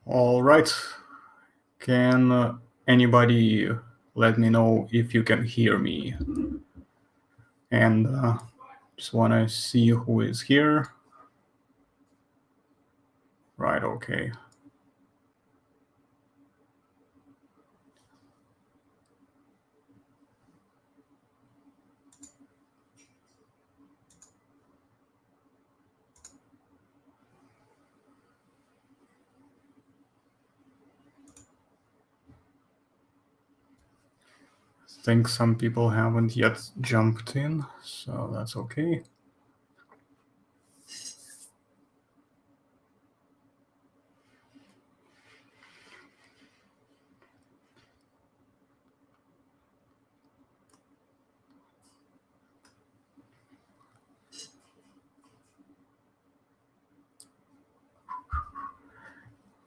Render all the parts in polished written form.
All right. Can anybody let me know if you can hear me? And just want to see who is here. Right, okay. I think some people haven't yet jumped in, so that's okay.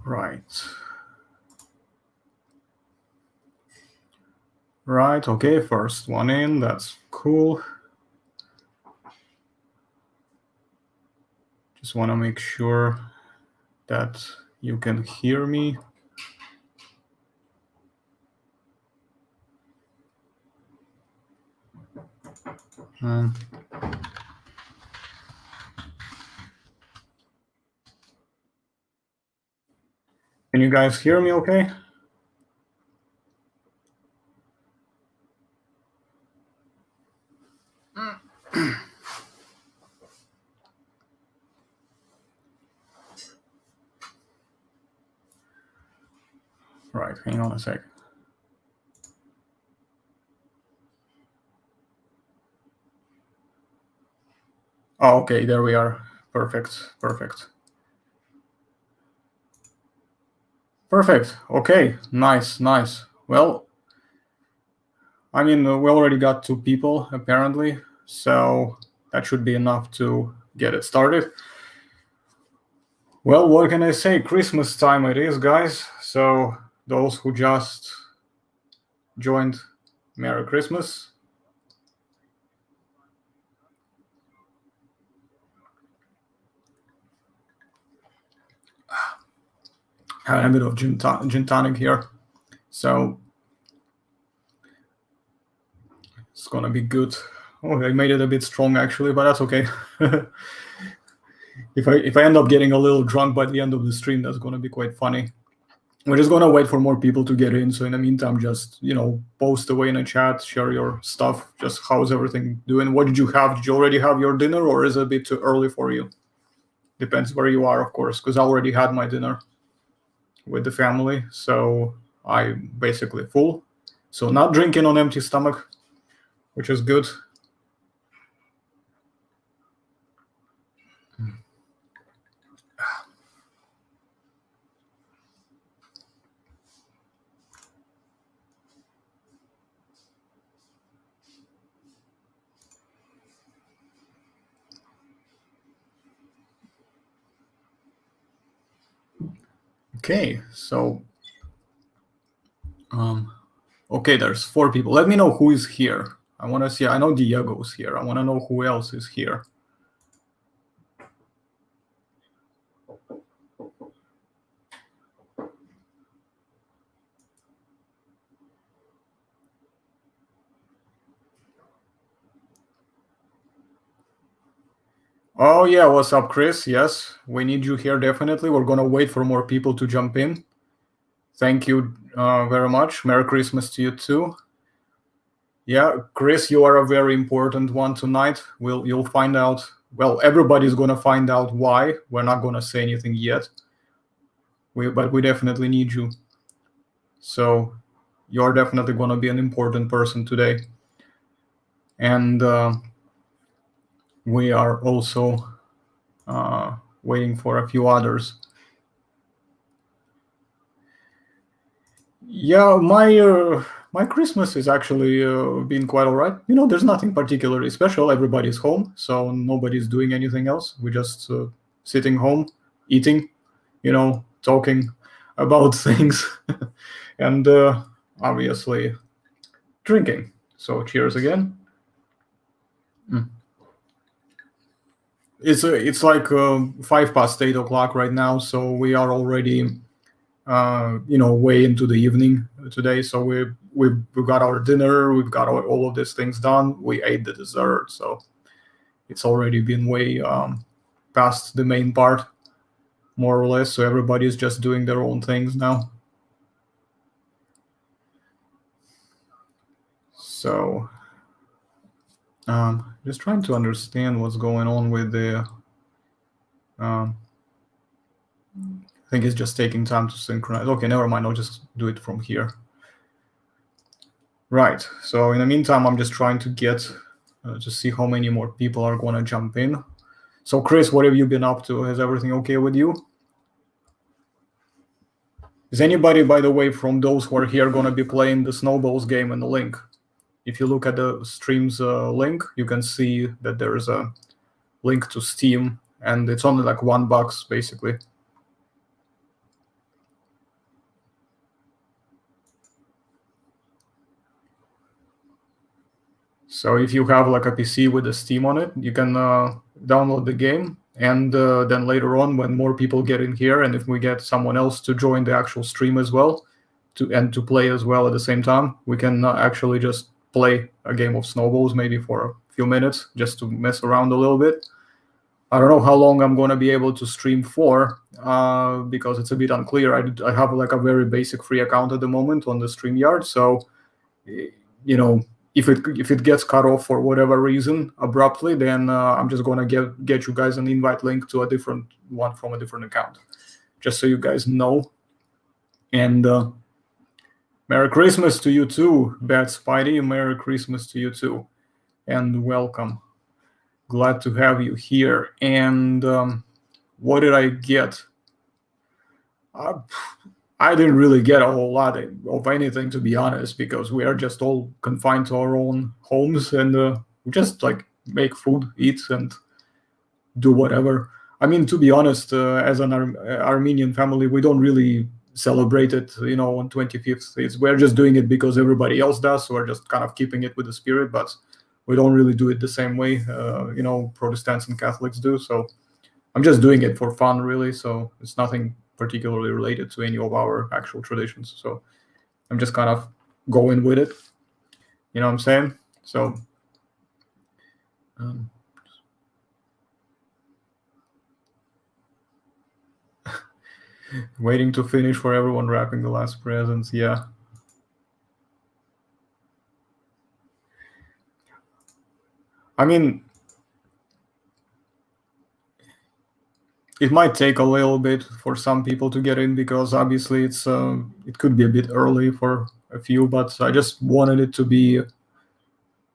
Right. Right, okay, first one in, that's cool. Just want to make sure that you can hear me. Can you guys hear me okay? Right, hang on a sec. Oh, okay, there we are. Perfect, perfect. Perfect, okay, nice, nice. Well, I mean, we already got 2 people, apparently, so that should be enough to get it started. Well, what can I say? Christmas time it is, guys. So those who just joined, Merry Christmas. Having a bit of gin tonic here, so it's gonna be good. Oh, I made it a bit strong actually, but that's okay. If I end up getting a little drunk by the end of the stream, that's gonna be quite funny. We're just gonna wait for more people to get in. So in the meantime, just post away in a chat, share your stuff. Just how's everything doing? What did you have? Did you already have your dinner, or is it a bit too early for you? Depends where you are, of course, because I already had my dinner with the family, so I'm basically full. So not drinking on empty stomach, which is good. Okay, so okay, there's 4 people. Let me know who is here. I want to see. I know Diego's here. I want to know who else is here. Oh yeah, what's up, Chris? Yes, we need you here definitely. We're gonna wait for more people to jump in. Thank you very much. Merry Christmas to you too. Yeah, Chris, you are a very important one tonight. You'll find out. Well, everybody's gonna find out why. We're not gonna say anything yet. But we definitely need you. So you're definitely gonna be an important person today. And we are also waiting for a few others. Yeah, my Christmas is actually been quite all right. There's nothing particularly special. Everybody's home, so nobody's doing anything else. We're just sitting home, eating, talking about things, and obviously drinking. So cheers again. It's like 8:05 right now, so we are already way into the evening today. So we got our dinner, we've got all of these things done. We ate the dessert, so it's already been way past the main part, more or less. So everybody's just doing their own things now. So just trying to understand what's going on with the. I think it's just taking time to synchronize. Okay, never mind. I'll just do it from here. Right. So in the meantime, I'm just trying to get to see how many more people are going to jump in. So Chris, what have you been up to? Is everything okay with you? Is anybody, by the way, from those who are here going to be playing the Snowballs game in the link? If you look at the stream's link, you can see that there is a link to Steam, and it's only like $1 basically. So if you have like a PC with a Steam on it, you can download the game, and then later on, when more people get in here, and if we get someone else to join the actual stream as well, to play as well at the same time, we can actually just play a game of Snowballs maybe for a few minutes just to mess around a little bit. I don't know how long I'm going to be able to stream for because it's a bit unclear. I have like a very basic free account at the moment on the StreamYard, so if it gets cut off for whatever reason abruptly, then I'm just going to get you guys an invite link to a different one from a different account, just so you guys know. And Merry Christmas to you too, Bad Spidey. Merry Christmas to you too, and welcome. Glad to have you here. And what did I get? I didn't really get a whole lot of anything, to be honest, because we are just all confined to our own homes, and we just like make food, eat, and do whatever. I mean, to be honest, as an Armenian family, we don't really celebrate it, on 25th. We're just doing it because everybody else does, so we're just kind of keeping it with the spirit, but we don't really do it the same way, Protestants and Catholics do. So I'm just doing it for fun, really. So it's nothing particularly related to any of our actual traditions. So I'm just kind of going with it. You know what I'm saying? So waiting to finish for everyone wrapping the last presents. Yeah. I mean, it might take a little bit for some people to get in because obviously it could be a bit early for a few, but I just wanted it to be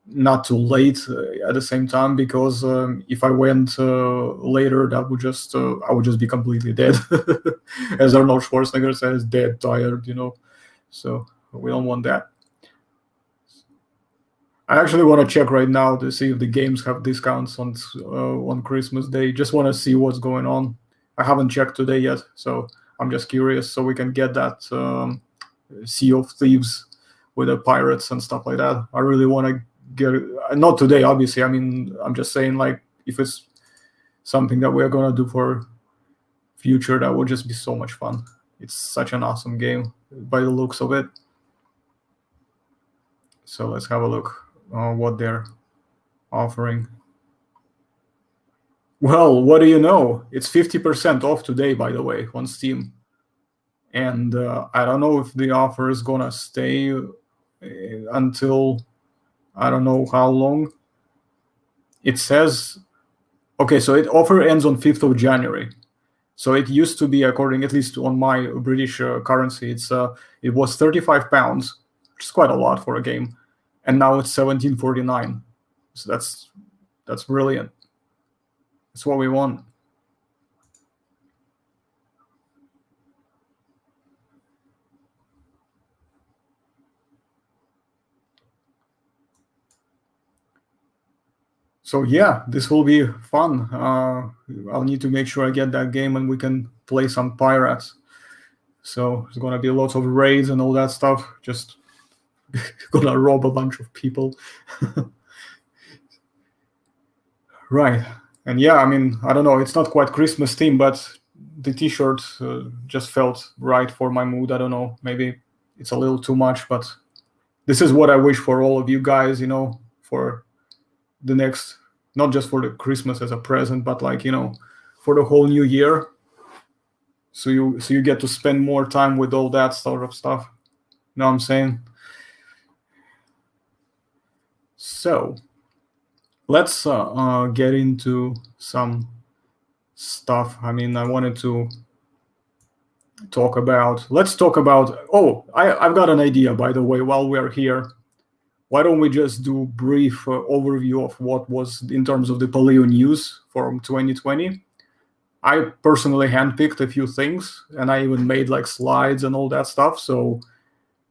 not too late at the same time, because if I went later, that would just I would just be completely dead, as Arnold Schwarzenegger says, dead tired, So we don't want that. I actually want to check right now to see if the games have discounts on Christmas Day. Just want to see what's going on. I haven't checked today yet, so I'm just curious. So we can get that Sea of Thieves with the pirates and stuff like that. I really want to get it. Not today, obviously. I mean, I'm just saying, like, if it's something that we're going to do for future, that would just be so much fun. It's such an awesome game by the looks of it. So let's have a look. What they're offering. Well, what do you know? It's 50% off today, by the way, on Steam. And I don't know if the offer is gonna stay until I don't know how long. It says, okay, so it offer ends on 5th of January. So it used to be, according at least on my British currency, it was £35, which is quite a lot for a game. And now it's $17.49. So that's brilliant. That's what we want. So yeah, this will be fun. I'll need to make sure I get that game and we can play some pirates. So there's gonna be lots of raids and all that stuff. Just gonna rob a bunch of people. Right. And yeah, I mean, I don't know, it's not quite Christmas themed, but the t-shirt just felt right for my mood. I don't know, maybe it's a little too much, but this is what I wish for all of you guys, for the next, not just for the Christmas as a present, but like, for the whole new year. So you get to spend more time with all that sort of stuff. You know what I'm saying? So let's get into some stuff. I mean, I wanted to let's talk about, I've got an idea, by the way, while we're here. Why don't we just do brief overview of what was in terms of the paleo news from 2020? I personally handpicked a few things, and I even made like slides and all that stuff, so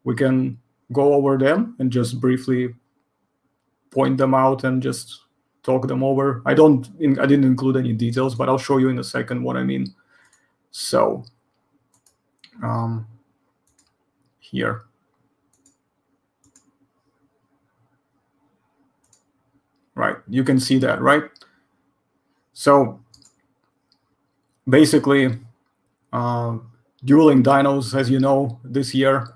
we can go over them and just briefly point them out and just talk them over. I didn't include any details, but I'll show you in a second what I mean. So here. Right, you can see that, right? So basically, dueling dinos, as you know, this year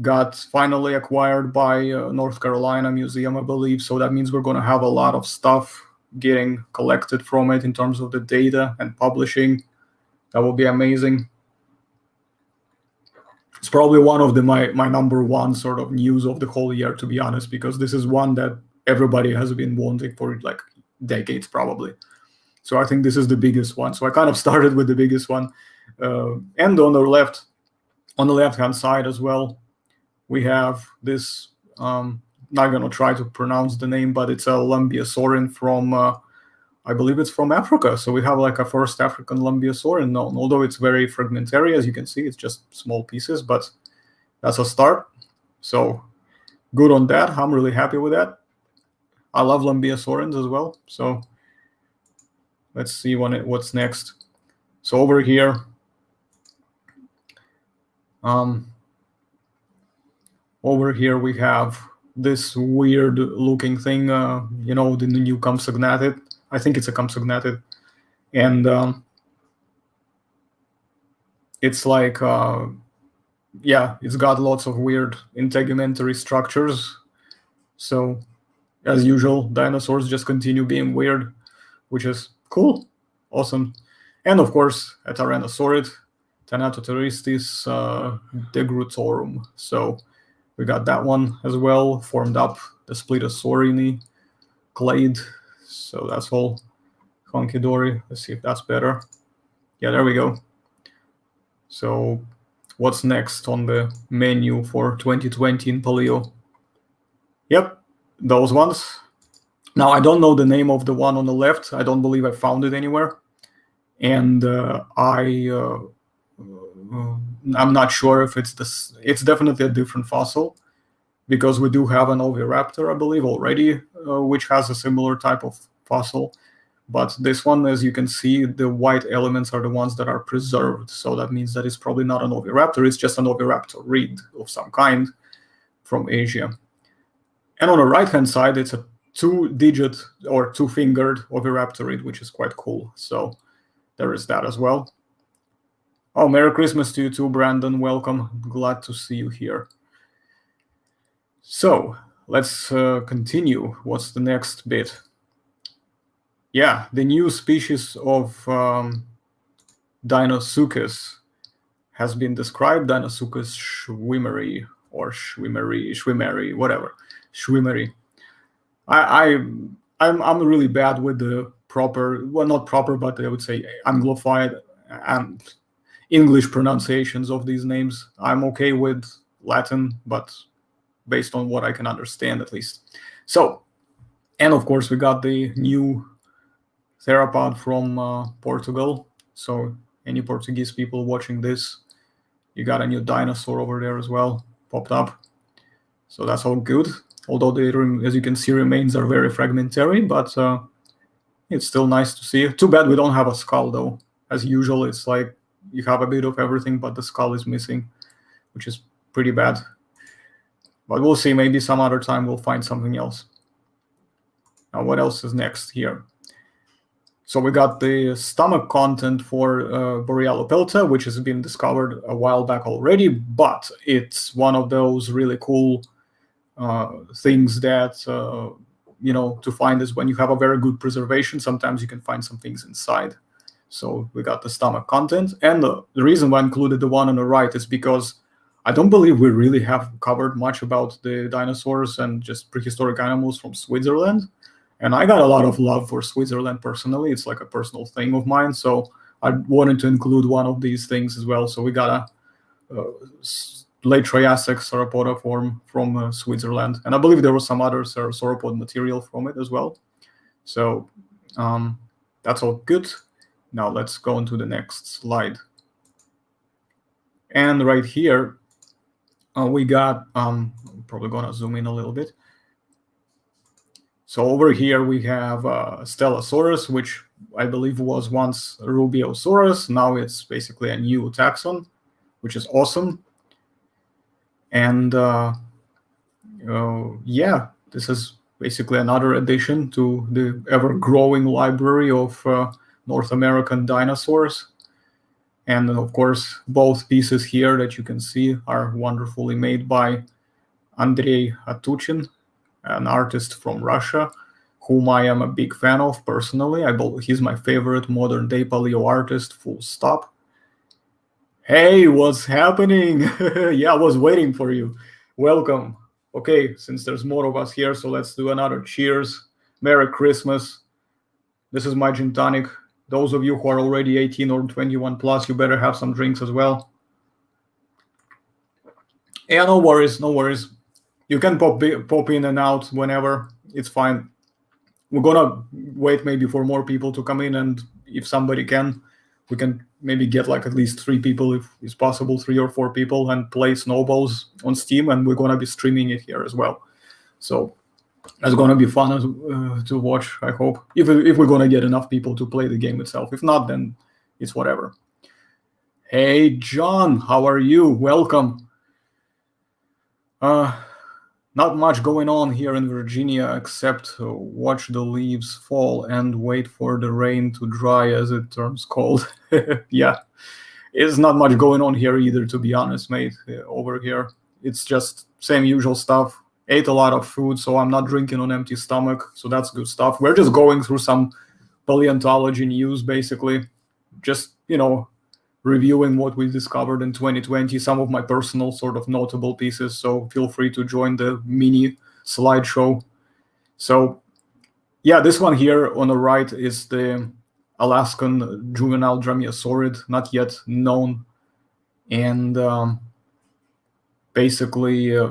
got finally acquired by North Carolina Museum, I believe. So that means we're going to have a lot of stuff getting collected from it in terms of the data and publishing. That will be amazing. It's probably one of my number one sort of news of the whole year, to be honest, because this is one that everybody has been wanting for like decades, probably. So I think this is the biggest one. So I kind of started with the biggest one. And on the left-hand side as well, we have this, not going to try to pronounce the name, but it's a Lumbiosaurin from, I believe it's from Africa. So we have like a first African Lumbiosaurin known, although it's very fragmentary, as you can see, it's just small pieces, but that's a start. So good on that. I'm really happy with that. I love Lumbiosaurins as well. So let's see what's next. So over here, we have this weird looking thing, the new Compsognatid. I think it's a Compsognatid. And it's like, it's got lots of weird integumentary structures. So as usual, dinosaurs just continue being weird, which is cool, awesome. And of course, a Tyrannosaurid, Thanatoteristis degrutorum. So we got that one as well, formed up the Splitosaurini clade. So that's all hunky-dory. Let's see if that's better. Yeah, there we go. So what's next on the menu for 2020 in paleo? Yep, those ones. Now, I don't know the name of the one on the left. I don't believe I found it anywhere. And I'm not sure if it's this. It's definitely a different fossil, because we do have an oviraptor, I believe, already, which has a similar type of fossil. But this one, as you can see, the white elements are the ones that are preserved. So that means that it's probably not an oviraptor. It's just an oviraptorid of some kind from Asia. And on the right-hand side, it's a two-digit or two-fingered oviraptorid, which is quite cool. So there is that as well. Oh, Merry Christmas to you too, Brandon. Welcome. Glad to see you here. So let's continue. What's the next bit? Yeah, the new species of Dinosuchus has been described. Dinosuchus Schwimmery or Schwimmery, whatever. Schwimmery. I'm really bad with the proper, well, not proper, but I would say Anglophile and English pronunciations of these names. I'm okay with Latin, but based on what I can understand, at least. So, and of course, we got the new theropod from Portugal. So any Portuguese people watching this, you got a new dinosaur over there as well, popped up. So that's all good. Although as you can see, remains are very fragmentary, but it's still nice to see. Too bad we don't have a skull, though. As usual, it's like you have a bit of everything, but the skull is missing, which is pretty bad. But we'll see. Maybe some other time we'll find something else. Now, what else is next here? So we got the stomach content for Borealopelta, which has been discovered a while back already, but it's one of those really cool things that to find is when you have a very good preservation. Sometimes you can find some things inside. So we got the stomach content, and the reason why I included the one on the right is because I don't believe we really have covered much about the dinosaurs and just prehistoric animals from Switzerland. And I got a lot of love for Switzerland personally. It's like a personal thing of mine. So I wanted to include one of these things as well. So we got a late Triassic sauropod form from Switzerland. And I believe there was some other sauropod material from it as well. So that's all good. Now let's go into the next slide. And right here, we got, I'm probably going to zoom in a little bit. So over here we have Stellosaurus, which I believe was once Rubiosaurus. Now it's basically a new taxon, which is awesome. And yeah, this is basically another addition to the ever-growing library of North American dinosaurs. And of course, both pieces here that you can see are wonderfully made by Andrei Atuchin, an artist from Russia, whom I am a big fan of personally. He's my favorite modern-day paleo artist, full stop. Hey, what's happening? Yeah, I was waiting for you. Welcome. Okay, since there's more of us here, so let's do another cheers. Merry Christmas. This is my gin tonic. Those of you who are already 18 or 21 plus, you better have some drinks as well. Yeah, no worries, no worries. You can pop in and out whenever. It's fine. We're gonna wait maybe for more people to come in, and if somebody can, we can maybe get like at least 3 people, if it's possible, 3 or 4 people, and play snowballs on Steam, and we're gonna be streaming it here as well. So it's gonna be fun to watch, I hope, if we're gonna get enough people to play the game itself. If not, then it's whatever. Hey, John, how are you? Welcome. Not much going on here in Virginia except watch the leaves fall and wait for the rain to dry as it turns cold. Yeah, it's not much going on here either, to be honest, mate. Over here, it's just same usual stuff. Ate a lot of food, so I'm not drinking on empty stomach, so that's good stuff. We're just going through some paleontology news, basically. Just, reviewing what we discovered in 2020, some of my personal sort of notable pieces, so feel free to join the mini slideshow. So yeah, this one here on the right is the Alaskan juvenile dromaeosaurid, not yet known. And basically we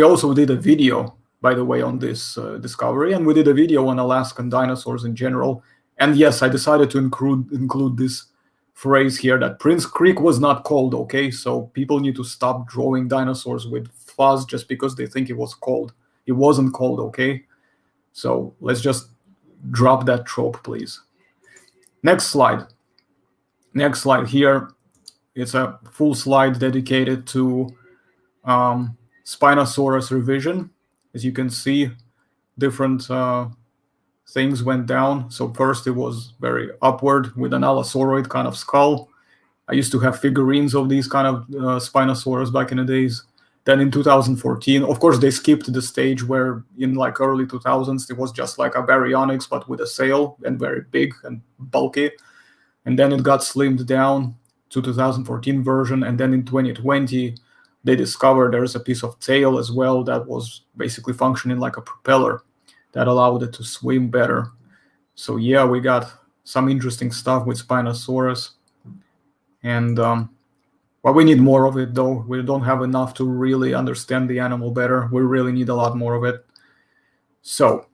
also did a video, by the way, on this discovery, and we did a video on Alaskan dinosaurs in general. And yes, I decided to include this phrase here that Prince Creek was not cold, okay? So people need to stop drawing dinosaurs with fuzz just because they think it was cold. It wasn't cold, okay? So let's just drop that trope, please. Next slide. Next slide here. It's a full slide dedicated to Spinosaurus revision. As you can see, different things went down. So first it was very upward with an Allosauroid kind of skull. I used to have figurines of these kind of Spinosaurus back in the days. Then in 2014, of course, they skipped the stage where in like early 2000s, it was just like a baryonyx, but with a sail and very big and bulky. And then it got slimmed down to 2014 version. And then in 2020, they discovered there's a piece of tail as well that was basically functioning like a propeller that allowed it to swim better. So yeah, we got some interesting stuff with Spinosaurus. And but we need more of it, though. We don't have enough to really understand the animal better. We really need a lot more of it. So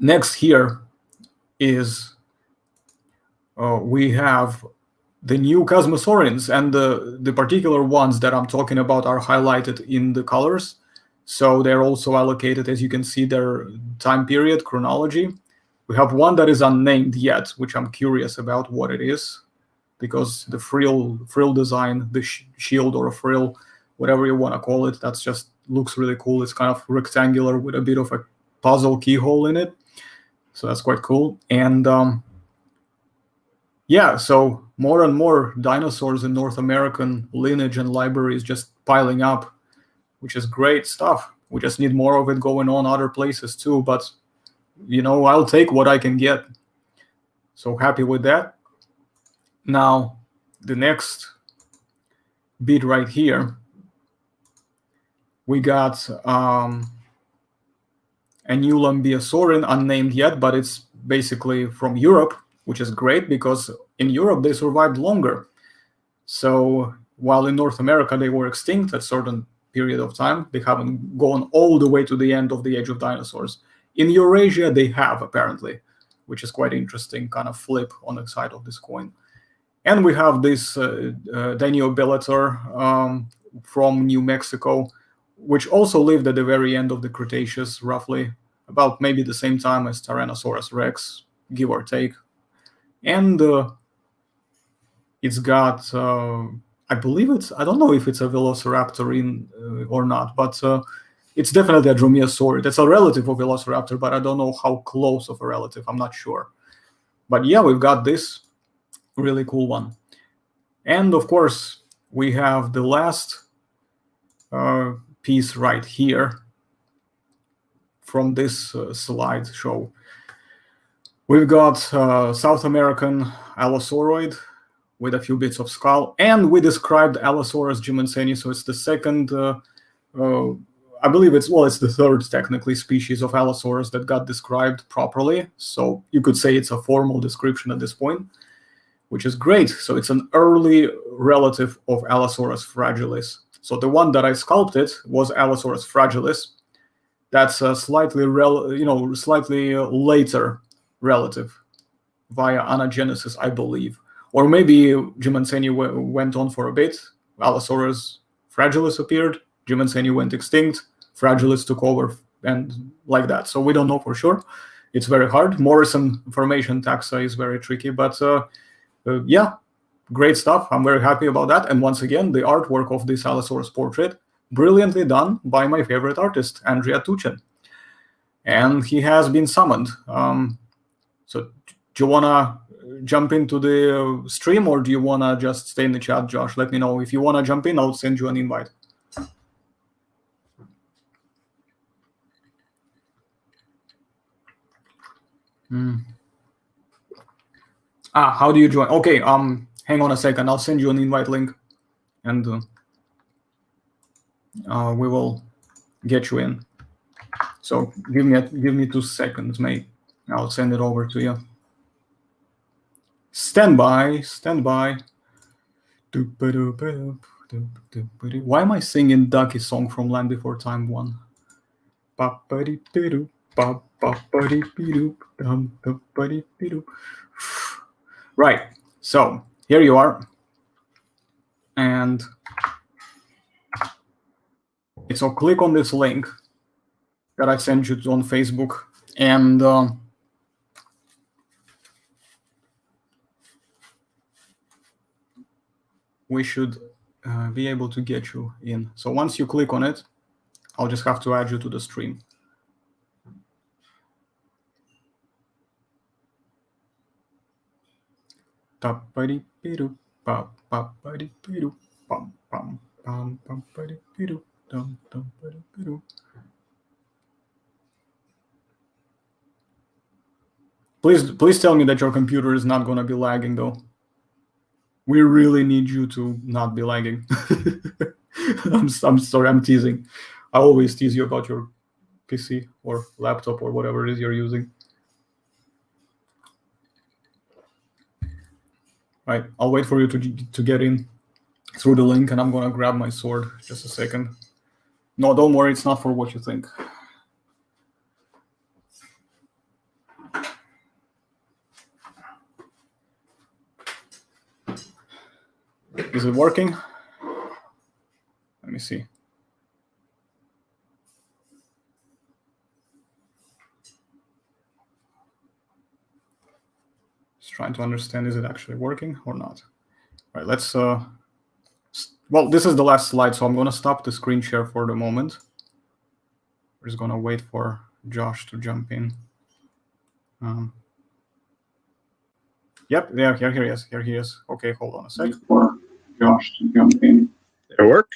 next here is we have the new Chasmosaurians, and the particular ones that I'm talking about are highlighted in the colors. So they're also allocated, as you can see, their time period, chronology. We have one that is unnamed yet, which I'm curious about what it is, because the frill design, the shield or a frill, whatever you want to call it, that's just looks really cool. It's kind of rectangular with a bit of a puzzle keyhole in it. So that's quite cool. And yeah, so more and more dinosaurs in North American lineage and library is just piling up, which is great stuff. We just need more of it going on other places too, but I'll take what I can get. So happy with that. Now, the next bit right here, we got a new Lambeosaurin, unnamed yet, but it's basically from Europe, which is great because in Europe they survived longer. So while in North America they were extinct at a certain period of time, they haven't gone all the way to the end of the age of dinosaurs. In Eurasia they have, apparently, which is quite interesting kind of flip on the side of this coin. And we have this Dinobellator from New Mexico, which also lived at the very end of the Cretaceous, roughly, about maybe the same time as Tyrannosaurus Rex, give or take. And it's got, I believe I don't know if it's a Velociraptor or not, but it's definitely a Dromaeosaurid. It's a relative of Velociraptor, but I don't know how close of a relative. I'm not sure. But yeah, we've got this really cool one. And of course, we have the last piece right here from this slideshow. We've got South American Allosauroid with a few bits of skull, and we described Allosaurus jimenseni, so it's the second, I believe it's the third technically species of Allosaurus that got described properly, so you could say it's a formal description at this point, which is great. So it's an early relative of Allosaurus fragilis. So the one that I sculpted was Allosaurus fragilis. That's a slightly later relative via anagenesis, I believe. Or maybe Jimenseni went on for a bit. Allosaurus fragilis appeared, Jimenseni went extinct, fragilis took over, and like that. So we don't know for sure. It's very hard. Morrison formation taxa is very tricky, but yeah, great stuff. I'm very happy about that. And once again, the artwork of this Allosaurus portrait, brilliantly done by my favorite artist, Andrea Tuchen. And he has been summoned. So do you want to jump into the stream, or do you want to just stay in the chat, Josh? Let me know. If you want to jump in, I'll send you an invite. How do you join? Okay, hang on a second. I'll send you an invite link, and we will get you in. So give me 2 seconds, mate. I'll send it over to you. Stand by. Why am I singing Ducky song from Land Before Time 1? Right, so here you are. And so click on this link that I sent you on Facebook, and we should be able to get you in. So once you click on it, I'll just have to add you to the stream. Please tell me that your computer is not going to be lagging, though. We really need you to not be lagging. I'm sorry, I'm teasing. I always tease you about your PC or laptop or whatever it is you're using. Right, I'll wait for you to get in through the link, and I'm going to grab my sword. Just a second. No, don't worry, it's not for what you think. Is it working? Let me see. Just trying to understand, is it actually working or not? All right, let's, well, this is the last slide, so I'm going to stop the screen share for the moment. We're just going to wait for Josh to jump in. Yep, yeah, here he is. Here he is. Okay, hold on a sec. For Josh to jump in. Did it work?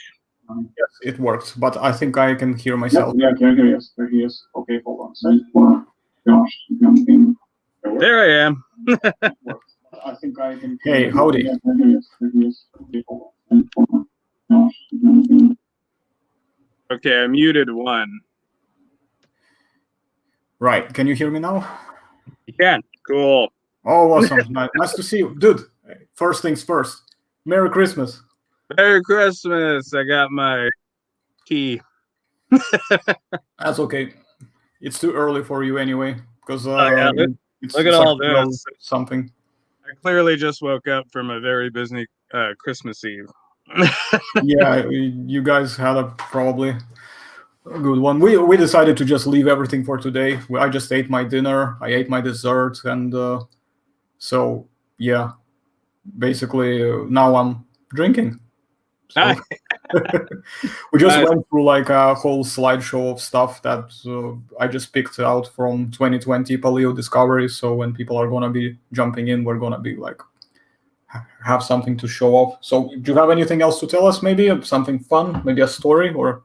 Yes, it worked, but I think I can hear myself. Yep, yeah, here he is. Here he is. Okay, hold on a sec. For Josh to jump in. There I am. I think I can. Hey, howdy. Yeah, here he is. Here he is. Okay, hold on. For Josh to jump in. Okay, I muted one. Right, can you hear me now? You can. Cool. Oh, awesome. Nice to see you. Dude, first things first. Merry Christmas. Merry Christmas. I got my key. That's okay. It's too early for you anyway, because Look at all this. Something. I clearly just woke up from a very busy Christmas Eve. Yeah, you guys had probably a good one. We decided to just leave everything for today. I just ate my dinner, I ate my dessert, and so yeah, basically now I'm drinking. So we just went through like a whole slideshow of stuff that I just picked out from 2020 Paleo Discovery. So when people are gonna be jumping in, we're gonna be like have something to show off. So do you have anything else to tell us? Maybe something fun, maybe a story or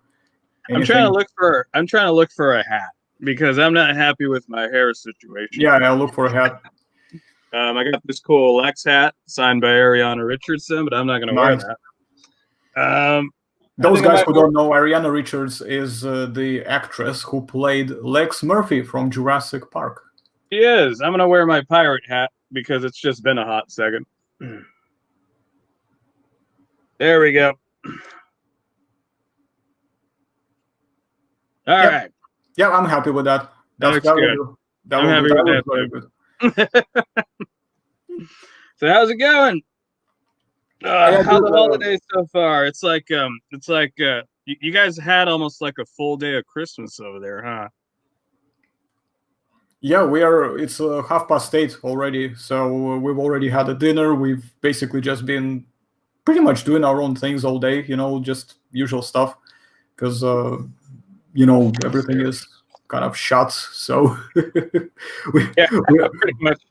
anything? I'm trying to look for a hat because I'm not happy with my hair situation. Yeah, I'll look for a hat. I got this cool Lex hat signed by Ariana Richardson, but I'm not going to wear that. Those guys who don't know, Ariana Richards is the actress who played Lex Murphy from Jurassic Park. She is. I'm going to wear my pirate hat because it's just been a hot second. There we go. All right. Yeah, I'm happy with that. That's good. I'm happy with that. Very good. So how's it going? How the holidays so far? It's like you guys had almost like a full day of Christmas over there, huh? Yeah, it's 8:30 already, so we've already had a dinner. We've basically just been pretty much doing our own things all day, just usual stuff, because everything is kind of shut, so pretty much.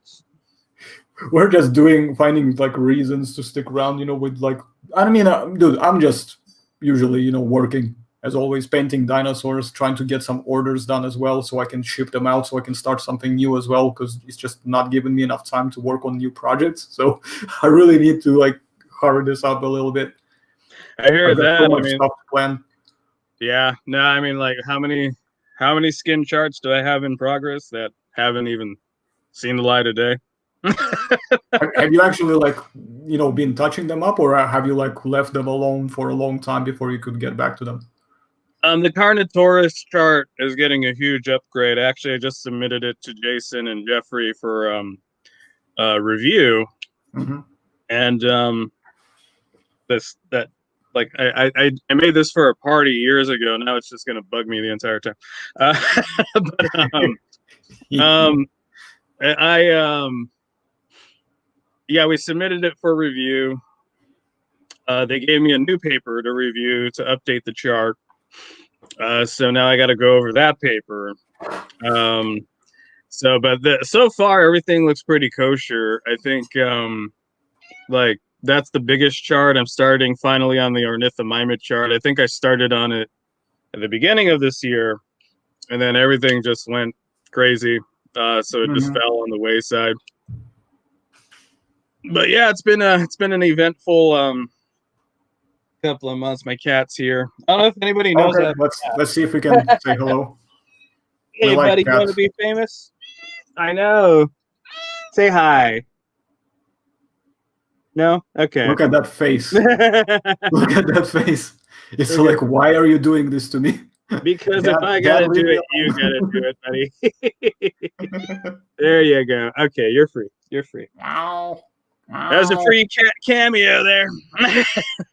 We're just finding like reasons to stick around, with like, I mean, dude, I'm just usually, working as always, painting dinosaurs, trying to get some orders done as well so I can ship them out, so I can start something new as well, because it's just not giving me enough time to work on new projects. So I really need to like hurry this up a little bit. I hear that. So much stuff to plan. Yeah, no, I mean, like, how many skin charts do I have in progress that haven't even seen the light of day? Have you actually like been touching them up, or have you like left them alone for a long time before you could get back to them? The Carnotaurus chart is getting a huge upgrade. Actually, I just submitted it to Jason and Jeffrey for review, and I made this for a party years ago. Now it's just gonna bug me the entire time. We submitted it for review. They gave me a new paper to review to update the chart. So now I got to go over that paper. So far everything looks pretty kosher. I think that's the biggest chart. I'm starting finally on the ornithomimid chart. I think I started on it at the beginning of this year, and then everything just went crazy. So it just fell on the wayside. But yeah, it's been an eventful couple of months. My cat's here. I don't know if anybody knows that. Let's see if we can say hello. Hey, buddy, you want to be famous? I know. Say hi. No? Okay. Look at that face. Look at that face. It's like, why are you doing this to me? Because if I gotta do it, you gotta do it, buddy. There you go. Okay, you're free. You're free. Wow. That was a free cat cameo there.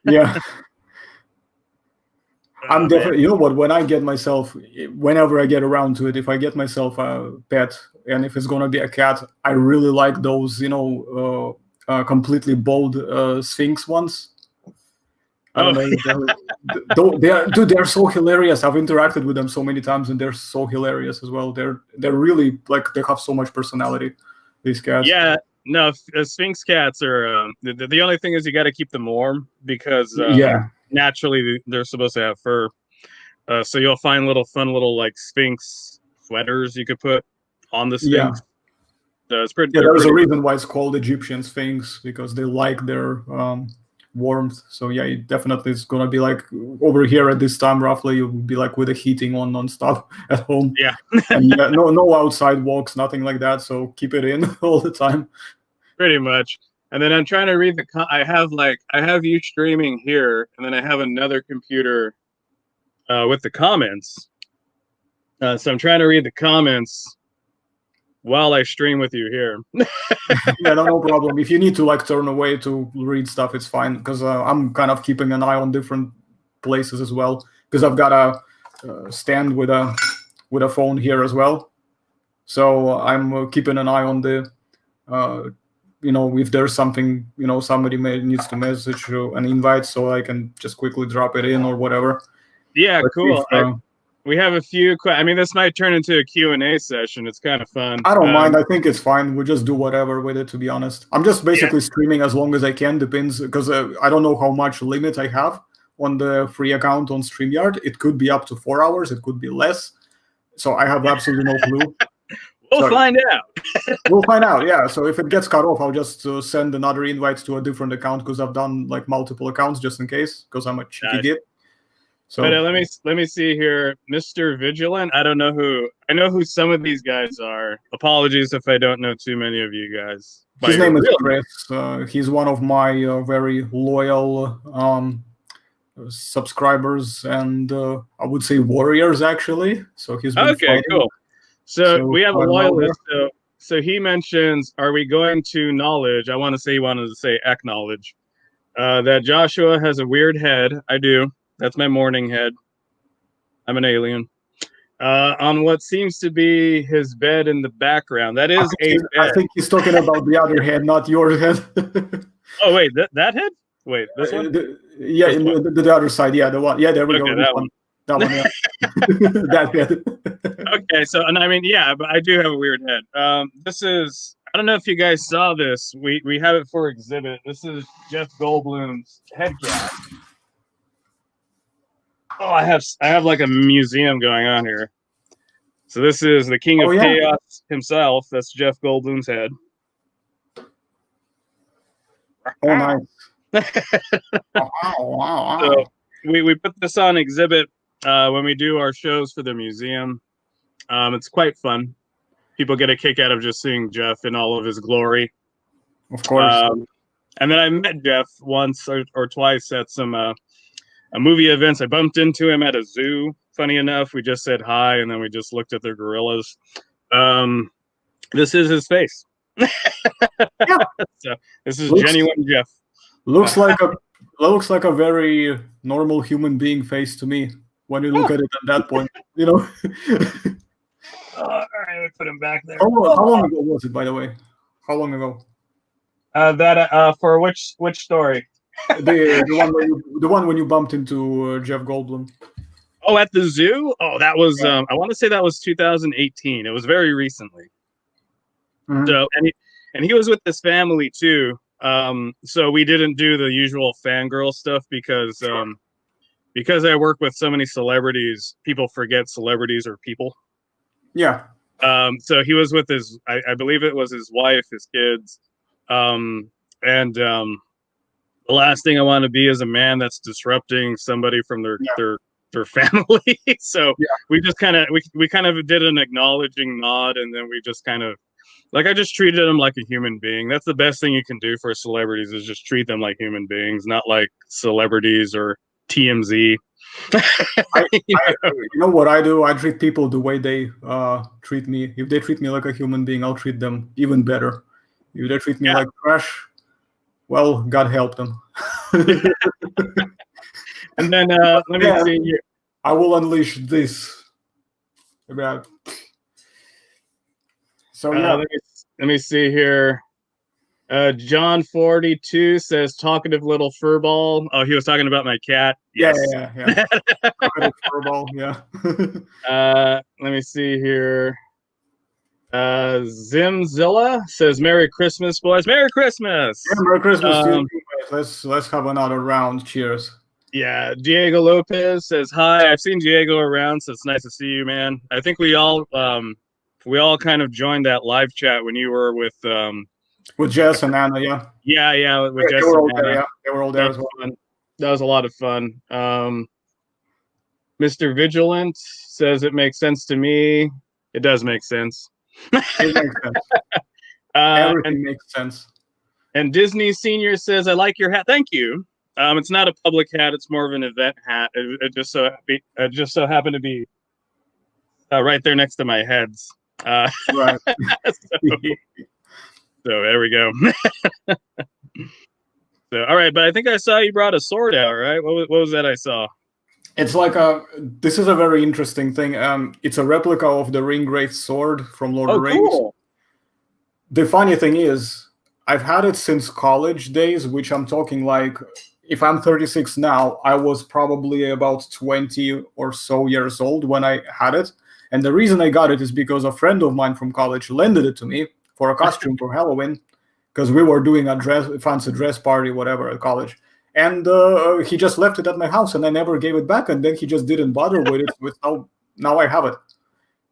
Yeah. I'm definitely, you know what, whenever I get around to it, if I get myself a pet, and if it's going to be a cat, I really like those, completely bald Sphinx ones. I don't know. They're so hilarious. I've interacted with them so many times, and they're so hilarious as well. They're really like they have so much personality. These cats. Yeah, no, Sphinx cats are. The only thing is you got to keep them warm because naturally they're supposed to have fur. So you'll find fun little like Sphinx sweaters you could put on the Sphinx. So it's pretty. Yeah, there's a reason why it's called Egyptian Sphinx, because they like their warmth. So yeah, it definitely is gonna be like over here at this time roughly. You'll be like with the heating on non-stop at home. Yeah. And yeah, no outside walks, nothing like that. So keep it in all the time. Pretty much. And then I'm trying to read I have you streaming here, and then I have another computer with the comments. So I'm trying to read the comments while I stream with you here. Yeah, no problem. If you need to like turn away to read stuff, it's fine, because I'm kind of keeping an eye on different places as well, because I've got a stand with a phone here as well. So I'm keeping an eye on the if there's something, somebody needs to message an invite, so I can just quickly drop it in or whatever. Yeah, but cool. We have a few. This might turn into a Q&A session. It's kind of fun. I don't mind. I think it's fine. We'll just do whatever with it, to be honest. I'm just basically streaming as long as I can. Depends, because I don't know how much limit I have on the free account on StreamYard. It could be up to 4 hours. It could be less. So I have absolutely no clue. We'll find out. We'll find out, yeah. So if it gets cut off, I'll just send another invite to a different account, because I've done like multiple accounts just in case, because I'm a cheeky git. So, but let me see here, Mr. Vigilant. I don't know who. I know who some of these guys are. Apologies if I don't know too many of you guys. His name is Chris. He's one of my very loyal subscribers, and I would say warriors, actually. So he's been okay, cool. So we have a loyalist. So he mentions, are we going to knowledge? I want to say he wanted to say acknowledge that Joshua has a weird head. I do. That's my morning head. I'm an alien. On what seems to be his bed in the background. That is a bed. I think he's talking about the other head, not your head. Oh, wait, that head? Wait, this one? The other side. Yeah, the one. Yeah, there we go. That one. That one, yeah. That head. Okay, so, and yeah, but I do have a weird head. This is, I don't know if you guys saw this. We have it for exhibit. This is Jeff Goldblum's head cap. Oh, I have like a museum going on here. So this is the King of Chaos himself. That's Jeff Goldblum's head. Oh, nice. Wow. So we put this on exhibit when we do our shows for the museum. It's quite fun. People get a kick out of just seeing Jeff in all of his glory. Of course. And then I met Jeff once or twice at some movie events. I bumped into him at a zoo. Funny enough, we just said hi, and then we just looked at the gorillas. This is his face. Yeah. So this is genuine Jeff. Looks like a very normal human being face to me when you look at it at that point. All right, let me put him back there. How long ago was it, by the way? How long ago? For which story? the one when you bumped into Jeff Goldblum. Oh, at the zoo? Oh, that was I want to say that was 2018. It was very recently. Mm-hmm. So and he was with his family too. So we didn't do the usual fangirl stuff because I work with so many celebrities, people forget celebrities are people. Yeah. So he was with I believe it was his wife, his kids. The last thing I want to be is a man that's disrupting somebody from their family. So we just kind of we kind of did an acknowledging nod, and then we just kind of I just treated them like a human being. That's the best thing you can do for celebrities, is just treat them like human beings, not like celebrities or TMZ. You know what I do? I treat people the way they treat me. If they treat me like a human being, I'll treat them even better. If they treat me like trash, well, God help them. And then let me see here. I will unleash this. So let me see here. John 42 says talkative little furball. Oh, he was talking about my cat. Yes. Yeah. Furball, yeah. Let me see here. Zimzilla says Merry Christmas, boys. Merry Christmas. Yeah, Merry Christmas to you. Let's have another round. Cheers. Yeah, Diego Lopez says hi. I've seen Diego around, so it's nice to see you, man. I think we all kind of joined that live chat when you were with Jess and Anna, yeah. Yeah, with Jess they were all and there, Anna. yeah. They were all there as well. Fun. That was a lot of fun. Mr. Vigilant says it makes sense to me. It does make sense. It makes sense. Everything makes sense. And Disney Senior says, I like your hat. Thank you. It's not a public hat. It's more of an event hat. It just so happened to be right there next to my heads. Right. So there we go. So, all right. But I think I saw you brought a sword out, right? What was that I saw? It's like this is a very interesting thing. It's a replica of the ring-wraith sword from Lord of the Rings. Cool. The funny thing is, I've had it since college days, which I'm talking like, if I'm 36 now, I was probably about 20 or so years old when I had it. And the reason I got it is because a friend of mine from college lended it to me for a costume for Halloween, because we were doing a fancy dress party, whatever, at college. And he just left it at my house, and I never gave it back. And then he just didn't bother with it. Now I have it.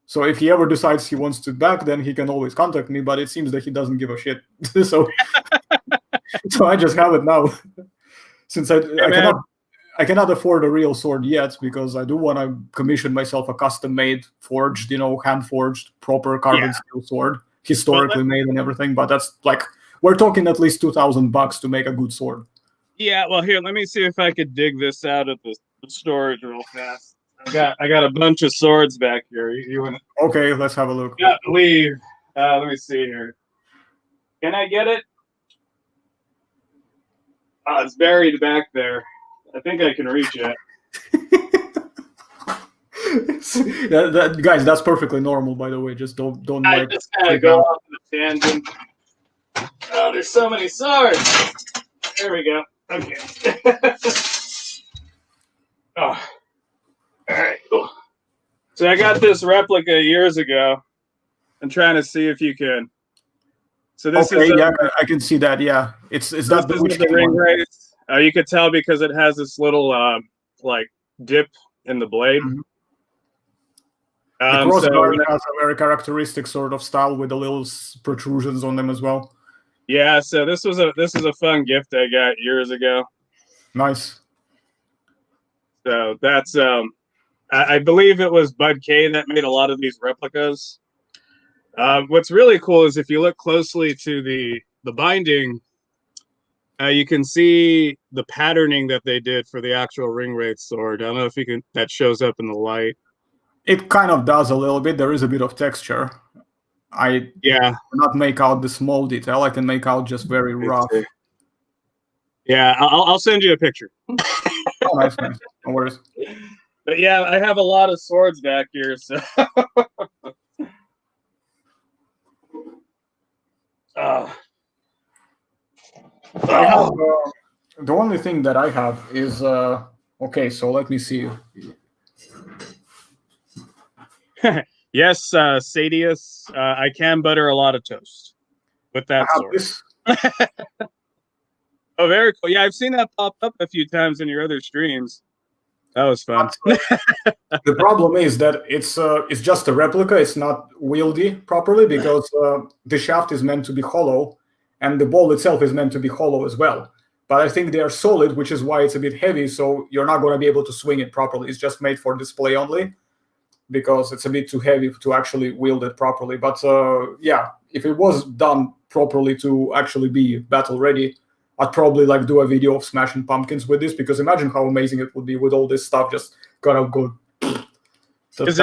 So if he ever decides he wants to back, then he can always contact me. But it seems that he doesn't give a shit. so I just have it now. Since I cannot afford a real sword yet, because I do want to commission myself a custom-made, forged, hand-forged, proper carbon steel sword, historically made and everything. But that's like, we're talking at least $2,000 to make a good sword. Yeah, well, here, let me see if I could dig this out of the storage real fast. I got a bunch of swords back here. You want? Okay, let's have a look. Yeah, leave. Let me see here. Can I get it? It's buried back there. I think I can reach it. Guys, that's perfectly normal, by the way. Just don't I just kind of go off on a tangent. Oh, there's so many swords. There we go. Okay. Oh. All right. Cool. So I got this replica years ago. I'm trying to see if you can. So this is I can see that. Yeah, it's not the ring wraith. You could tell because it has this little like dip in the blade. Mm-hmm. The crossbar has a very characteristic sort of style with the little protrusions on them as well. Yeah, so this is a fun gift I got years ago. Nice. So that's I believe it was Bud K that made a lot of these replicas. What's really cool is if you look closely to the binding, you can see the patterning that they did for the actual ring wraith sword. I don't know if that shows up in the light. It kind of does a little bit. There is a bit of texture. I cannot make out the small detail. I can make out just very rough. Yeah, I'll send you a picture. Oh, nice. No worries. But yeah, I have a lot of swords back here, so. The only thing that I have is okay. So let me see. Yes, Sadius, I can butter a lot of toast with that sword. Oh, very cool. Yeah, I've seen that pop up a few times in your other streams. That was fun. The problem is that it's just a replica. It's not wieldy properly because the shaft is meant to be hollow, and the ball itself is meant to be hollow as well. But I think they are solid, which is why it's a bit heavy. So you're not going to be able to swing it properly. It's just made for display only, because it's a bit too heavy to actually wield it properly. But yeah, if it was done properly to actually be battle ready, I'd probably like do a video of smashing pumpkins with this, because imagine how amazing it would be with all this stuff just kind of go. Is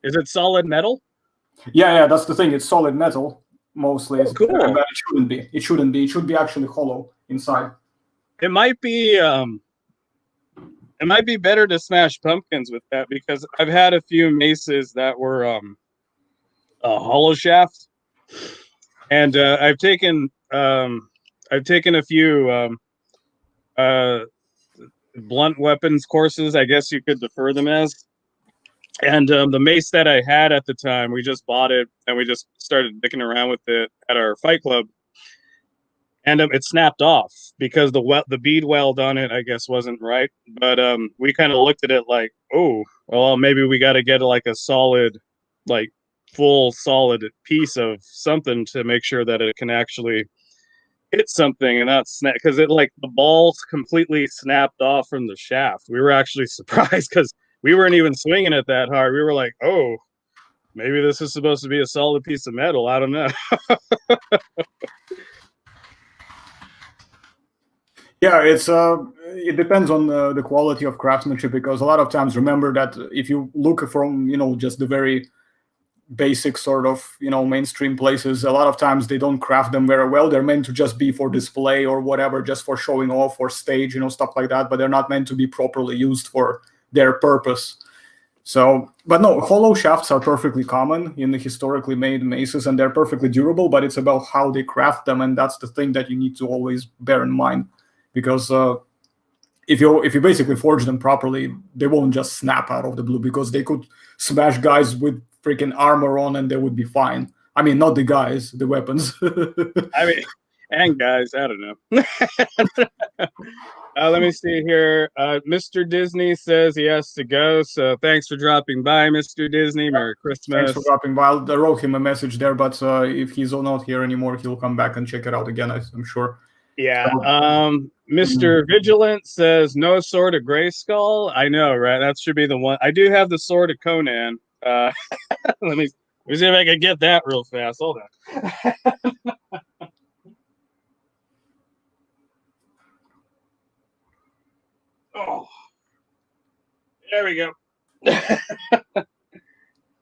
it solid metal? Yeah, that's the thing. It's solid metal mostly. Oh, cool. But it shouldn't be. It shouldn't be. It should be actually hollow inside. It might be better to smash pumpkins with that, because I've had a few maces that were a hollow shaft, And I've taken a few blunt weapons courses, I guess you could defer them as. And the mace that I had at the time, we just bought it and we just started dicking around with it at our fight club. And it snapped off because the bead weld on it, I guess, wasn't right. But we kind of looked at it like, oh, well, maybe we got to get like a solid, like full solid piece of something to make sure that it can actually hit something and not snap, because it like the balls completely snapped off from the shaft. We were actually surprised because we weren't even swinging it that hard. We were like, oh, maybe this is supposed to be a solid piece of metal. I don't know. Yeah, it depends on the quality of craftsmanship, because a lot of times, remember that if you look from just the very basic sort of mainstream places, a lot of times they don't craft them very well. They're meant to just be for display or whatever, just for showing off or stage, stuff like that, but they're not meant to be properly used for their purpose. So, but no, hollow shafts are perfectly common in the historically made maces, and they're perfectly durable, but it's about how they craft them, and that's the thing that you need to always bear in mind. Because if you basically forge them properly, they won't just snap out of the blue, because they could smash guys with freaking armor on and they would be fine. I mean, not the guys, the weapons. I mean, and guys, I don't know. Let me see here. Mr. Disney says he has to go, so thanks for dropping by, Mr. Disney. Merry Christmas. Thanks for dropping by. I wrote him a message there, but if he's not here anymore, he'll come back and check it out again, I'm sure. Yeah. Mr. Vigilant says no Sword of Grayskull. I know, right? That should be the one. I do have the Sword of Conan. Let me see if I can get that real fast. Hold on. Oh, there we go.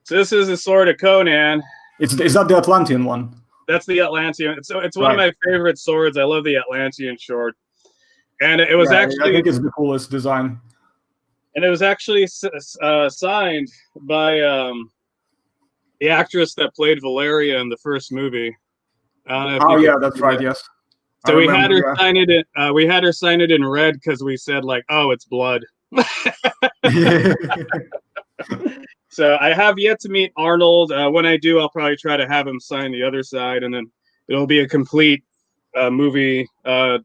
So this is the Sword of Conan. Is that the Atlantean one? That's the Atlantean. So it's one of my favorite swords. I love the Atlantean sword, and it was actually. I think it's the coolest design. And it was actually signed by the actress that played Valeria in the first movie. Oh yeah, that's right. Yes. So we had her sign it in. We had her sign it in red because we said like, "Oh, it's blood." So I have yet to meet Arnold. When I do, I'll probably try to have him sign the other side, and then it'll be a complete movie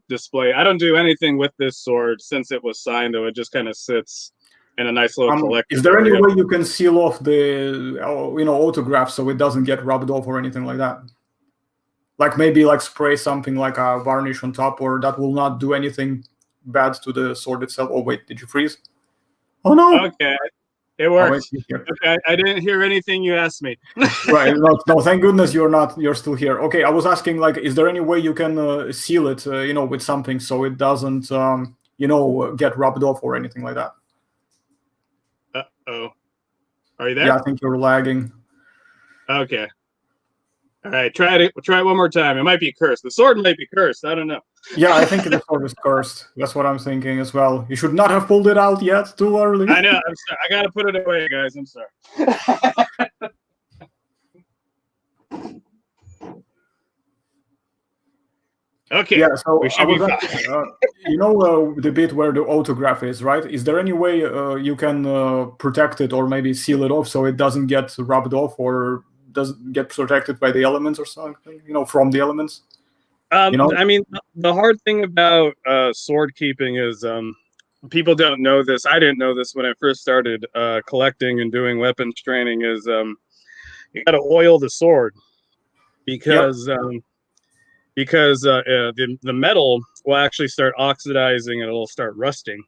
display. I don't do anything with this sword since it was signed, though. It just kind of sits in a nice little collection. Is there any way you can seal off the autograph so it doesn't get rubbed off or anything like that? Like maybe like spray something like a varnish on top, or that will not do anything bad to the sword itself. Oh wait, did you freeze? Oh no. Okay. It works. Okay, I didn't hear anything you asked me. Right. No, thank goodness you're still here. Okay, I was asking, like, is there any way you can seal it, with something so it doesn't, get rubbed off or anything like that? Uh-oh. Are you there? Yeah, I think you're lagging. Okay. All right, try it one more time. It might be cursed. The sword might be cursed. I don't know. Yeah, I think the sword is cursed. That's what I'm thinking as well. You should not have pulled it out yet. Too early. I know. I'm sorry. I gotta put it away, guys. I'm sorry. Okay. Yeah. So we should be fine. The bit where the autograph is, right? Is there any way you can protect it or maybe seal it off so it doesn't get rubbed off or doesn't get protected by the elements or something? From the elements. I mean, the hard thing about sword keeping is people don't know this. I didn't know this when I first started collecting and doing weapons training. Is you got to oil the sword because the metal will actually start oxidizing and it'll start rusting.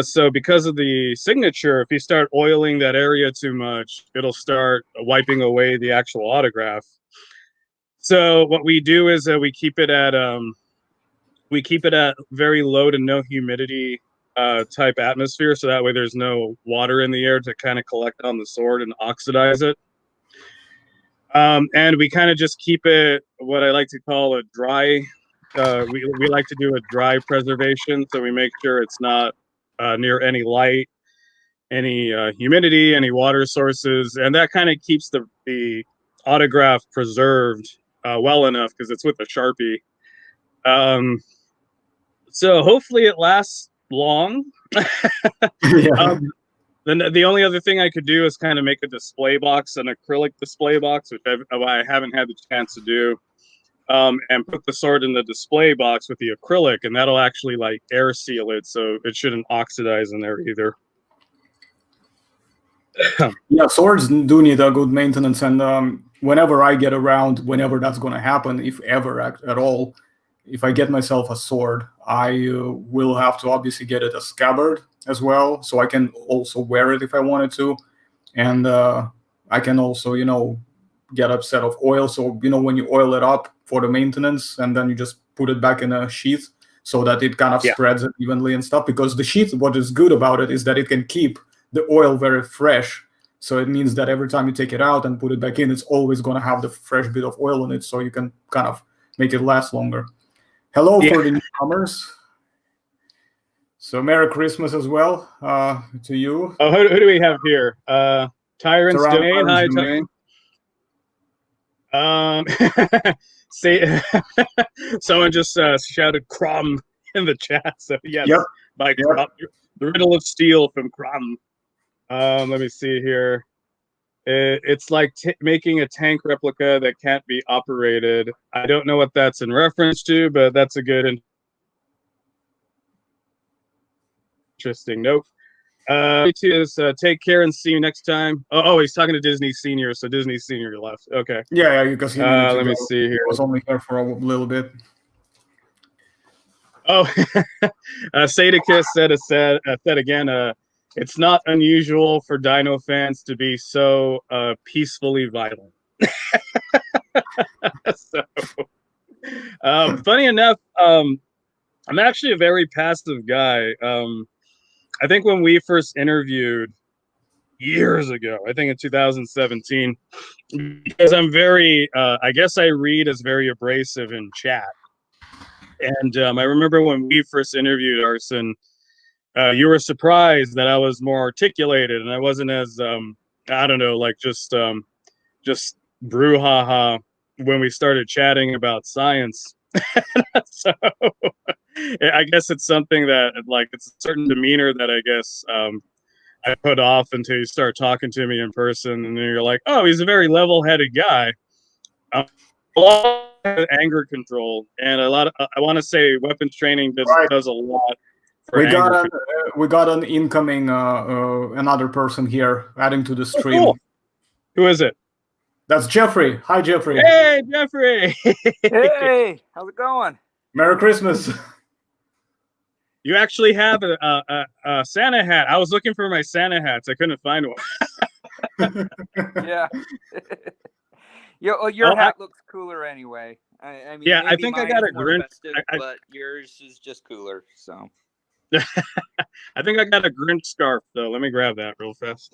So because of the signature, if you start oiling that area too much, it'll start wiping away the actual autograph. So what we do is we keep it at very low to no humidity type atmosphere, so that way there's no water in the air to kind of collect on the sword and oxidize it. And we kind of just keep it what I like to call a dry. We like to do a dry preservation, so we make sure it's not near any light, any humidity, any water sources, and that kind of keeps the autograph preserved well enough because it's with a Sharpie. So hopefully it lasts long. Yeah. Then the only other thing I could do is kind of make a display box, an acrylic display box, which I haven't had the chance to do, and put the sword in the display box with the acrylic, and that'll actually like air seal it, so it shouldn't oxidize in there either. Yeah, swords do need a good maintenance, and whenever I get around, whenever that's going to happen, if ever at all, if I get myself a sword, I will have to obviously get it a scabbard as well, so I can also wear it if I wanted to, and I can also, get a set of oil. So when you oil it up for the maintenance, and then you just put it back in a sheath so that it kind of spreads it evenly and stuff. Because the sheath, what is good about it is that it can keep the oil very fresh. So it means that every time you take it out and put it back in, it's always going to have the fresh bit of oil in it, so you can kind of make it last longer. Hello for the newcomers. So Merry Christmas as well to you. Oh, who do we have here? Tyrant's Domain. Hi, say someone just shouted "Crumb" in the chat. So yes, by Crumb, the Riddle of Steel from Crumb. Let me see here. It's like making a tank replica that can't be operated. I don't know what that's in reference to, but that's a good and interesting note. Take care and see you next time. Oh, he's talking to Disney Senior, so Disney Senior left. Okay. Yeah, because he needed to let me see here. I was only here for a little bit. Oh, Sadicus said again. It's not unusual for Dino fans to be so peacefully violent. So, funny enough, I'm actually a very passive guy. I think when we first interviewed years ago, I think in 2017, because I'm very, I guess I read as very abrasive in chat. And I remember when we first interviewed Arson, you were surprised that I was more articulated and I wasn't as, I don't know, like just brouhaha when we started chatting about science. So I guess it's something that, like, it's a certain demeanor that I guess I put off until you start talking to me in person, and then you're like, oh, he's a very level-headed guy. A lot of anger control, and a lot of, I want to say weapons training does a lot for anger. We got an incoming another person here adding to the stream. Cool. Who is it? That's Jeffrey. Hi, Jeffrey. Hey, Jeffrey. Hey, how's it going? Merry Christmas. You actually have a Santa hat. I was looking for my Santa hats. I couldn't find one. Yeah. Your hat looks cooler anyway. I mean, yeah, I think I got a Grinch. But yours is just cooler. So. I think I got a Grinch scarf though. Let me grab that real fast.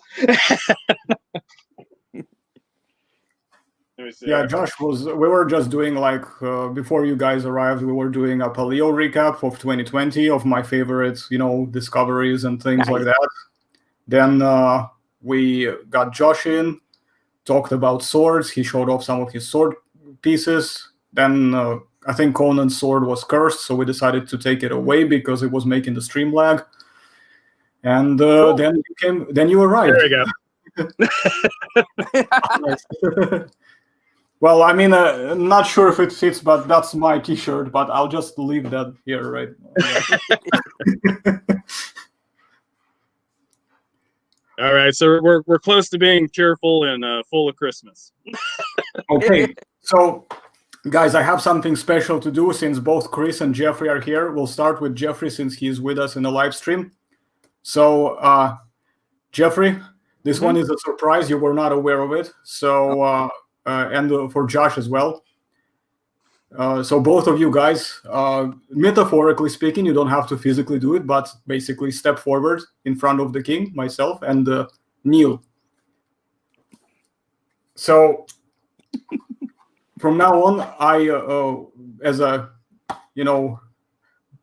Yeah, Josh we were just doing like before you guys arrived, we were doing a paleo recap of 2020 of my favorite, discoveries and things like that. Then we got Josh in, talked about swords. He showed off some of his sword pieces. Then I think Conan's sword was cursed, so we decided to take it away because it was making the stream lag. And then you arrived. There we go. Well, I mean, not sure if it fits, but that's my T-shirt. But I'll just leave that here, right? All right, so we're close to being cheerful and full of Christmas. Okay, so guys, I have something special to do since both Chris and Jeffrey are here. We'll start with Jeffrey since he's with us in the live stream. So, Jeffrey, this one is a surprise. You were not aware of it. So. And for Josh as well. So both of you guys, metaphorically speaking, you don't have to physically do it, but basically step forward in front of the king, myself, and kneel. So from now on, I, as a,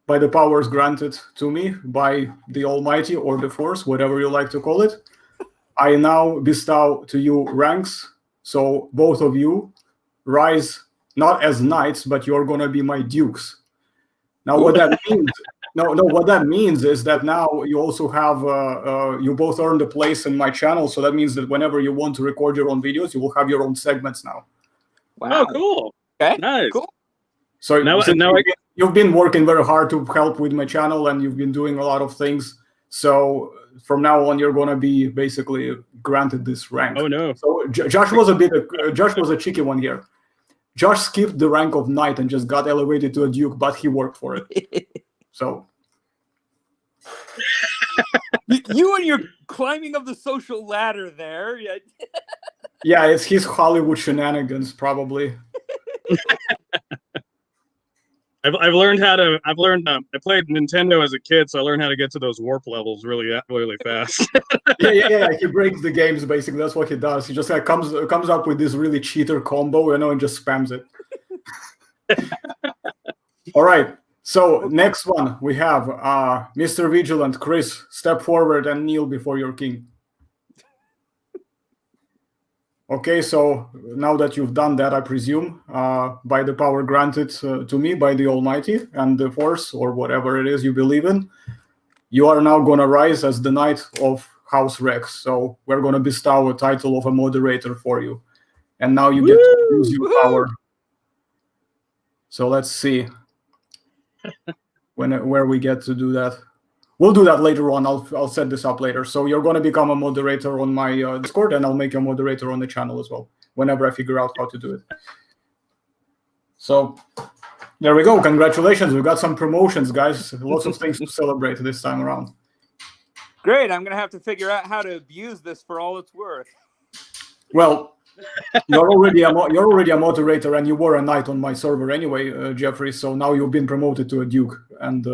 by the powers granted to me by the Almighty or the Force, whatever you like to call it, I now bestow to you ranks. So both of you rise not as knights, but you're going to be my dukes. Now, what that means, what that means is that now you also have, you both earned a place in my channel. So that means that whenever you want to record your own videos, you will have your own segments now. Wow. Oh, cool. Okay. Nice. Cool. So you've been working very hard to help with my channel, and you've been doing a lot of things. So from now on, you're going to be basically granted this rank. Oh, no. So Josh was a cheeky one here. Josh skipped the rank of knight and just got elevated to a duke, but he worked for it. So you and your climbing of the social ladder there. Yeah, it's his Hollywood shenanigans, probably. I've learned how to. I played Nintendo as a kid, so I learned how to get to those warp levels really fast. Yeah. He breaks the games basically. That's what he does. He just comes up with this really cheater combo, and just spams it. All right. So next one we have Mr. Vigilant. Chris, step forward and kneel before your king. Okay, so now that you've done that, I presume, by the power granted to me by the Almighty and the Force, or whatever it is you believe in, you are now going to rise as the Knight of House Rex. So we're going to bestow a title of a moderator for you. And now you get to use your power. So let's see where we get to do that. We'll do that later on. I'll set this up later. So you're going to become a moderator on my Discord, and I'll make you a moderator on the channel as well, whenever I figure out how to do it. So there we go. Congratulations. We've got some promotions, guys. Lots of things to celebrate this time around. Great. I'm going to have to figure out how to abuse this for all it's worth. Well, you're already a moderator, and you were a knight on my server anyway, Jeffrey. So now you've been promoted to a duke, and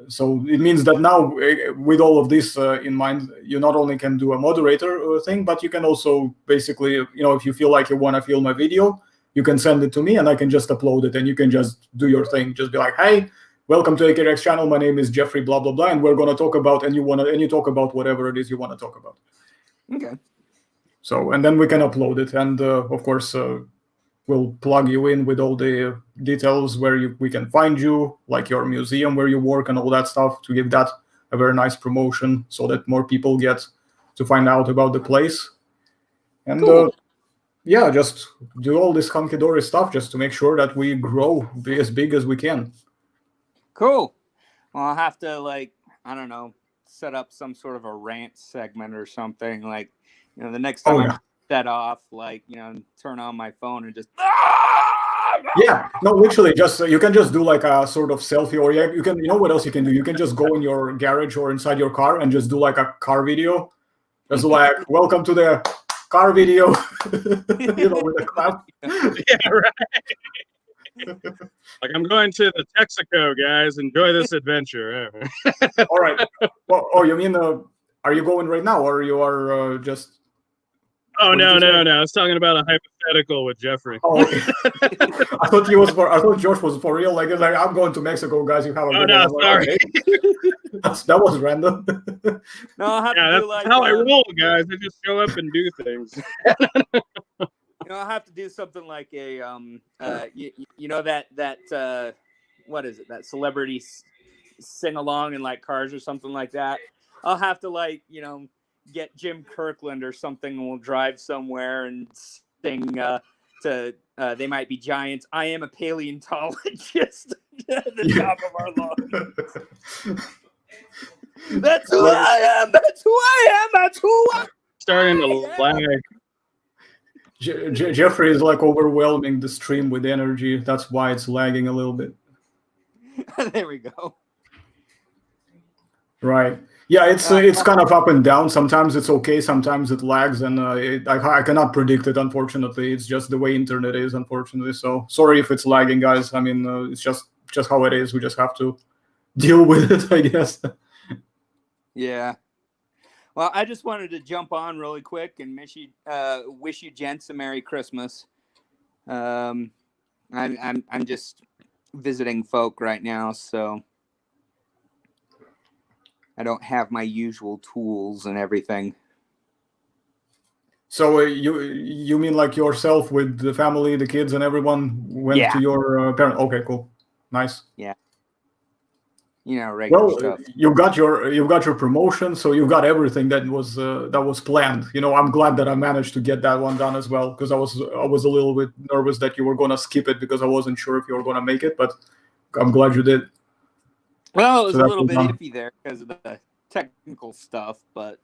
so it means that now, with all of this in mind, you not only can do a moderator thing, but you can also basically, if you feel like you want to film a video, you can send it to me, and I can just upload it, and you can just do your thing. Just be like, hey, welcome to AKRX channel. My name is Jeffrey, blah blah blah, and we're gonna talk about, and you talk about whatever it is you want to talk about. Okay. So, and then we can upload it, and of course, we'll plug you in with all the details where we can find you, like your museum where you work and all that stuff, to give that a very nice promotion so that more people get to find out about the place. And cool. Yeah, just do all this hunky-dory stuff just to make sure that we grow, be as big as we can. Cool. Well, I'll have to, I don't know, set up some sort of a rant segment or something. The next time I'm set off, turn on my phone and just... Yeah, no, literally, you can just do like a sort of selfie, or you can, what else you can do? You can just go in your garage or inside your car and just do like a car video. Just like, welcome to the car video, with a clap. Yeah, right. Like, I'm going to the Texaco, guys. Enjoy this adventure. All right. Well, you mean, are you going right now, or you are just... Oh, no. I was talking about a hypothetical with Jeffrey. Oh, okay. I thought Josh was for real. Like I'm going to Mexico, guys. You have a good one. Sorry. Okay. That was random. No, I'll have to do that's how I roll, guys. I just show up and do things. I'll have to do something like a that what is it? That celebrity sing along in cars or something like that. I'll have to get Jim Kirkland or something, and we'll drive somewhere and sing to They Might Be Giants. I am a paleontologist at the top of our lungs. That's who I am. That's who I am. That's who I am. Starting to lag. Jeffrey is overwhelming the stream with energy. That's why it's lagging a little bit. There we go. Right. Yeah, it's kind of up and down. Sometimes it's okay, sometimes it lags, and I cannot predict it, unfortunately. It's just the way internet is, unfortunately. So sorry if it's lagging, guys. I mean, it's just how it is. We just have to deal with it, I guess. Yeah. Well, I just wanted to jump on really quick and wish you gents a Merry Christmas. I'm just visiting folk right now, so I don't have my usual tools and everything. So you mean like yourself with the family, the kids, and everyone went to your parent? Okay, cool, nice. Yeah. Regular Well, stuff. you've got your promotion, so you've got everything that was planned. I'm glad that I managed to get that one done as well, because I was a little bit nervous that you were gonna skip it because I wasn't sure if you were gonna make it, but I'm glad you did. Well, it was So a that little was bit done. iffy there because of the technical stuff, but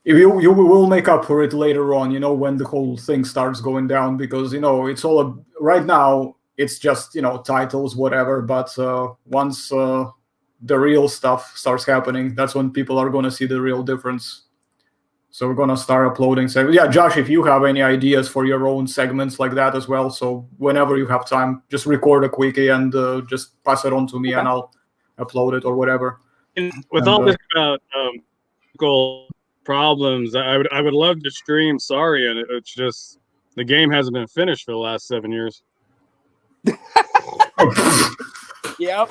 You will make up for it later on, when the whole thing starts going down, because it's all right now. It's just titles, whatever. But once the real stuff starts happening, that's when people are gonna see the real difference. So we're gonna start uploading. So yeah, Josh, if you have any ideas for your own segments like that as well, so whenever you have time, just record a quickie and just pass it on to me, and I'll upload it or whatever. And with all this about problems, I would love to stream. Sorry, and it's just the game hasn't been finished for the last 7 years. Yep.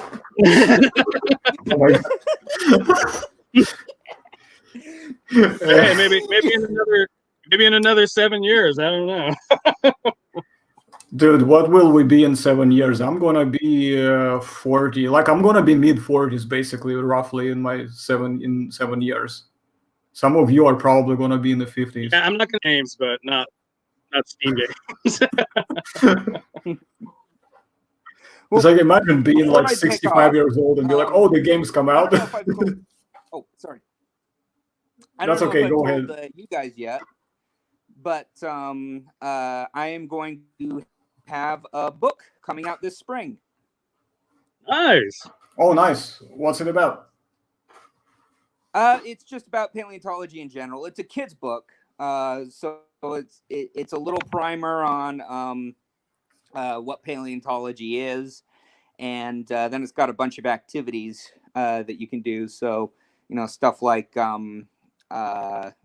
Hey, maybe in another 7 years. I don't know. Dude, what will we be in 7 years? I'm gonna be 40. Like I'm gonna be mid-40s, basically, roughly in 7 years. Some of you are probably gonna be in the 50s. Yeah, I'm not gonna names, but not Steam games. It's like, imagine being like 65 years old and be like, "Oh, the game's come out." Sorry. That's okay. Go ahead. Told you guys yet, but I am going to have a book coming out this spring. Nice. Oh, nice. What's it about? It's just about paleontology in general. It's a kid's book, so it's a little primer on what paleontology is, and then it's got a bunch of activities that you can do. So stuff like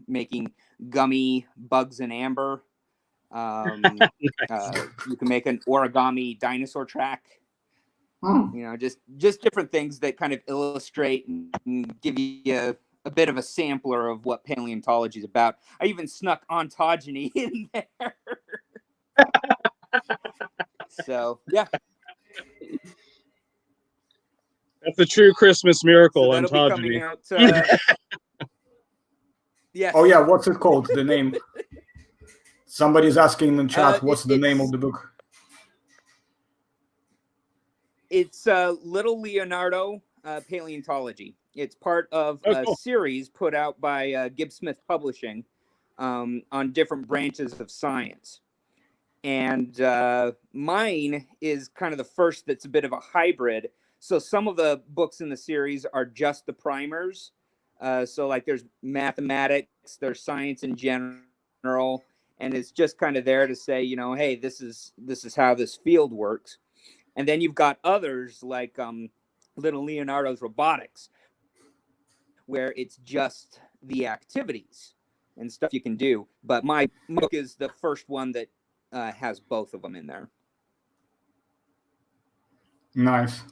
making gummy bugs in amber. You can make an origami dinosaur track. Just different things that kind of illustrate and give you a bit of a sampler of what paleontology is about. I even snuck ontogeny in there. So yeah, that's a true Christmas miracle. So ontogeny. Yes. Oh yeah, what's it called? The name. Somebody's asking in the chat. What's the name of the book? It's Little Leonardo Paleontology. It's part of a series put out by Gibbs Smith Publishing on different branches of science. And mine is kind of the first that's a bit of a hybrid. So some of the books in the series are just the primers. So like there's mathematics, there's science in general, and it's just kind of there to say, hey, this is how this field works. And then you've got others like Little Leonardo's Robotics, where it's just the activities and stuff you can do. But my book is the first one that has both of them in there. Nice.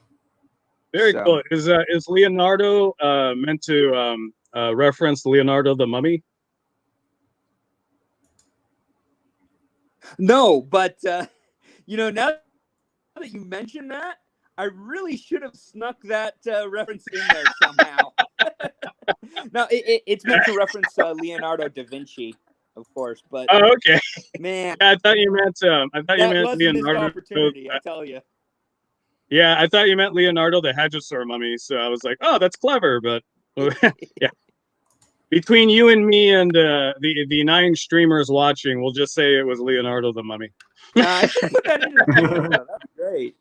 Very cool. Is Leonardo meant to reference Leonardo the Mummy? No, but now that you mentioned that, I really should have snuck that reference in there somehow. No, it's meant to reference Leonardo da Vinci, of course. But okay, man, yeah, I thought you meant Leonardo. Missed opportunity, I tell you. Yeah, I thought you meant Leonardo the Hadrosaur mummy. So I was like, oh, that's clever, but yeah. Between you and me and the 9 streamers watching, we'll just say it was Leonardo the Mummy. I should put that in your video. That's great.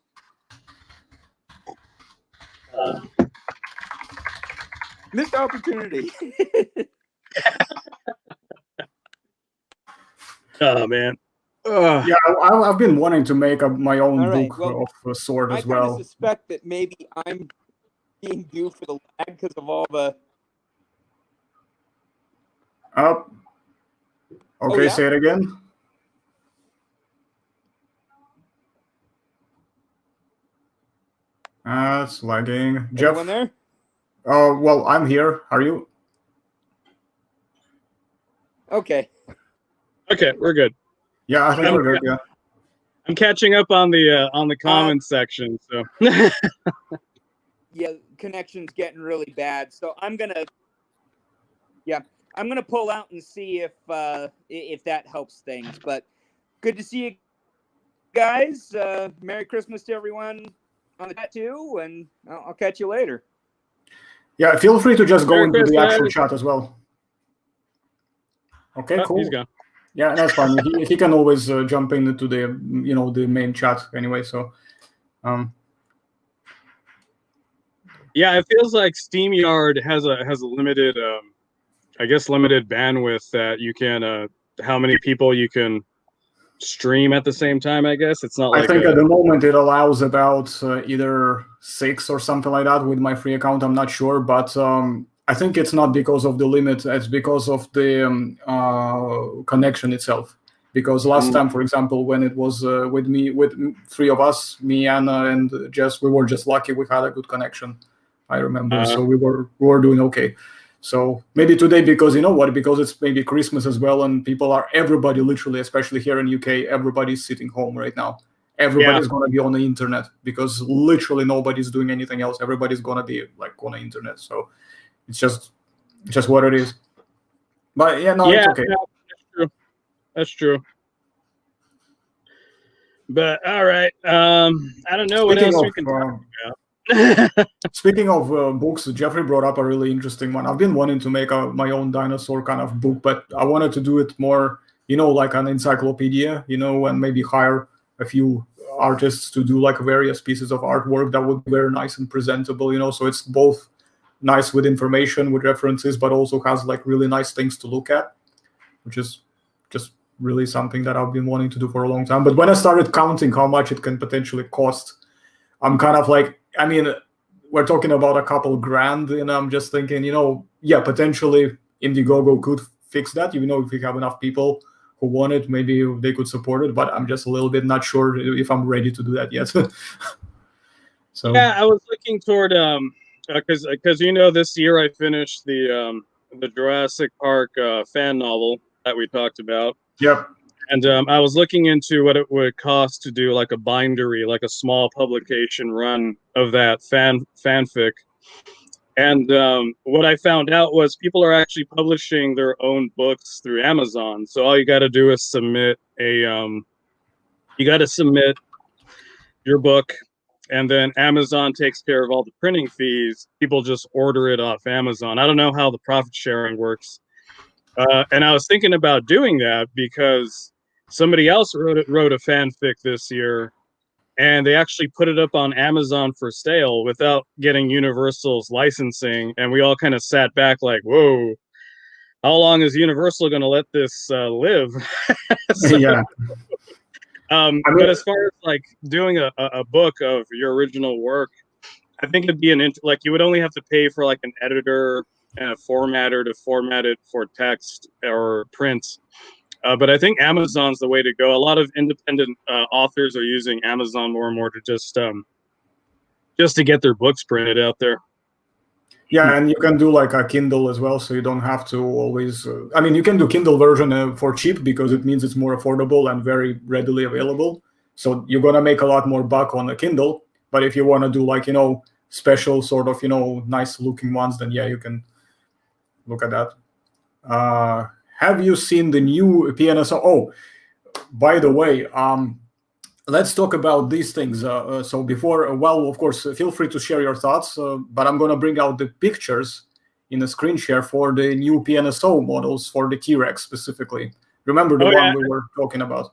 Missed opportunity. Oh man. Yeah, I've been wanting to make up my own book of Sword as well. I suspect that maybe I'm being due for the lag because of all the. Okay, say it again. It's lagging. Jeff? Anyone there? Oh, well, I'm here. Are you? Okay. Okay, we're good. Yeah, I think we're good. Yeah. I'm catching up on the comments section. So yeah, connection's getting really bad. So I'm gonna pull out and see if that helps things. But good to see you guys. Merry Christmas to everyone on the chat too, and I'll catch you later. Yeah, feel free to just go Merry into the actual Christmas. chat as well. Okay, Oh, cool. he's gone. Yeah, that's fine. He can always jump into the the main chat anyway. So, yeah, it feels like SteamYard has a limited, I guess, limited bandwidth that you can, how many people you can stream at the same time. I guess it's not like. I think at the moment it allows about either 6 or something like that with my free account. I'm not sure, but I think it's not because of the limit. It's because of the connection itself. Because last time, for example, when it was with 3 of us, me, Anna, and Jess, we were just lucky we had a good connection. I remember, so we were doing okay. So maybe today, because you know what, because it's maybe Christmas as well, and everybody literally, especially here in UK, everybody's sitting home right now. Everybody's going to be on the internet because literally nobody's doing anything else. Everybody's going to be like on the internet. So it's just what it is. But yeah, no, it's okay. Yeah, that's true. But all right, I don't know what else we can talk about. Speaking of books, Jeffrey brought up a really interesting one. I've been wanting to make my own dinosaur kind of book, but I wanted to do it more, like an encyclopedia, and maybe hire a few artists to do like various pieces of artwork that would be very nice and presentable, so it's both nice with information, with references, but also has like really nice things to look at, which is just really something that I've been wanting to do for a long time. But when I started counting how much it can potentially cost, I'm kind of like, I mean, we're talking about a couple grand, and I'm just thinking, potentially Indiegogo could fix that. If we have enough people who want it, maybe they could support it. But I'm just a little bit not sure if I'm ready to do that yet. So yeah, I was looking toward because this year I finished the Jurassic Park fan novel that we talked about. Yep. And I was looking into what it would cost to do like a bindery, like a small publication run of that fanfic. And what I found out was people are actually publishing their own books through Amazon. So all you got to do is submit your book, and then Amazon takes care of all the printing fees. People just order it off Amazon. I don't know how the profit sharing works. And I was thinking about doing that because somebody else wrote a fanfic this year, and they actually put it up on Amazon for sale without getting Universal's licensing. And we all kind of sat back like, whoa, how long is Universal going to let this live? Yeah. But as far as like doing a book of your original work, I think it'd be you would only have to pay for like an editor and a formatter to format it for text or print. But I think Amazon's the way to go. A lot of independent authors are using Amazon more and more to just to get their books printed out there. Yeah, and you can do like a Kindle as well, so you don't have to always. You can do Kindle version for cheap because it means it's more affordable and very readily available. So you're gonna make a lot more buck on the Kindle. But if you want to do like special sort of nice looking ones, then yeah, you can look at that. Have you seen the new Pnso? Oh, by the way, let's talk about these things. So before, of course, feel free to share your thoughts, but I'm going to bring out the pictures in a screen share for the new Pnso models for the T-Rex specifically. Remember the one we were talking about?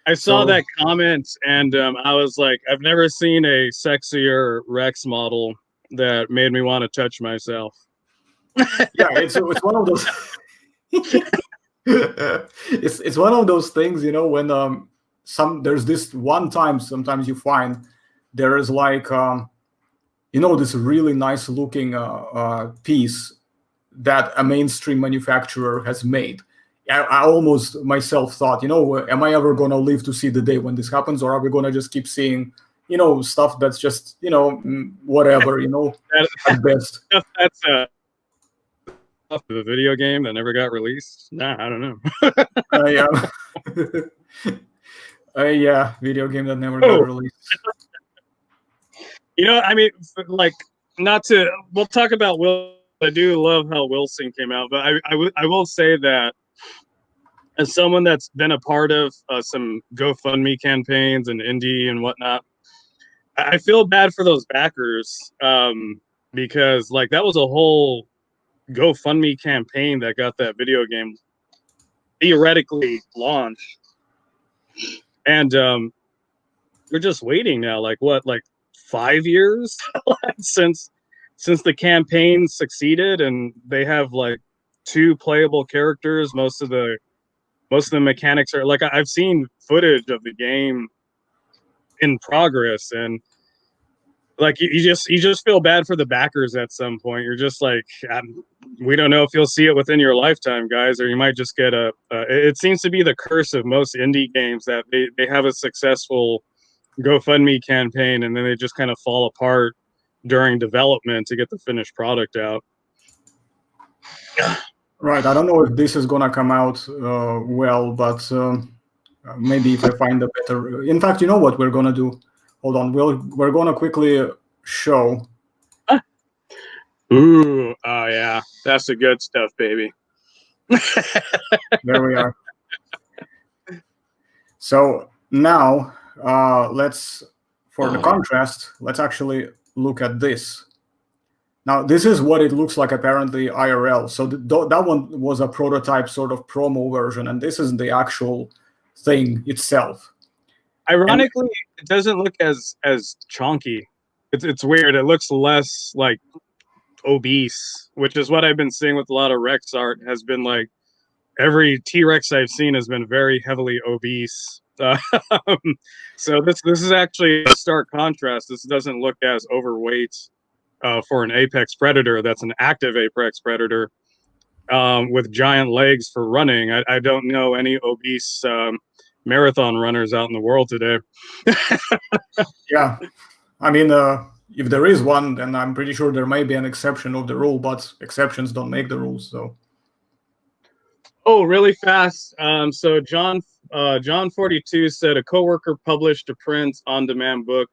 I saw that comment, and I was like, I've never seen a sexier Rex model that made me want to touch myself. Yeah, it's one of those... it's one of those things, when there's this one time sometimes you find there is like this really nice looking piece that a mainstream manufacturer has made. I almost myself thought, am I ever going to live to see the day when this happens, or are we going to just keep seeing stuff that's just whatever, at best. the video game that never got released? Nah, I don't know. Yeah. Yeah, video game that never got released. I mean, like, not to. We'll talk about Will. I do love how Wilson came out, but I will say that as someone that's been a part of some GoFundMe campaigns and indie and whatnot, I feel bad for those backers because like that was a whole GoFundMe campaign that got that video game theoretically launched, and we're just waiting now. Like what, like 5 years since the campaign succeeded, and they have like 2 playable characters. Most of the mechanics are like I've seen footage of the game in progress, and like you just feel bad for the backers at some point. You're just like, we don't know if you'll see it within your lifetime, guys, or you might just get it seems to be the curse of most indie games that they have a successful GoFundMe campaign and then they just kind of fall apart during development to get the finished product out. Right. I don't know if this is gonna come out well, but maybe if I find a better. In fact, you know what we're gonna do? Hold on. We're gonna quickly show. Ooh, oh yeah, that's the good stuff, baby. There we are. So now let's, for the contrast, let's actually look at this. Now, this is what it looks like apparently IRL. So that one was a prototype sort of promo version, and this is the actual thing itself. Ironically, it doesn't look as chonky. It's weird. It looks less like obese, which is what I've been seeing with a lot of Rex art. Has been like every T-Rex I've seen has been very heavily obese. So this is actually a stark contrast. This doesn't look as overweight for an apex predator. That's an active apex predator with giant legs for running. I don't know any obese marathon runners out in the world today. Yeah, I mean, if there is one, then I'm pretty sure there may be an exception of the rule, but exceptions don't make the rules. So, oh, really fast. So John 42 said a coworker published a print-on-demand book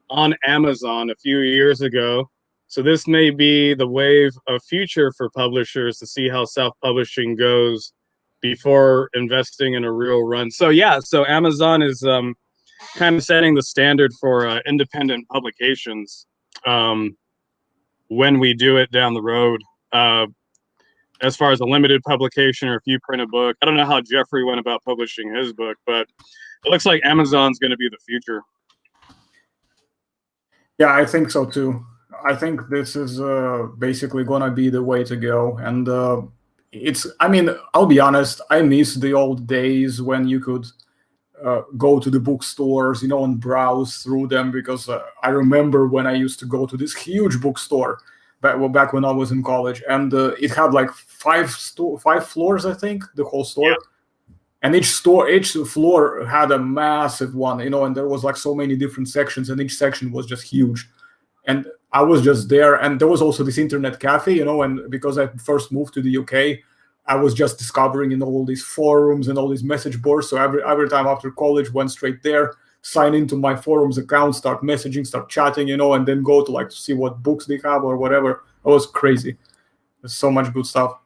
on Amazon a few years ago. So this may be the wave of future for publishers to see how self-publishing goes before investing in a real run. So yeah, so Amazon is kind of setting the standard for independent publications when we do it down the road. As far as a limited publication or if you print a book, I don't know how Jeffrey went about publishing his book, but it looks like Amazon's going to be the future. Yeah, I think so too. I think this is basically gonna be the way to go, and I mean, I'll be honest, I miss the old days when you could go to the bookstores, and browse through them, because I remember when I used to go to this huge bookstore back when I was in college, and it had like 5 floors, I think, the whole store. Yeah. And each floor had a massive one, and there was like so many different sections, and each section was just huge. And I was just there, and there was also this internet cafe, and because I first moved to the UK, I was just discovering all these forums and all these message boards. So every time after college, went straight there, sign into my forums account, start messaging, start chatting, and then go to see what books they have or whatever. It was crazy. There's so much good stuff.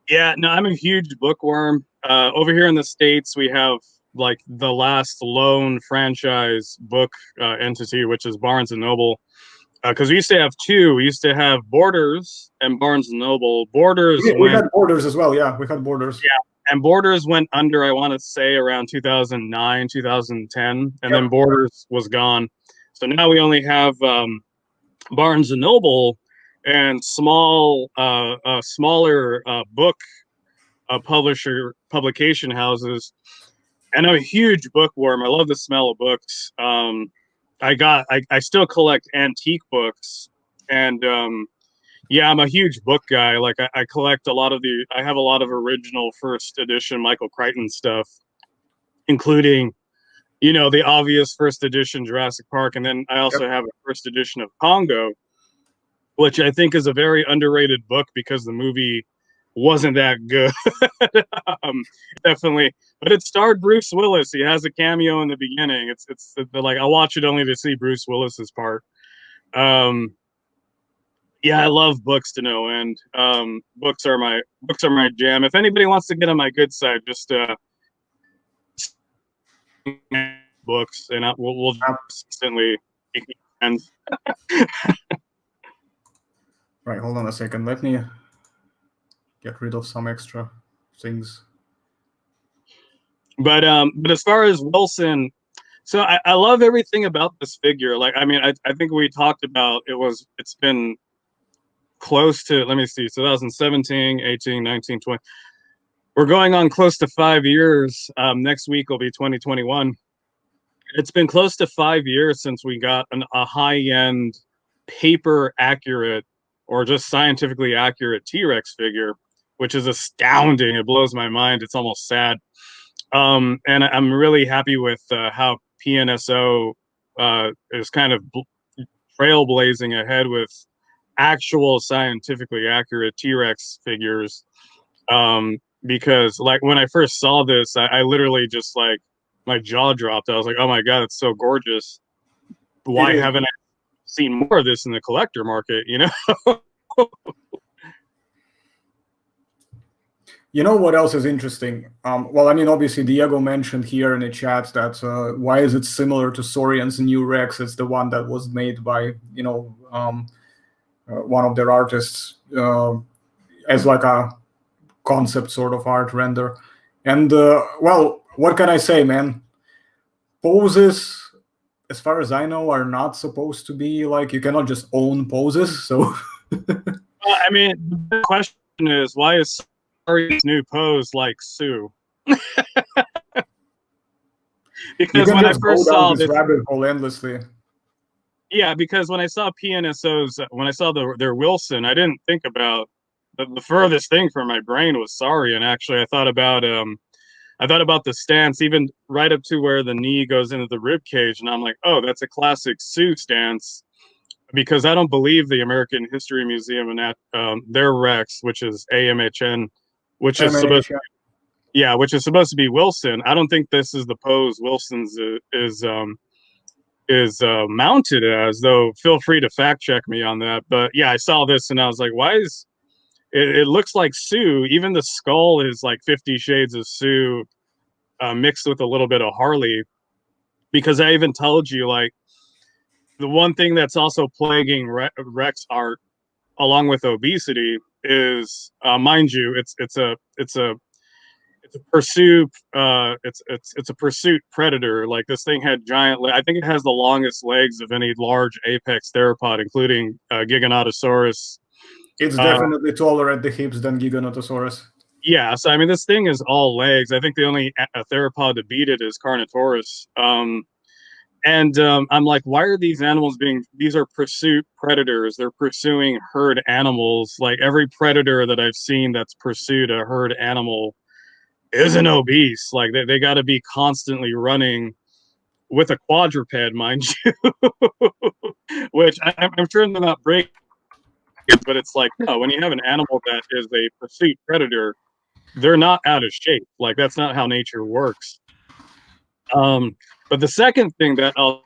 Yeah, no, I'm a huge bookworm. Over here in the States, we have like the last lone franchise book entity, which is Barnes & Noble. Because we used to have 2. We used to have Borders and Barnes & Noble. Borders. We had Borders as well. Yeah, we had Borders. Yeah, and Borders went under, I want to say, around 2009, 2010, and then Borders was gone. So now we only have Barnes & Noble and smaller book publication houses. And I'm a huge bookworm. I love the smell of books. I still collect antique books, and yeah, I'm a huge book guy. Like I collect I have a lot of original first edition Michael Crichton stuff, including, the obvious first edition Jurassic Park, and then I also have a first edition of Congo, which I think is a very underrated book because the movie wasn't that good. Definitely, but it starred Bruce Willis. He has a cameo in the beginning. It's like I'll watch it only to see Bruce Willis's part. Yeah, I love books to no end. Books are my jam. If anybody wants to get on my good side, just books, and we'll instantly be friends. Right, hold on a second. Let me get rid of some extra things. But as far as Wilson, so I love everything about this figure. Like, I mean, I think we talked about it's been close to, let me see, 2017, 18, 19, 20. We're going on close to 5 years. Next week will be 2021. It's been close to 5 years since we got a high-end, paper-accurate, or just scientifically accurate T-Rex figure, which is astounding. It blows my mind. It's almost sad. And I'm really happy with how Pnso is kind of trailblazing ahead with actual scientifically accurate T-Rex figures. Because like when I first saw this, I literally just like my jaw dropped. I was like, oh my God, it's so gorgeous. Why haven't I seen more of this in the collector market, you know? You know what else is interesting? Well, I mean, obviously, Diego mentioned here in the chat that why is it similar to Saurian's new Rex? It's the one that was made by, you know, one of their artists as like a concept sort of art render. And, well, what can I say, man? Poses, as far as I know, are not supposed to be like, you cannot just own poses, so... I mean, the question is, why is Saurian's new pose like Sue? Because when I first saw this rabbit hole endlessly. Yeah, because when I saw Pnso's, when I saw their Wilson, I didn't think about the furthest thing from my brain was Saurian. Actually, I thought about the stance, even right up to where the knee goes into the rib cage, and I'm like, oh, that's a classic Sue stance. Because I don't believe the American History Museum and their Rex, which is AMHN, which is supposed to be Wilson. I don't think this is the pose Wilson's is mounted as. Though feel free to fact check me on that. But yeah, I saw this and I was like, why is it looks like Sue? Even the skull is like 50 Shades of Sue mixed with a little bit of Harley. Because I even told you, like, the one thing that's also plaguing Rex art, along with obesity, is mind you, it's a pursuit it's a pursuit predator. Like, this thing had giant I think it has the longest legs of any large apex theropod, including Giganotosaurus. It's definitely taller at the hips than Giganotosaurus. Yeah, so I mean, this thing is all legs. I think the only theropod to beat it is Carnotaurus. And I'm like, why are these animals these are pursuit predators. They're pursuing herd animals. Like, every predator that I've seen that's pursued a herd animal isn't obese. Like, they got to be constantly running with a quadruped, mind you, which I'm sure they're not breaking, but it's like, no, when you have an animal that is a pursuit predator, they're not out of shape. Like, that's not how nature works. But the second thing that also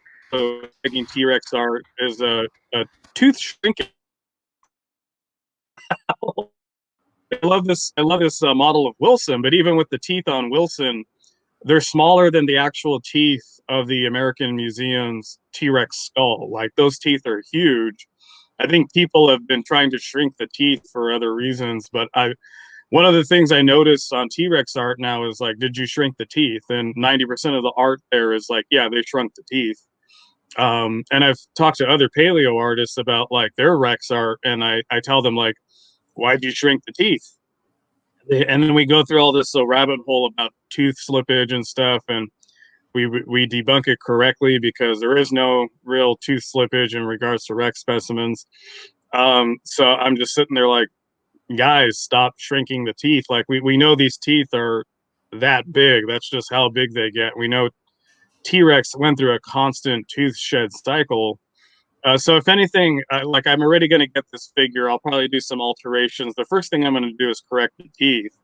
making T-Rex art is a tooth shrinking. I love this model of Wilson, but even with the teeth on Wilson, they're smaller than the actual teeth of the American Museum's T-Rex skull. Like, those teeth are huge. I think people have been trying to shrink the teeth for other reasons, but one of the things I noticed on T-Rex art now is, like, did you shrink the teeth? And 90% of the art there is like, yeah, they shrunk the teeth. And I've talked to other paleo artists about, like, their Rex art, and I tell them, like, why'd you shrink the teeth? And then we go through all this rabbit hole about tooth slippage and stuff, and we debunk it correctly because there is no real tooth slippage in regards to Rex specimens. So I'm just sitting there like, guys, stop shrinking the teeth. Like, we know these teeth are that big. That's just how big they get. We know T-Rex went through a constant tooth shed cycle. So if anything, like I'm already going to get this figure. I'll probably do some alterations. The first thing I'm going to do is correct the teeth,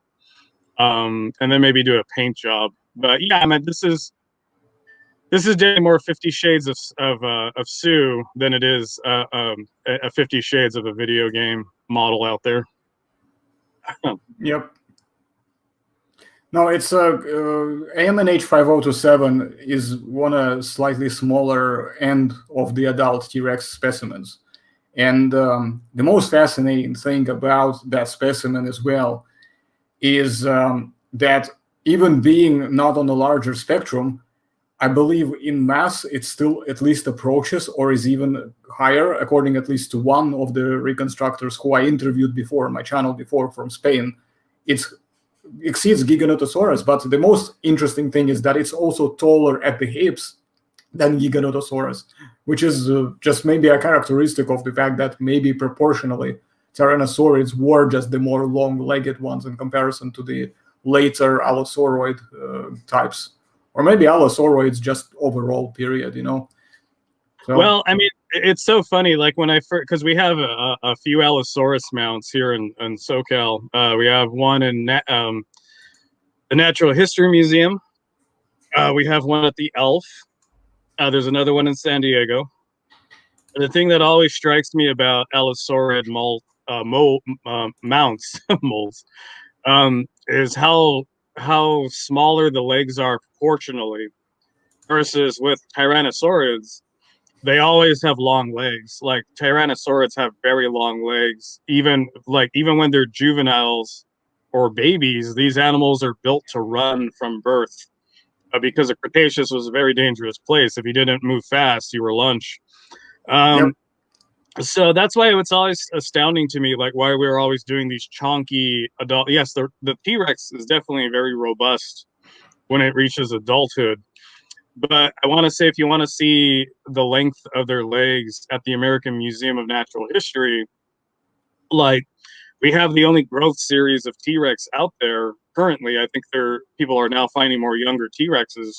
and then maybe do a paint job. But yeah, I mean, this is definitely more 50 Shades of Sue than it is a 50 Shades of a video game model out there. Yep. No, it's AMNH 5027 is one slightly smaller end of the adult T-Rex specimens. And the most fascinating thing about that specimen as well is that even being not on a larger spectrum, I believe in mass it still at least approaches or is even higher, according at least to one of the reconstructors who I interviewed before on my channel before from Spain. It exceeds Giganotosaurus, but the most interesting thing is that it's also taller at the hips than Giganotosaurus, which is just maybe a characteristic of the fact that maybe proportionally Tyrannosaurids were just the more long-legged ones in comparison to the later Allosauroid types. Or maybe Allosauroids just overall, period, you know? So, well, I mean, it's so funny. Like when I first, because we have a few Allosaurus mounts here in SoCal. We have one in the Natural History Museum. We have one at the ELF. There's another one in San Diego. And the thing that always strikes me about Allosaurid mounts, moles, is how smaller the legs are proportionally versus with Tyrannosaurids. They always have long legs. Like Tyrannosaurids have very long legs. Even when they're juveniles or babies, these animals are built to run from birth because the Cretaceous was a very dangerous place. If you didn't move fast, you were lunch. Yep. So that's why it's always astounding to me, like why we're always doing these chonky adult. Yes, the T-Rex is definitely very robust when it reaches adulthood. But I want to say, if you want to see the length of their legs at the American Museum of Natural History, like we have the only growth series of T-Rex out there currently. I think people are now finding more younger T-Rexes.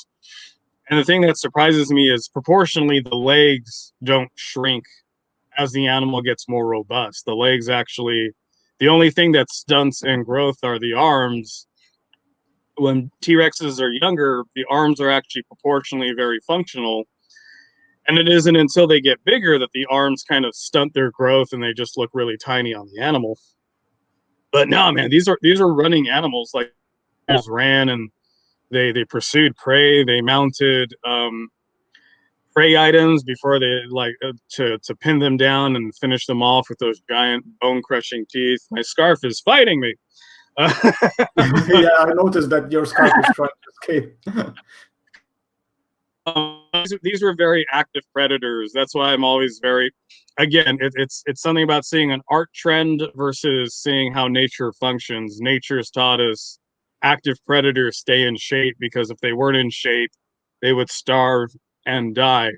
And the thing that surprises me is proportionally the legs don't shrink as the animal gets more robust. The legs actually, the only thing that stunts in growth are the arms. When T-Rexes are younger, the arms are actually proportionally very functional. And it isn't until they get bigger that the arms kind of stunt their growth and they just look really tiny on the animal. But no, man, these are running animals. Like, just ran and they pursued prey. They mounted prey items before they to pin them down and finish them off with those giant bone-crushing teeth. My scarf is fighting me. Yeah, I noticed that your scarf is trying to escape. These were very active predators. That's why I'm always very, again, it's something about seeing an art trend versus seeing how nature functions. Nature's taught us active predators stay in shape because if they weren't in shape, they would starve and die.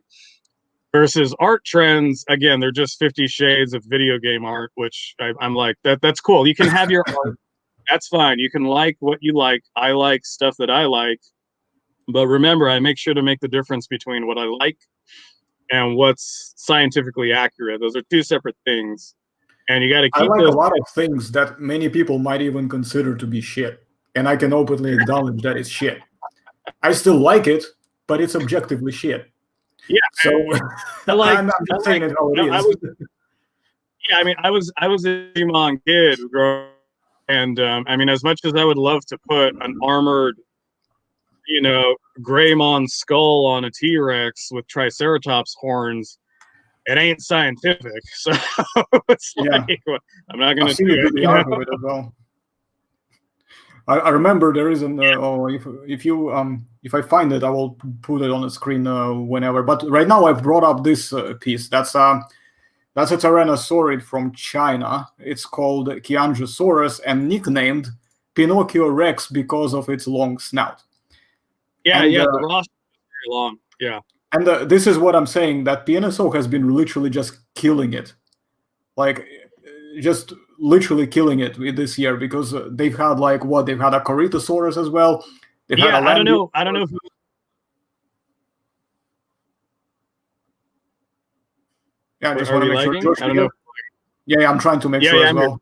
Versus art trends, again, they're just 50 Shades of video game art, which I'm like, that's cool. You can have your art. That's fine. You can like what you like. I like stuff that I like. But remember, I make sure to make the difference between what I like and what's scientifically accurate. Those are two separate things. And you got to keep I like those. a lot of things that many people might even consider to be shit. And I can openly acknowledge that it's shit. I still like it, but it's objectively shit. Yeah. So I'm not saying it how it is. I was a Digimon kid growing. And I mean, as much as I would love to put an armored, Greymon skull on a T-Rex with Triceratops horns, it ain't scientific. So it's like, I'm not going to do it. As well. I remember there is an. If I find it, I will put it on the screen whenever. But right now, I've brought up this piece. That's a Tyrannosaurid from China. It's called Qianzhusaurus and nicknamed Pinocchio Rex because of its long snout. Yeah, the roster is very long. Yeah. And this is what I'm saying, that Pnso has been literally just killing it. Like, just literally killing it this year because they've had, they've had a Corritosaurus as well. They've had I don't know. Who... Yeah, I just Are want to we make sure. lagging? George, I don't know. Yeah, I'm trying to make sure Yeah, as I'm well. here.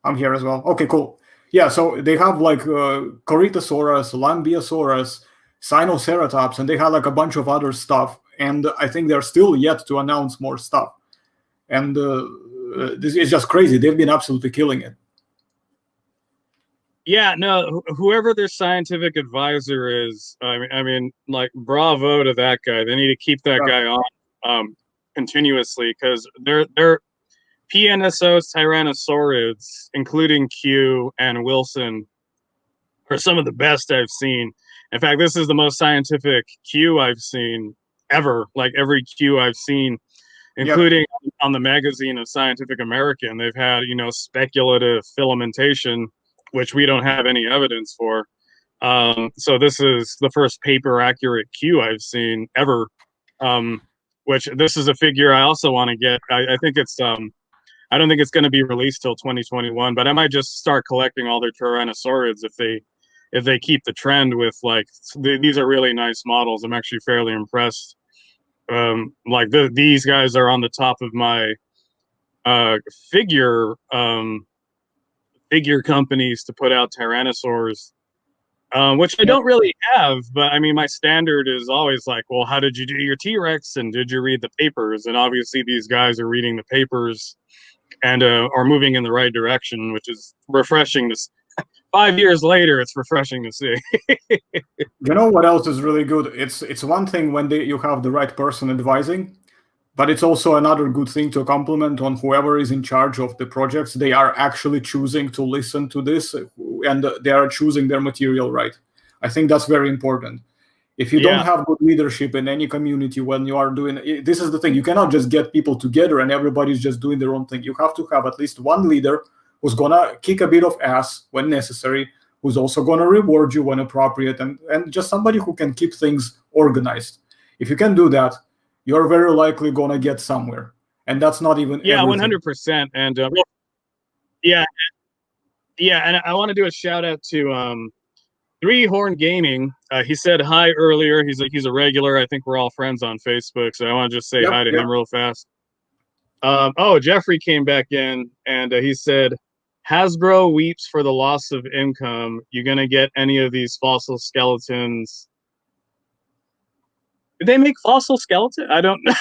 I'm here as well. Okay, cool. Yeah, so they have like Corritosaurus, Lambeosaurus, Sinoceratops, and they had like a bunch of other stuff. And I think they're still yet to announce more stuff. And this is just crazy. They've been absolutely killing it. Yeah, no, whoever their scientific advisor is, I mean, like, bravo to that guy. They need to keep that guy on continuously, because they're Pnso Tyrannosaurids, including Q and Wilson, are some of the best I've seen. In fact, this is the most scientific Q I've seen ever. Like, every Q I've seen, including on the magazine of Scientific American, they've had, speculative filamentation, which we don't have any evidence for. So this is the first paper accurate Q I've seen ever. Which this is a figure I also want to get. I think it's I don't think it's going to be released till 2021, but I might just start collecting all their Tyrannosaurids if they keep the trend with, like, these are really nice models. I'm actually fairly impressed. Like these guys are on the top of my figure companies to put out Tyrannosaurs, which I don't really have. But I mean, my standard is always like, well, how did you do your T-Rex, and did you read the papers? And obviously, these guys are reading the papers and are moving in the right direction, which is refreshing to 5 years later. It's refreshing to see. You know what else is really good? It's one thing when you have the right person advising, but it's also another good thing to compliment on whoever is in charge of the projects. They are actually choosing to listen to this, and they are choosing their material right. I think that's very important. If you don't have good leadership in any community when you are doing, this is the thing, you cannot just get people together and everybody's just doing their own thing. You have to have at least one leader who's gonna kick a bit of ass when necessary, who's also gonna reward you when appropriate, and just somebody who can keep things organized. If you can do that, you're very likely gonna get somewhere, and that's not even 100%. And and I want to do a shout out to Three Horn Gaming. He said hi earlier. He's a regular. I think we're all friends on Facebook, so I want to just say hi to him real fast. Jeffrey came back in, and he said, Hasbro weeps for the loss of income. You gonna get any of these fossil skeletons? Did they make fossil skeleton? I don't know.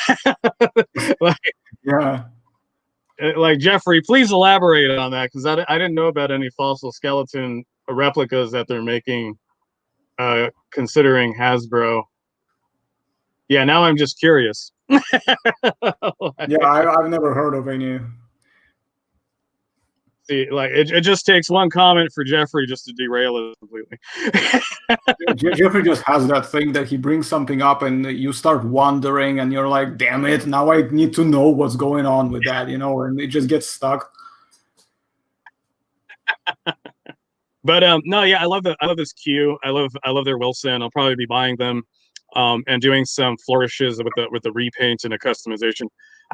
Like, Jeffrey, please elaborate on that, because I didn't know about any fossil skeleton replicas that they're making, considering Hasbro. Yeah, now I'm just curious. I've never heard of any. See, like, it just takes one comment for Jeffrey just to derail it completely. Jeffrey just has that thing that he brings something up and you start wondering and you're like, damn it, now I need to know what's going on with that, and it just gets stuck. But I love this Q. I love their Wilson. I'll probably be buying them and doing some flourishes with the repaint and a customization.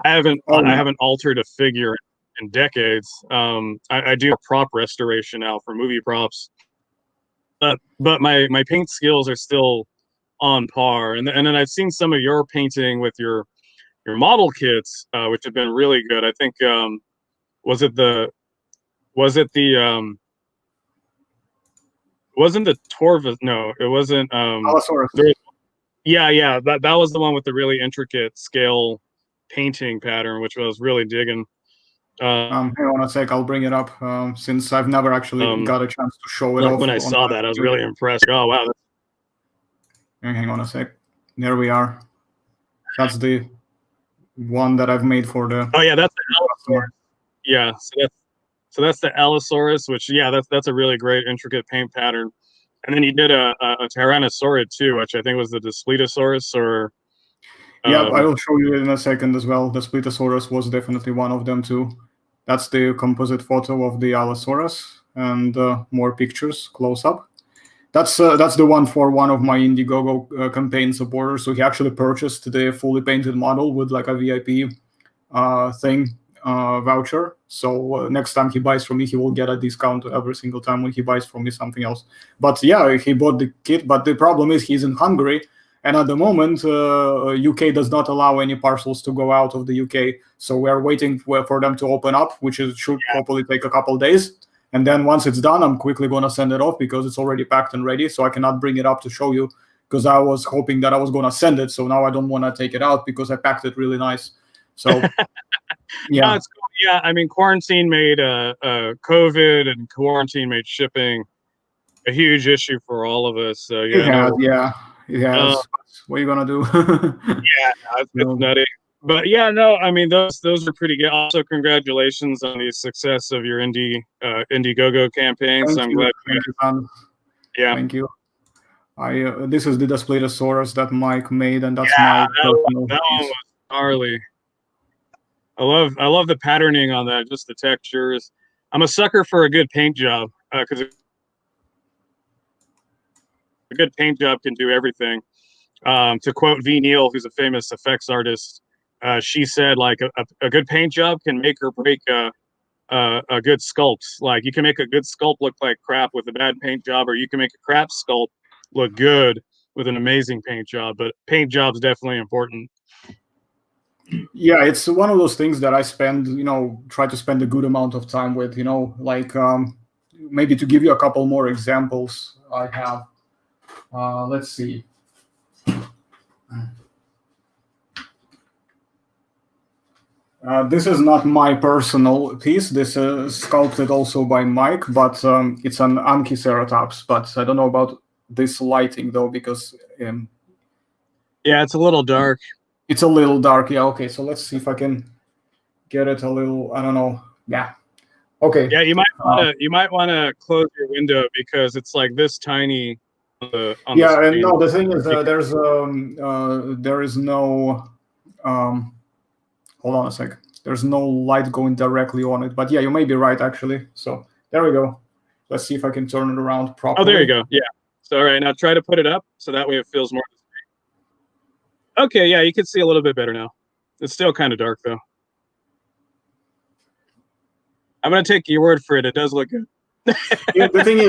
I haven't altered a figure in decades. I do a prop restoration now for movie props, but my paint skills are still on par. And then I've seen some of your painting with your model kits, which have been really good. I think wasn't the Torva? No, it wasn't. Allosaurus. Yeah, that was the one with the really intricate scale painting pattern, which I was really digging. Hang on a sec, I'll bring it up, since I've never actually got a chance to show it off. When I saw that, I was really impressed. Oh, wow. Hang on a sec. There we are. That's the one that I've made for the... Oh, yeah, that's the Allosaurus. Yeah, so that's the Allosaurus, which, that's a really great intricate paint pattern. And then he did a Tyrannosaurid, too, which I think was the Spletosaurus, or... I will show you in a second as well. The Spletosaurus was definitely one of them, too. That's the composite photo of the Allosaurus, and more pictures close up. That's the one for one of my Indiegogo campaign supporters. So he actually purchased the fully painted model with like a VIP voucher. So next time he buys from me, he will get a discount every single time when he buys from me something else. But yeah, he bought the kit. But the problem is he's in Hungary, And at the moment, UK does not allow any parcels to go out of the UK. So we're waiting for them to open up, which should hopefully take a couple days. And then once it's done, I'm quickly going to send it off because it's already packed and ready. So I cannot bring it up to show you because I was hoping that I was going to send it. So now I don't want to take it out because I packed it really nice. So, yeah. No, it's cool. Yeah, I mean, quarantine made COVID and quarantine made shipping a huge issue for all of us. So yeah, yeah. What are you gonna do? Yeah, it's nutty. But yeah, no, I mean those are pretty good. Also, congratulations on the success of your Indiegogo campaigns. I'm glad. Yeah, thank you. This is the Displatosaurus that Mike made, and that's that one was gnarly. I love the patterning on that, just the textures. I'm a sucker for a good paint job because a good paint job can do everything. To quote V. Neal, who's a famous effects artist, she said, like, a good paint job can make or break a good sculpt. Like, you can make a good sculpt look like crap with a bad paint job, or you can make a crap sculpt look good with an amazing paint job. But paint job's definitely important. Yeah, it's one of those things that I spend, try to spend a good amount of time with, like maybe to give you a couple more examples I have. Let's see. This is not my personal piece. This is sculpted also by Mike, but it's an Ankyceratops. But I don't know about this lighting though, because yeah, it's a little dark. It's a little dark. Yeah. Okay. So let's see if I can get it a little. I don't know. Yeah. Okay. Yeah, you might want to close your window because it's like this tiny. On the and no, the thing is, there is no. Hold on a sec. There's no light going directly on it, but yeah, you may be right actually. So there we go. Let's see if I can turn it around properly. Oh, there you go. Yeah. So all right, now try to put it up so that way it feels more. Okay, yeah, you can see a little bit better now. It's still kind of dark though. I'm gonna take your word for it. It does look good. Yeah, the thing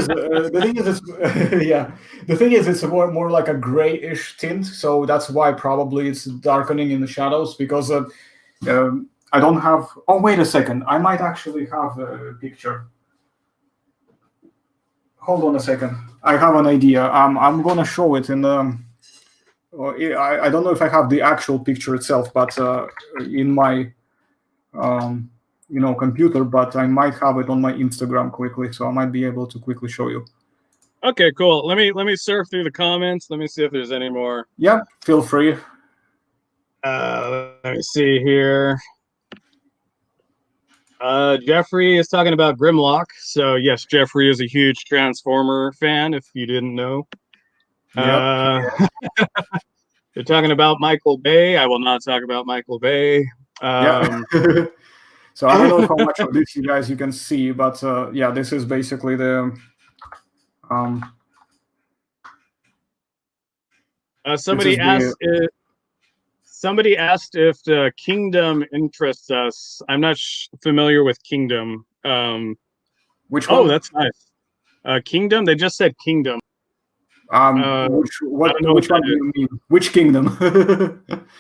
is, it's more like a grayish tint, so that's why probably it's darkening in the shadows because I don't have. Oh, wait a second. I might actually have a picture. Hold on a second. I have an idea. I'm gonna show it in the. I don't know if I have the actual picture itself, but in my computer, but I might have it on my Instagram quickly, so I might be able to quickly show you. Okay, cool. Let me surf through the comments. Let me see if there's any more. Yeah, feel free. Let me see here. Jeffrey is talking about Grimlock. So yes, Jeffrey is a huge Transformer fan, if you didn't know. They're talking about Michael Bay. I will not talk about Michael Bay. So I don't know how much of this you can see, but yeah, this is basically the. Somebody asked if the Kingdom interests us. I'm not familiar with Kingdom. Which one? Oh, that's nice. Kingdom. They just said Kingdom. Which one do you mean? Which kingdom?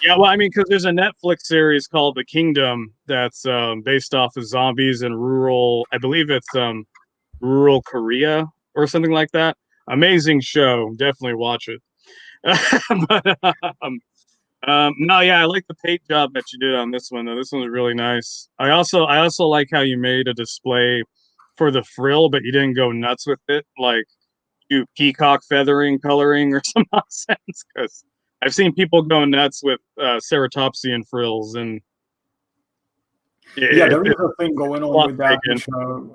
Yeah, well, I mean, because there's a Netflix series called The Kingdom that's based off of zombies in rural, I believe it's rural Korea or something like that. Amazing show. Definitely watch it. But no, yeah, I like the paint job that you did on this one though. This one's really nice. I also like how you made a display for the frill, but you didn't go nuts with it, like do peacock feathering coloring or some nonsense. Because I've seen people go nuts with ceratopsian frills, and there is a thing going on with that, which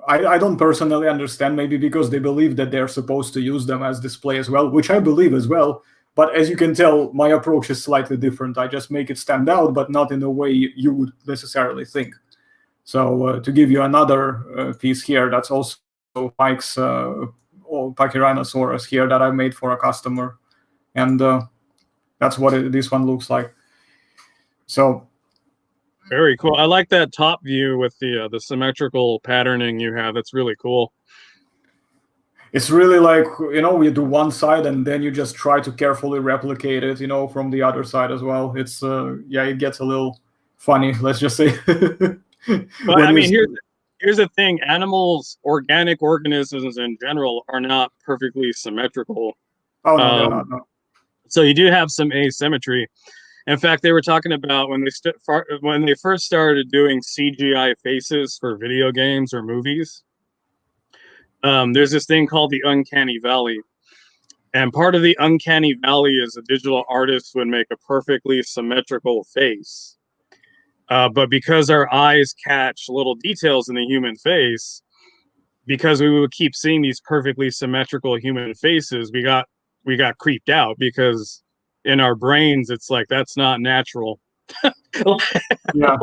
I don't personally understand. Maybe because they believe that they're supposed to use them as display as well, which I believe as well. But as you can tell, my approach is slightly different. I just make it stand out, but not in the way you would necessarily think. So to give you another piece here, that's also Mike's Pachyrhinosaurus here that I made for a customer. And that's what this one looks like. So very cool. I like that top view with the symmetrical patterning you have. That's really cool. it's really like, you do one side and then you just try to carefully replicate it, from the other side as well. It's it gets a little funny, let's just say. But I mean, here's the thing: animals, organic organisms in general, are not perfectly symmetrical. Oh no, they're not. No. So you do have some asymmetry. In fact, they were talking about when they first started doing CGI faces for video games or movies. There's this thing called the Uncanny Valley. And part of the Uncanny Valley is a digital artist would make a perfectly symmetrical face. But because our eyes catch little details in the human face, because we would keep seeing these perfectly symmetrical human faces, we got creeped out, because in our brains, it's like, that's not natural. Yeah.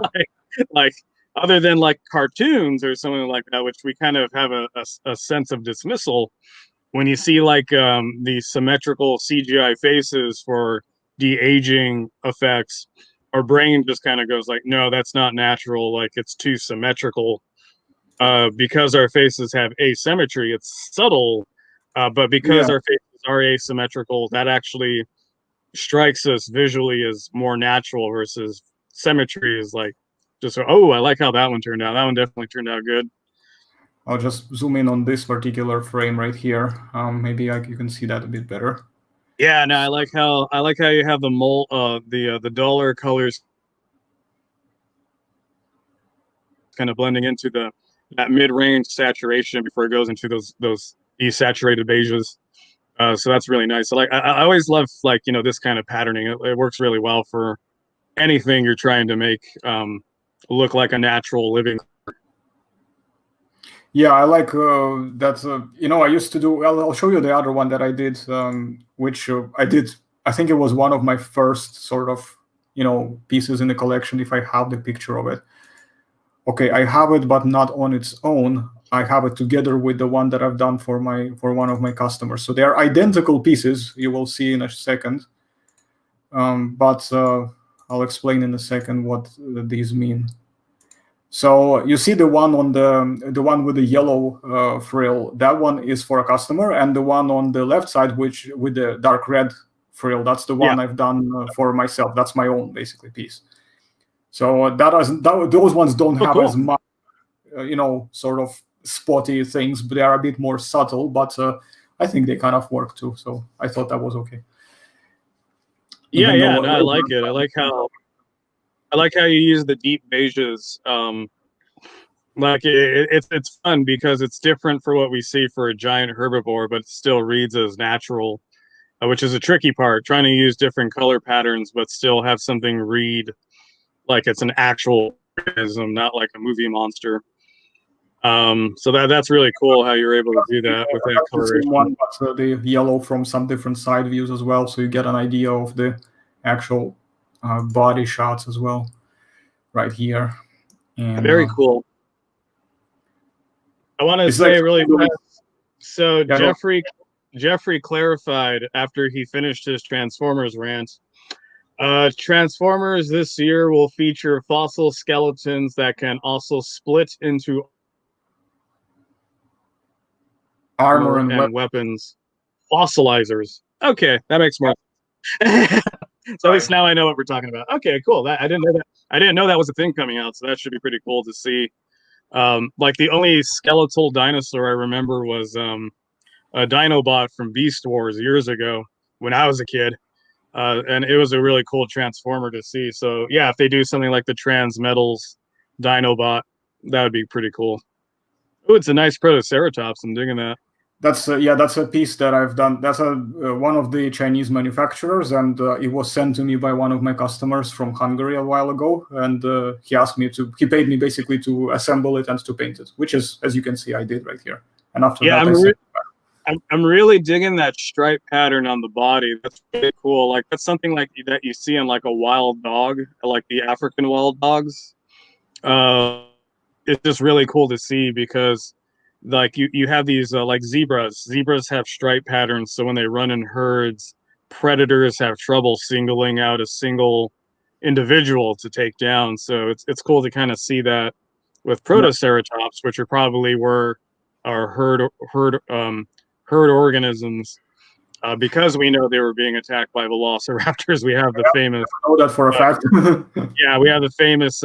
like other than like cartoons or something like that, which we kind of have a sense of dismissal. When you see like these symmetrical CGI faces for de-aging effects, our brain just kind of goes like, no, that's not natural. Like, it's too symmetrical. Because our faces have asymmetry, it's subtle, but because our faces are asymmetrical, that actually strikes us visually as more natural, versus symmetry is like, just, oh, I like how that one turned out. That one definitely turned out good. I'll just zoom in on this particular frame right here. Maybe you can see that a bit better. Yeah, no, I like how you have the duller colors kind of blending into that mid-range saturation before it goes into those desaturated beiges. So that's really nice. So I always love this kind of patterning. It works really well for anything you're trying to make look like a natural living. Yeah, I like that. I used to do. I'll show you the other one that I did, which I did. I think it was one of my first sort of pieces in the collection, if I have the picture of it. Okay, I have it, but not on its own. I have it together with the one that I've done for one of my customers. So they are identical pieces. You will see in a second. But I'll explain in a second what these mean. So you see the one on the one with the yellow frill. That one is for a customer, and the one on the left side, which with the dark red frill, that's the one I've done for myself. That's my own basically piece. So those ones don't have as much, sort of spotty things, but they are a bit more subtle. But I think they kind of work too. So I thought that was okay. I like it. I like how you use the deep beiges. It's fun because it's different for what we see for a giant herbivore, but it still reads as natural, which is a tricky part. Trying to use different color patterns, but still have something read like it's an actual organism, not like a movie monster. So that's really cool how you're able to do that with that coloration. One, but the yellow from some different side views as well, so you get an idea of the actual body shots as well, right here. And very cool. I want to say really fast. So Jeffrey clarified after he finished his Transformers rant. Transformers this year will feature fossil skeletons that can also split into armor and weapons. Fossilizers. Okay, that makes more sense. So at least now I know what we're talking about. Okay, cool. I didn't know that. I didn't know that was a thing coming out, so that should be pretty cool to see. Like the only skeletal dinosaur I remember was a Dinobot from Beast Wars years ago when I was a kid. And it was a really cool transformer to see. So yeah, if they do something like the Trans Metals Dinobot, that would be pretty cool. Oh, it's a nice Protoceratops. I'm digging that. That's a piece that I've done. That's one of the Chinese manufacturers, and it was sent to me by one of my customers from Hungary a while ago. And he paid me basically to assemble it and to paint it, which is, as you can see, I did right here. And after that, I'm really digging that stripe pattern on the body. That's really cool. Like that's something like that you see in like a wild dog, like the African wild dogs. It's just really cool to see because like you have these like zebras. Zebras have stripe patterns, so when they run in herds, predators have trouble singling out a single individual to take down. So it's cool to kind of see that with Protoceratops, which are probably were our herd organisms. Because we know they were being attacked by velociraptors, we have the famous. I know that for a fact. Yeah, we have the famous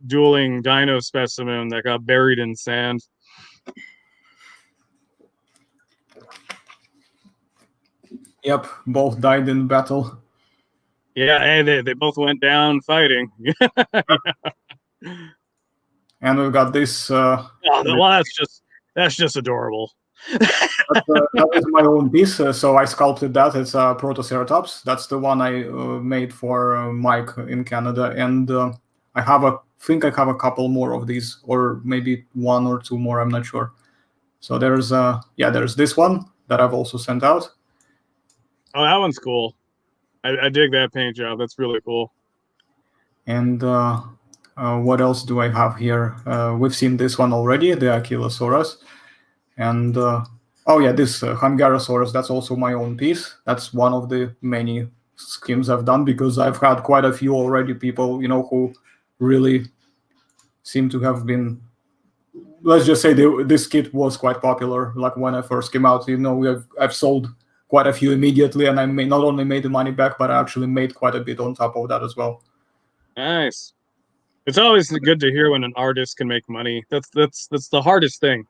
dueling dino specimen that got buried in sand. Yep, both died in battle. Yeah, hey, they both went down fighting. And we've got this. Oh, well, that's just adorable. That is my own piece, so I sculpted that. It's a Protoceratops. That's the one I made for Mike in Canada, and I think I have a couple more of these, or maybe one or two more. I'm not sure. So there's this one that I've also sent out. Oh, that one's cool. I dig that paint job. That's really cool. And what else do I have here? We've seen this one already, the Alkalosaurus. And this Hungarosaurus, that's also my own piece. That's one of the many schemes I've done, because I've had quite a few already people, who really seem to have been, let's just say this kit was quite popular. Like when I first came out, I've sold quite a few immediately, and I not only made the money back, but I actually made quite a bit on top of that as well. Nice. It's always good to hear when an artist can make money. That's the hardest thing.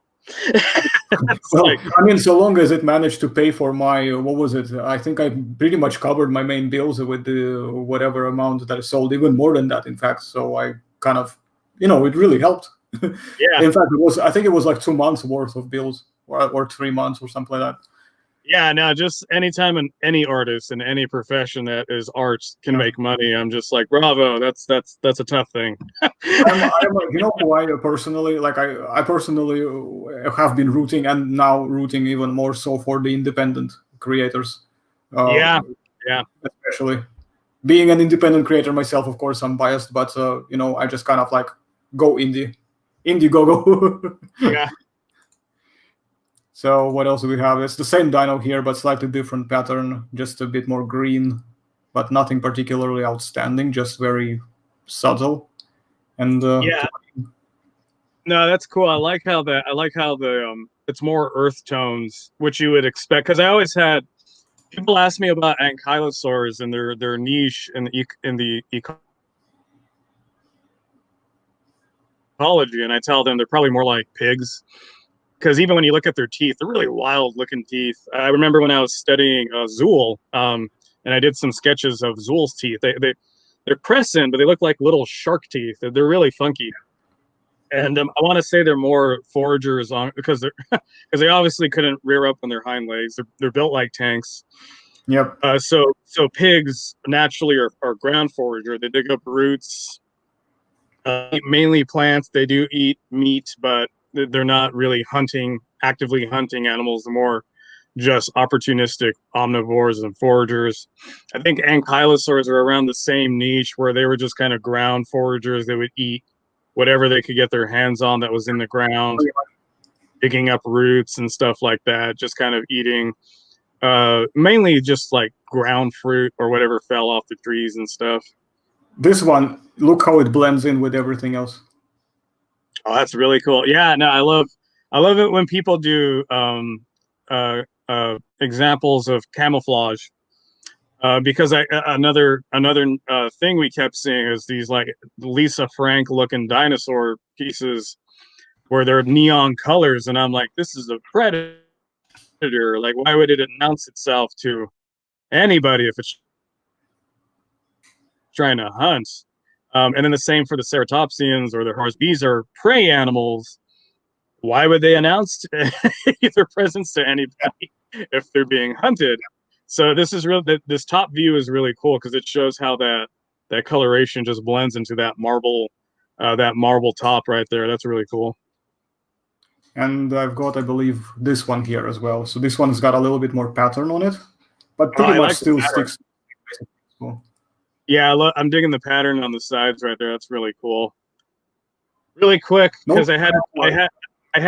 Well, I mean, so long as it managed to pay for my, what was it? I think I pretty much covered my main bills with the whatever amount that I sold, even more than that, in fact. So I kind of, it really helped. Yeah. In fact, I think it was like 2 months worth of bills, or 3 months or something like that. Yeah, no, just anytime any artist in any profession that is arts can make money, I'm just like, bravo, that's a tough thing. Who I personally, I personally have been rooting, and now rooting even more so, for the independent creators. Yeah. Especially being an independent creator myself, of course, I'm biased, but I just kind of like go indie go. Yeah. So what else do we have? It's the same dino here, but slightly different pattern, just a bit more green, but nothing particularly outstanding, just very subtle. And yeah, no, that's cool. I like how the it's more earth tones, which you would expect, because I always had people ask me about Ankylosaurs and their niche in the ecology, and I tell them they're probably more like pigs. Because even when you look at their teeth, they're really wild-looking teeth. I remember when I was studying Zool, and I did some sketches of Zool's teeth. They're crescent, but they look like little shark teeth. They're really funky. And I want to say they're more foragers because they obviously couldn't rear up on their hind legs. They're built like tanks. Yep. So pigs naturally are ground forager. They dig up roots, mainly plants. They do eat meat, but they're not really actively hunting animals. They're more just opportunistic omnivores and foragers. I think Ankylosaurs are around the same niche, where they were just kind of ground foragers. They would eat whatever they could get their hands on that was in the ground, digging up roots and stuff like that, just kind of eating mainly just like ground fruit or whatever fell off the trees and stuff. This one, look how it blends in with everything else. Oh, that's really cool. Yeah, no, I love it when people do examples of camouflage, because another thing we kept seeing is these like Lisa Frank looking dinosaur pieces where they're neon colors, and I'm like, this is a predator. Like, why would it announce itself to anybody if it's trying to hunt? And then the same for the ceratopsians or the horse. These are prey animals. Why would they announce their presence to anybody if they're being hunted? So this is this top view is really cool, because it shows how that coloration just blends into that marble top right there. That's really cool. And I've got, I believe, this one here as well. So this one's got a little bit more pattern on it, but pretty much still sticks. Cool. Yeah, I'm digging the pattern on the sides right there. That's really cool. Really quick, because I had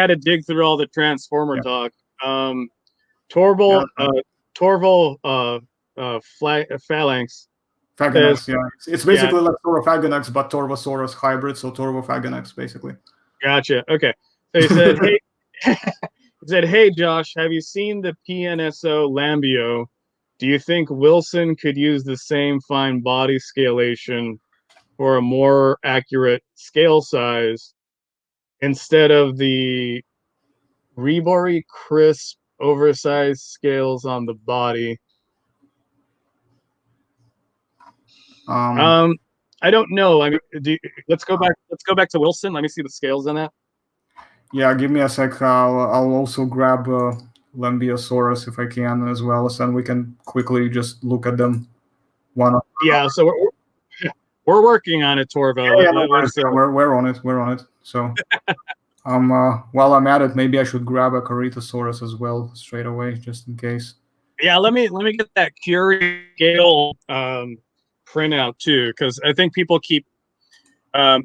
to dig through all the Transformer talk. Torval Phalanx. Phaganax, yeah. It's basically like Saurophaganax, but Torvosaurus hybrid, so Torvophaganax, basically. Gotcha. Okay. So he said, said, "Hey Josh, have you seen the Pnso Lambio? Do you think Wilson could use the same fine body scalation for a more accurate scale size instead of the Rebori crisp oversized scales on the body?" I don't know. I mean, let's go back. Let's go back to Wilson. Let me see the scales on that. Yeah, give me a sec. I'll also grab Lambiosaurus if I can as well, so then we can quickly just look at them. Yeah, so we're working on it, Torvo. Yeah, we're on it. We're on it. So, while I'm at it, maybe I should grab a Corritosaurus as well straight away, just in case. Yeah, let me get that Curie scale printout too, because I think people keep. I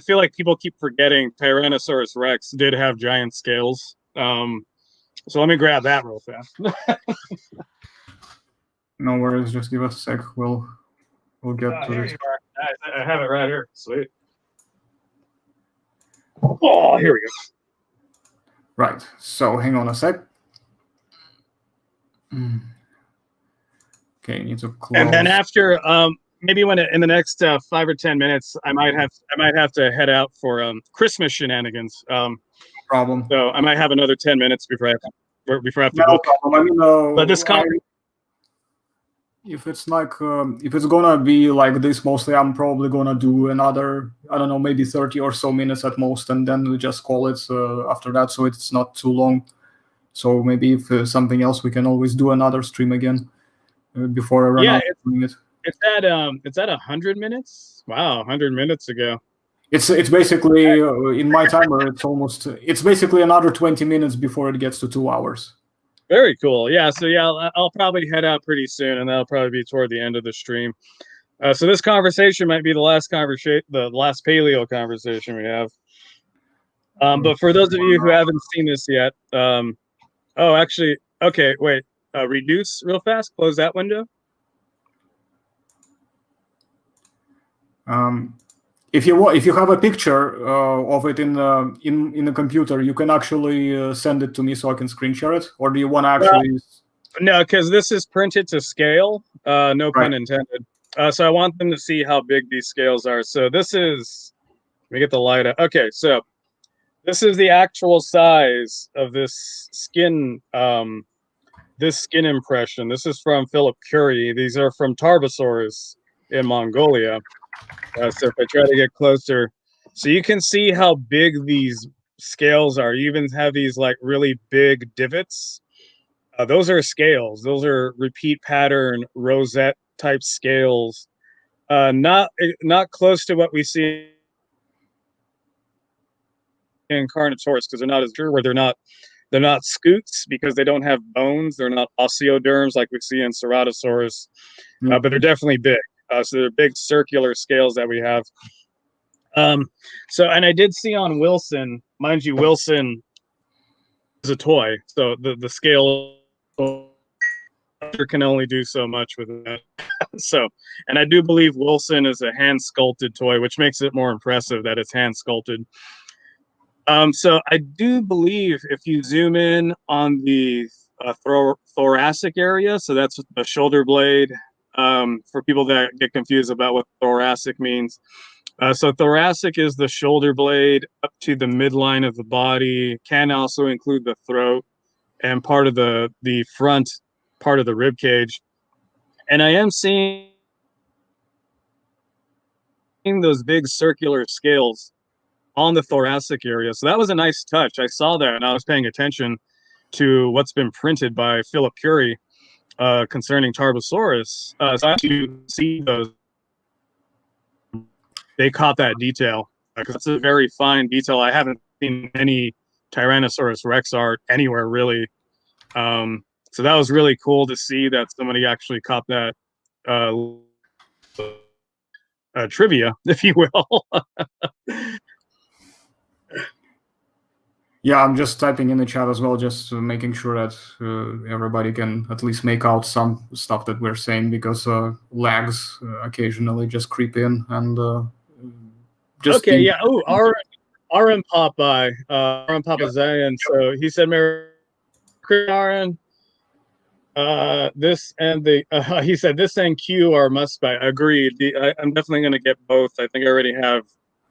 feel like people keep forgetting Tyrannosaurus Rex did have giant scales. So let me grab that real fast. No worries. Just give us a sec. We'll get to this. I have it right here. Sweet. Oh, here we go. Right. So hang on a sec. Okay, need to close. And then after, maybe when in the next 5 or 10 minutes, I might have to head out for Christmas shenanigans. Problem. So I might have another 10 minutes before I have to No book. problem. I mean, but this if it's like if it's gonna be like this, mostly I'm probably gonna do another, I don't know, maybe 30 or so minutes at most, and then we just call it after that, so it's not too long. So maybe if something else, we can always do another stream again before I run out of doing it. It's at 100 minutes. Wow, 100 minutes ago. It's basically in my timer. It's basically another 20 minutes before it gets to 2 hours. Very cool. Yeah. So yeah, I'll probably head out pretty soon, and that'll probably be toward the end of the stream. So this conversation might be the last paleo conversation we have. But for those of you who haven't seen this yet, oh, actually, okay, wait. Reduce real fast. Close that window. If you have a picture of it in the computer, you can actually send it to me so I can screen share it. Or do you want to actually? No, because this is printed to scale. No pun intended. So I want them to see how big these scales are. So this is. Let me get the light up. Okay, so this is the actual size of this skin. This skin impression. This is from Philip Curie. These are from Tarbosaurus in Mongolia. So if I try to get closer, so you can see how big these scales are. You even have these like really big divots. Those are scales. Those are repeat pattern rosette type scales. Not close to what we see in Carnotaurus, because they're not as sure where they're not scutes because they don't have bones. They're not osteoderms like we see in Ceratosaurus, but they're definitely big. So they're big circular scales that we have. So, and I did see on Wilson, mind you, Wilson is a toy. So the scale can only do so much with that. So, and I do believe Wilson is a hand sculpted toy, which makes it more impressive that it's hand sculpted. So I do believe if you zoom in on the thoracic area, so that's the shoulder blade, for people that get confused about what thoracic means. So thoracic is the shoulder blade up to the midline of the body, can also include the throat and part of the front part of the rib cage. And I am seeing those big circular scales on the thoracic area. So that was a nice touch. I saw that and I was paying attention to what's been printed by Philip Curie concerning Tarbosaurus. So I actually see those. They caught that detail because it's a very fine detail. I haven't seen any Tyrannosaurus Rex art anywhere really. So that was really cool to see that somebody actually caught that trivia, if you will. Yeah, I'm just typing in the chat as well, just making sure that everybody can at least make out some stuff that we're saying, because lags occasionally just creep in and just. Okay, yeah. Oh, Aram Popeye, Aram Papazayan. So he said, "Merry Christmas, Aaron. This and the he said this and Q are must buy." Agreed. I'm definitely going to get both. I think I already have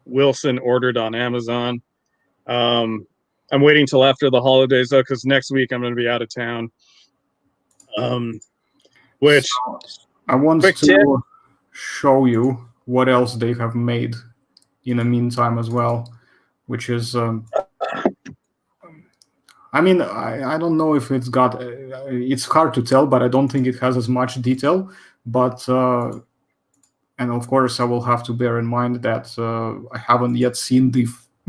Wilson ordered on Amazon. I'm waiting till after the holidays though, because next week I'm going to be out of town. Which So I want quick to tip. show you what else they have made in the meantime as well, which is I mean, I don't know if it's got it's hard to tell, but I don't think it has as much detail. But and of course I will have to bear in mind that I haven't yet seen the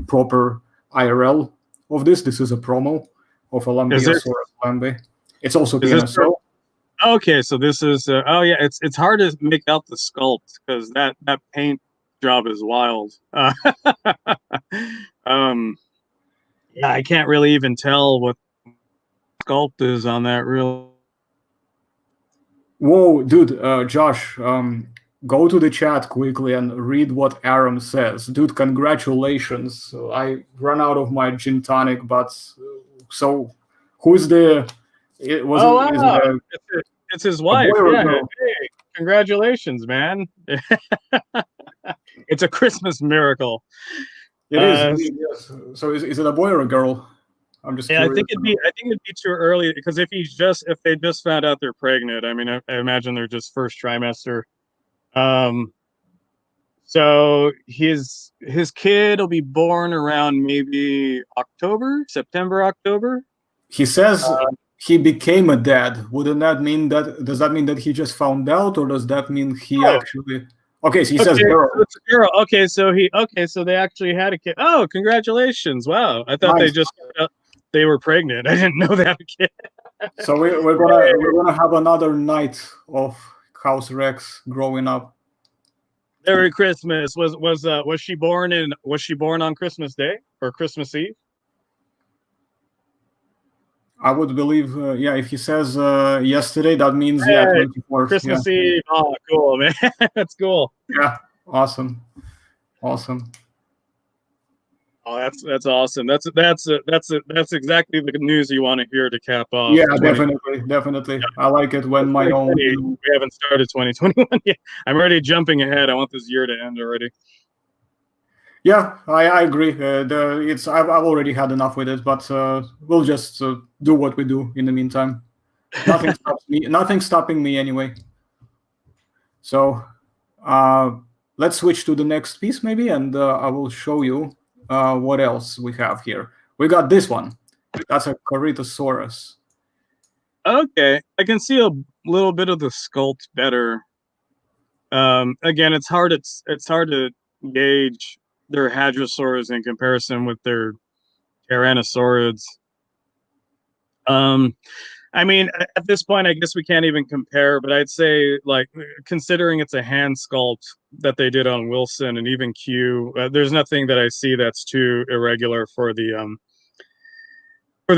proper IRL of this. This is a promo of a Lambeosaurus lambe. It's also Pnso. Okay, so this is oh yeah, it's hard to make out the sculpt because that paint job is wild. Yeah, I can't really even tell what sculpt is on that real. Whoa, dude, Josh, go to the chat quickly and read what Aram says. Dude, congratulations. I ran out of my gin tonic, but so who's the? It was Oh wow, it's his wife. Yeah, hey, congratulations, man. It's a Christmas miracle. It is. Yes. So is it a boy or a girl? I'm just curious. I think it'd be too early because if they just found out they're pregnant, I mean, I imagine they're just first trimester. So his kid will be born around maybe September, October. He says he became a dad. Wouldn't that mean that? Does that mean that he just found out, or does that mean he actually? Okay, so he says girl. So it's a girl. Okay, so they actually had a kid. Oh, congratulations! Wow, I thought they were pregnant. I didn't know that kid. So we're gonna have another night of House Rex growing up. Merry Christmas. Was she born on Christmas Day or Christmas Eve? I would believe, yeah. If he says yesterday, that means 24th. Christmas Eve. Oh, cool, man. That's cool. Yeah, awesome. Oh, that's awesome. That's exactly the news you want to hear to cap off. Yeah, definitely. Yeah. I like it when my own. We haven't started 2021 yet. I'm already jumping ahead. I want this year to end already. Yeah, I agree. I've already had enough with it, but we'll just do what we do in the meantime. Nothing stops me. Nothing stopping me anyway. So let's switch to the next piece maybe, and I will show you what else we have here. We got this one. That's a Corritosaurus. Okay, I can see a little bit of the sculpt better. Again, it's hard to gauge their Hadrosaurs in comparison with their Tyrannosaurids. I mean, at this point, I guess we can't even compare, but I'd say, like, considering it's a hand sculpt that they did on Wilson and even Q, there's nothing that I see that's too irregular for the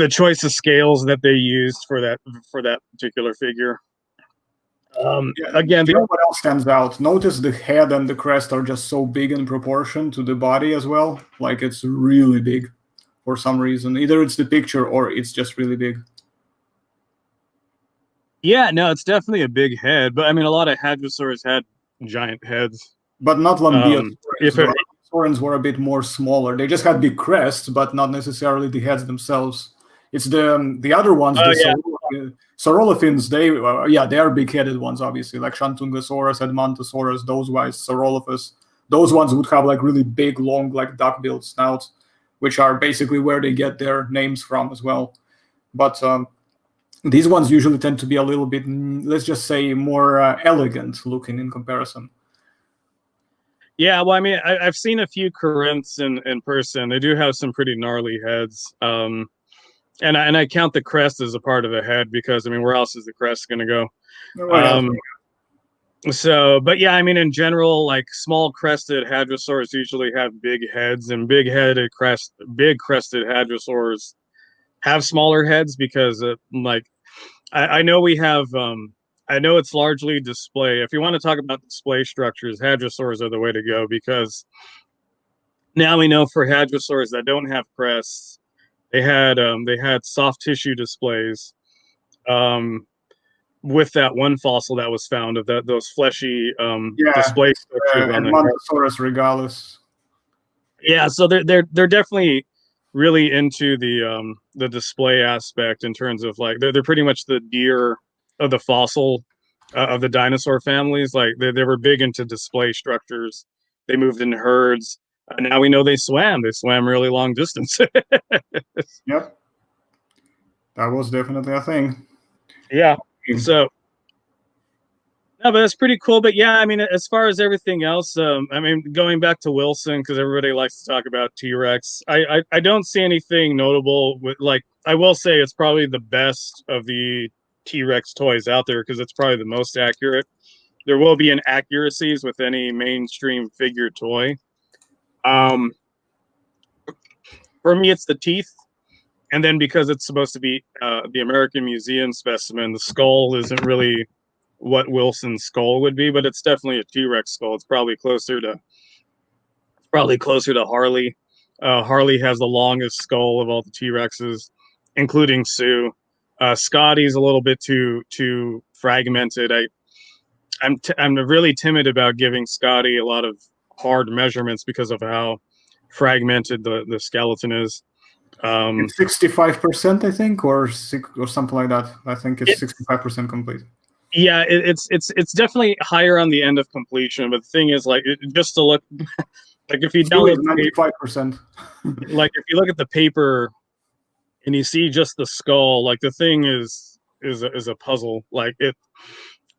choice of scales that they used for that particular figure. Again, what else stands out? Notice the head and the crest are just so big in proportion to the body as well. Like, it's really big for some reason. Either it's the picture or it's just really big. Yeah, no, it's definitely a big head. But I mean, a lot of Hadrosaurs had giant heads. But not Lambeosaurus. Lambeosaurus were a bit more smaller. They just had big crests, but not necessarily the heads themselves. It's the other ones, Saurolophins, they are big-headed ones, obviously, like Shantungosaurus, Edmontosaurus, those guys, Saurolophus. Those ones would have like really big, long, like duck-billed snouts, which are basically where they get their names from as well. But these ones usually tend to be a little bit, let's just say, more elegant looking in comparison. Yeah, well, I mean, I've seen a few Corinths in person. They do have some pretty gnarly heads. And I count the crest as a part of the head because, I mean, where else is the crest going to go? So, but yeah, I mean, in general, like small crested Hadrosaurs usually have big heads, and big crested Hadrosaurs have smaller heads because, I know we have, I know it's largely display. If you want to talk about display structures, Hadrosaurs are the way to go because Now we know for hadrosaurs that don't have crests, they had soft tissue displays. With that one fossil that was found of those fleshy display structures on the head. Mantosaurus regalis. Yeah, so they're definitely really into the display aspect in terms of like they're pretty much the deer of the fossil of the dinosaur families. Like they were big into display structures. They moved in herds. Now we know they swam. They swam really long distance. Yep, that was definitely a thing. Yeah. So, no, but that's pretty cool. But yeah, I mean, as far as everything else, I mean, going back to Wilson, because everybody likes to talk about T-Rex, I don't see anything notable with, like, I will say it's probably the best of the T-Rex toys out there because it's probably the most accurate. There will be inaccuracies with any mainstream figure toy. For me, it's the teeth. And then because it's supposed to be the American Museum specimen, the skull isn't really what Wilson's skull would be, but it's definitely a T-Rex skull. It's probably closer to Harley. Harley has the longest skull of all the T-Rexes, including Sue. Scotty's a little bit too fragmented. I'm really timid about giving Scotty a lot of hard measurements because of how fragmented the skeleton is. It's 65%, I think, or something like that. I think it's 65% complete. Yeah, it's definitely higher on the end of completion. But the thing is, like, just to look, like if you download 95%, like if you look at the paper and you see just the skull, like the thing is a puzzle. Like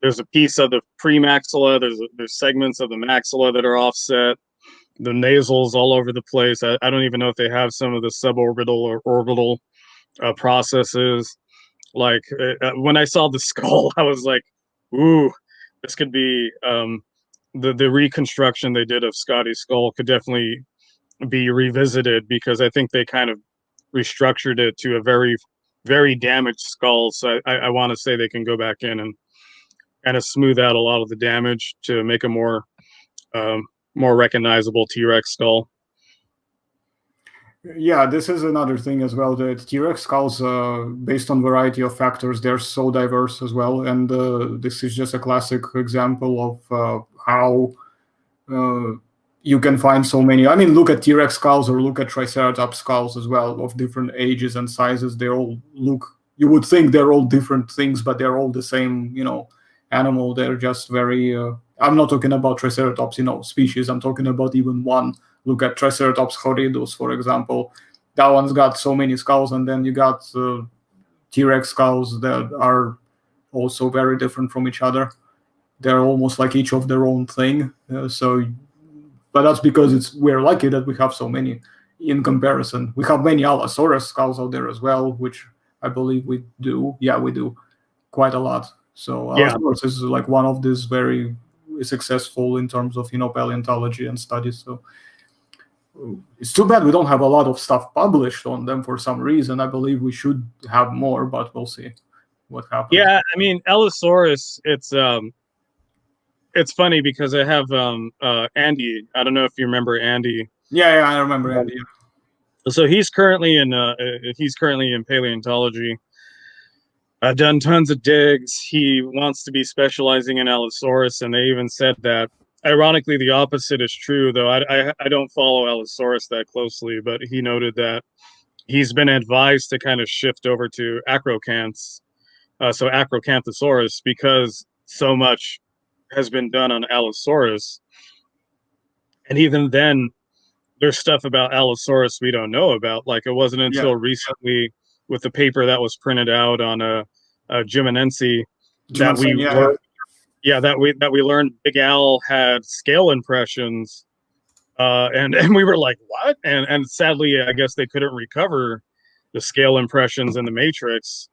there's a piece of the premaxilla, there's segments of the maxilla that are offset. The nasals all over the place. I don't even know if they have some of the suborbital or orbital processes. Like when I saw the skull, I was like, "Ooh, this could be the reconstruction they did of Scotty's skull could definitely be revisited because I think they kind of restructured it to a very, very damaged skull. So I want to say they can go back in and kind of smooth out a lot of the damage to make a more recognizable T-Rex skull. Yeah, this is another thing as well. The T-Rex skulls, based on variety of factors, they're so diverse as well. And this is just a classic example of how you can find so many. I mean, look at T-Rex skulls or look at Triceratops skulls as well, of different ages and sizes. They all look, you would think they're all different things, but they're all the same, animal. They're just very, I'm not talking about Triceratops, species. I'm talking about even one. Look at Triceratops horridus, for example. That one's got so many skulls, and then you got T-Rex skulls that are also very different from each other. They're almost like each of their own thing. But that's because we're lucky that we have so many in comparison. We have many Allosaurus skulls out there as well, which I believe we do. Yeah, we do quite a lot. So Allosaurus is like one of these very successful in terms of paleontology and studies. So it's too bad we don't have a lot of stuff published on them for some reason. I believe we should have more, but we'll see what happens. Yeah, I mean Allosaurus, it's funny because I have Andy. I don't know if you remember Andy. Yeah, I remember Andy. So he's currently in paleontology. I've done tons of digs. He wants to be specializing in Allosaurus, and they even said that. Ironically, the opposite is true, though. I don't follow Allosaurus that closely, but he noted that he's been advised to kind of shift over to acrocants, so Acrocanthosaurus, because so much has been done on Allosaurus. And even then, there's stuff about Allosaurus we don't know about. Like it wasn't until recently with the paper that was printed out on a Jimenense that we learned Big Al had scale impressions, and we were like, what? And sadly, I guess they couldn't recover the scale impressions in the matrix,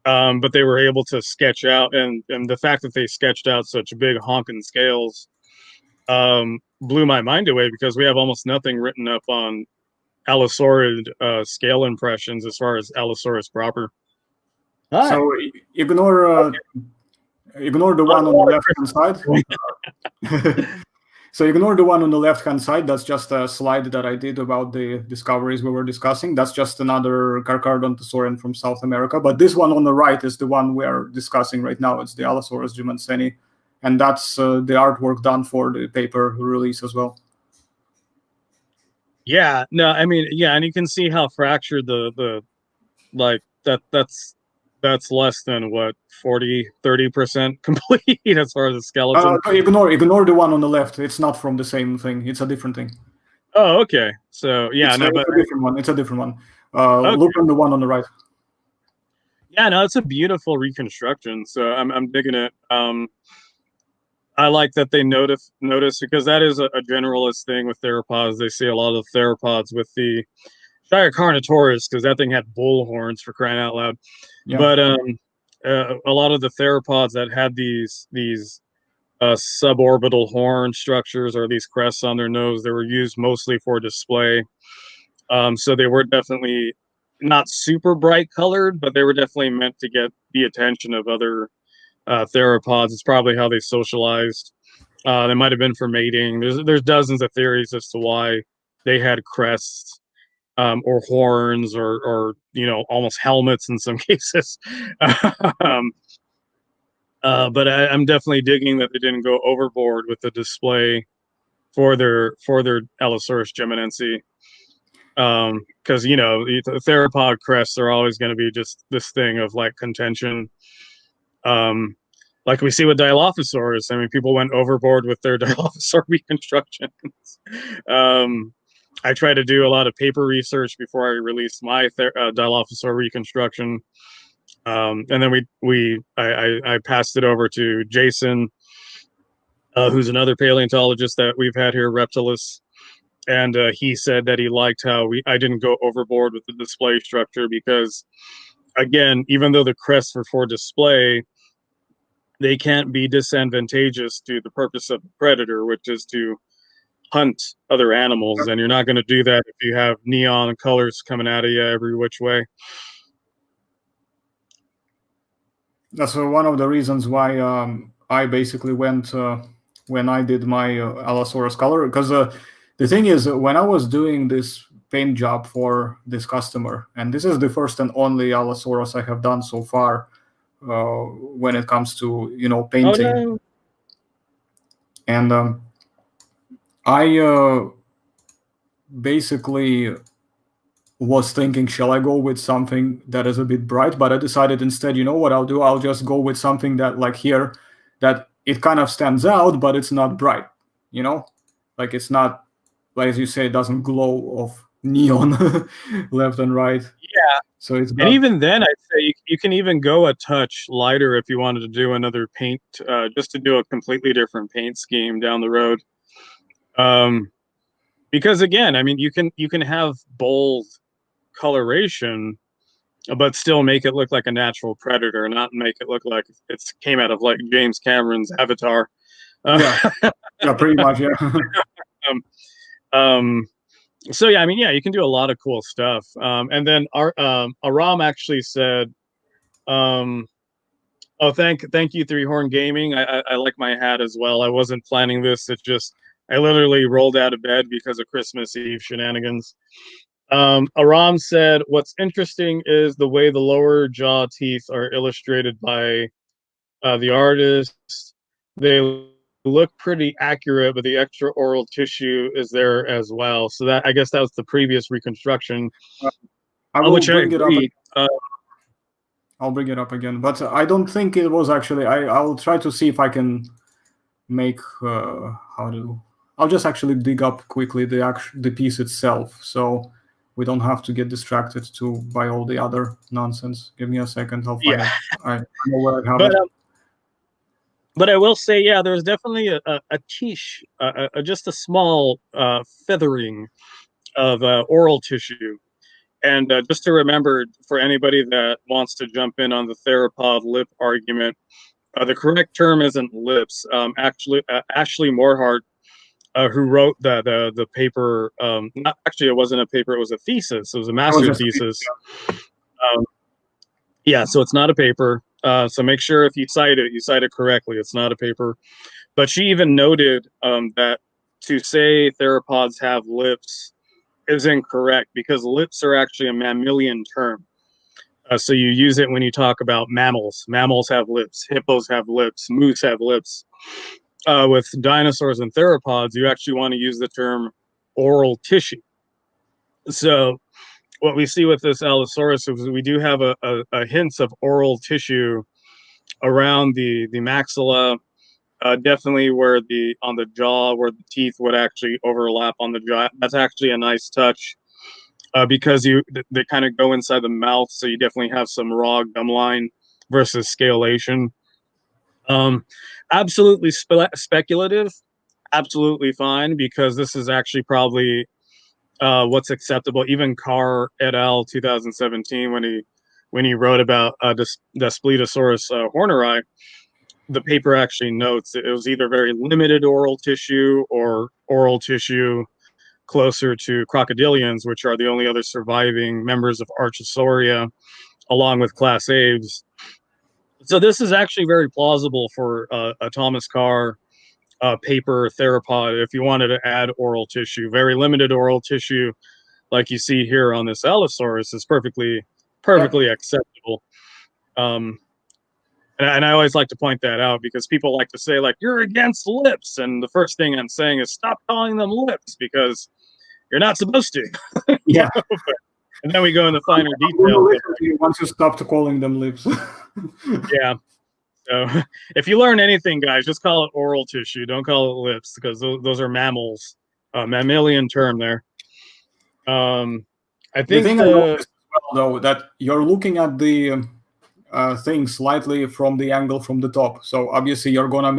but they were able to sketch out, and the fact that they sketched out such big honking scales blew my mind away because we have almost nothing written up on Allosaurid scale impressions as far as Allosaurus proper. So ignore the one on the left-hand side. So ignore the one on the left-hand side. That's just a slide that I did about the discoveries we were discussing. That's just another Carcharodontosaurian from South America. But this one on the right is the one we are discussing right now. It's the Allosaurus jumanseni. And that's the artwork done for the paper release as well. Yeah, no, I mean, yeah, and you can see how fractured the like that's less than what 30% complete as far as the skeleton. Ignore the one on the left. It's not from the same thing. It's a different thing. Oh, okay. So yeah, it's a different one. It's a different one. Okay. Look on the one on the right. Yeah, no, it's a beautiful reconstruction. So I'm digging it. I like that they notice because that is a generalist thing with theropods. They see a lot of theropods with the Carnotaurus because that thing had bull horns, for crying out loud. Yeah. But a lot of the theropods that had these suborbital horn structures or these crests on their nose, they were used mostly for display. So they were definitely not super bright colored, but they were definitely meant to get the attention of other theropods. It's probably how they socialized. They might have been for mating. There's dozens of theories as to why they had crests or horns or almost helmets in some cases. But I'm definitely digging that they didn't go overboard with the display for their Allosaurus geminense. Because the theropod crests are always going to be just this thing of like contention. Like we see with Dilophosaurus. I mean, people went overboard with their Dilophosaur reconstructions. I try to do a lot of paper research before I release my Dilophosaur reconstruction. And then I passed it over to Jason, who's another paleontologist that we've had here, Reptilis. And he said that he liked how I didn't go overboard with the display structure because, again, even though the crests were for display, they can't be disadvantageous to the purpose of the predator, which is to hunt other animals. And you're not going to do that if you have neon colors coming out of you every which way. That's one of the reasons why I basically went when I did my Allosaurus color, because the thing is, when I was doing this paint job for this customer, and this is the first and only Allosaurus I have done so far when it comes to painting. Oh, no. And I basically was thinking, shall I go with something that is a bit bright? But I decided instead, you know what I'll do? I'll just go with something that, like here, that it kind of stands out, but it's not bright, like it's not, like as you say, it doesn't glow of neon left and right. Yeah. So it's and even then, I'd say you can even go a touch lighter if you wanted to do another paint, just to do a completely different paint scheme down the road. Because again, I mean, you can have bold coloration, but still make it look like a natural predator, not make it look like it came out of like James Cameron's Avatar. Yeah, pretty much, yeah. So yeah, I mean, yeah, you can do a lot of cool stuff. And then Aram actually said, "Oh, thank you, Three Horn Gaming. I like my hat as well. I wasn't planning this. It's just I literally rolled out of bed because of Christmas Eve shenanigans." Aram said, "What's interesting is the way the lower jaw teeth are illustrated by the artist. They look pretty accurate, but the extra oral tissue is there as well." So that, I guess, that was the previous reconstruction. I will bring it up. I'll bring it up again, but I don't think it was actually. I'll try to see if I can make I'll just actually dig up quickly the piece itself, so we don't have to get distracted by all the other nonsense. Give me a second. I'll find it. I know where I have it. But I will say, yeah, there's definitely a quiche, just a small feathering of oral tissue. And just to remember, for anybody that wants to jump in on the theropod lip argument, the correct term isn't lips. Actually, Ashley Morhart, who wrote the paper, actually, it wasn't a paper, it was a thesis. It was a master's thesis. Yeah, so it's not a paper. So make sure if you cite it correctly. It's not a paper. But she even noted that to say theropods have lips is incorrect, because lips are actually a mammalian term. So you use it when you talk about mammals. Mammals have lips. Hippos have lips. Moose have lips. With dinosaurs and theropods, you actually want to use the term oral tissue. So what we see with this Allosaurus is we do have a hints of oral tissue around the maxilla, definitely where on the jaw, where the teeth would actually overlap on the jaw. That's actually a nice touch, because they kind of go inside the mouth, so you definitely have some raw gum line versus scalation. Absolutely speculative, absolutely fine, because this is actually probably what's acceptable. Even Carr et al. 2017, when he wrote about the Daspletosaurus horneri, the paper actually notes that it was either very limited oral tissue or oral tissue closer to crocodilians, which are the only other surviving members of Archosauria, along with class Aves. So this is actually very plausible for a Thomas Carr paper theropod if you wanted to add oral tissue. Very limited oral tissue, like you see here on this Allosaurus, is perfectly acceptable. And I always like to point that out, because people like to say, like, you're against lips, and the first thing I'm saying is stop calling them lips, because you're not supposed to. Yeah. And then we go into finer detail. Once you stop calling them lips. Yeah. So if you learn anything, guys, just call it oral tissue. Don't call it lips, because those are mammals. Mammalian term there. I think the thing I noticed as well, though, that you're looking at the thing slightly from the angle from the top. So obviously you're gonna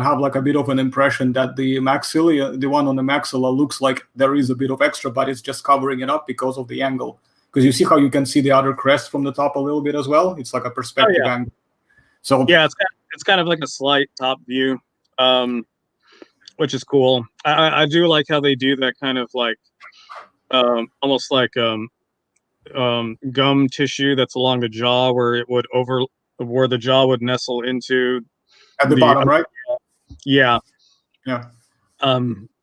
have like a bit of an impression that the maxilla, the one on the maxilla, looks like there is a bit of extra, but it's just covering it up because of the angle. Because you see how you can see the other crest from the top a little bit as well. It's like a perspective angle. So yeah, it's kind of like a slight top view, which is cool. I do like how they do that kind of like almost like gum tissue that's along the jaw, where it would where the jaw would nestle into at the bottom, right? Yeah.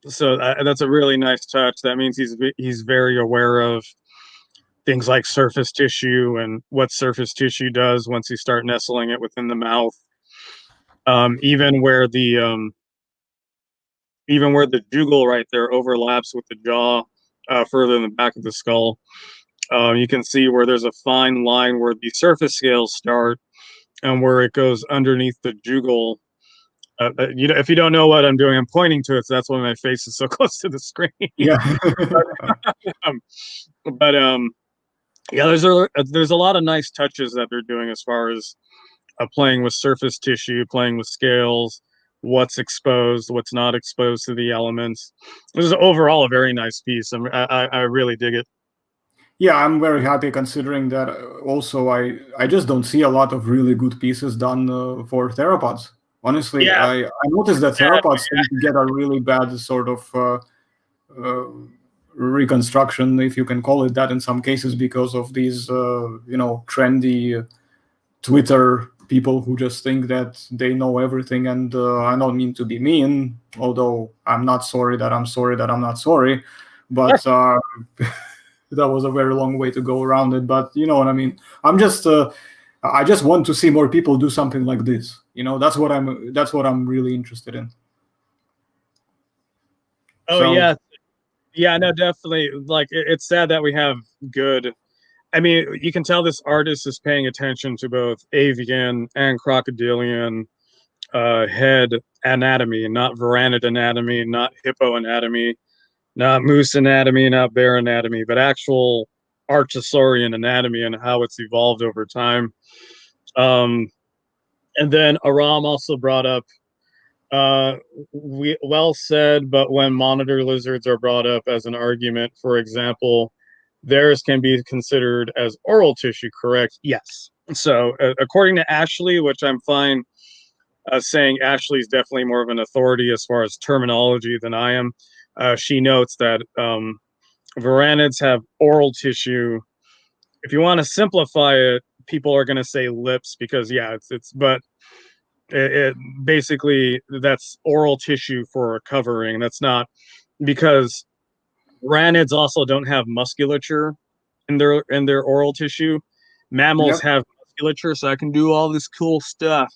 So that's a really nice touch. That means he's very aware of things like surface tissue and what surface tissue does once you start nestling it within the mouth. Even where the jugal right there overlaps with the jaw, further in the back of the skull. You can see where there's a fine line where the surface scales start and where it goes underneath the jugal. If you don't know what I'm doing, I'm pointing to it, so that's why my face is so close to the screen. Yeah. Yeah, there's a lot of nice touches that they're doing as far as playing with surface tissue, playing with scales, what's exposed, what's not exposed to the elements. This is overall a very nice piece. I really dig it. Yeah, I'm very happy, considering that also I just don't see a lot of really good pieces done for theropods. Honestly, Yeah. I noticed that theropods tend to get a really bad sort of reconstruction, if you can call it that, in some cases, because of these trendy Twitter people who just think that they know everything. And I don't mean to be mean, although I'm not sorry that I'm sorry that I'm not sorry, but that was a very long way to go around it. But you know what I mean. I just want to see more people do something like this. That's what I'm really interested in. Oh, yeah, no, definitely. Like, it's sad that we have good. I mean, you can tell this artist is paying attention to both avian and crocodilian head anatomy, not varanid anatomy, not hippo anatomy, not moose anatomy, not bear anatomy, but actual Archosaurian anatomy and how it's evolved over time. And then Aram also brought up, well said, but when monitor lizards are brought up as an argument, for example, theirs can be considered as oral tissue, correct? Yes. So according to Ashley, which I'm fine saying Ashley's definitely more of an authority as far as terminology than I am, she notes that varanids have oral tissue. If you want to simplify it, people are going to say lips because, yeah, but It basically, that's oral tissue for a covering. That's not, because ranids also don't have musculature in their oral tissue. Mammals Yep. have musculature, so I can do all this cool stuff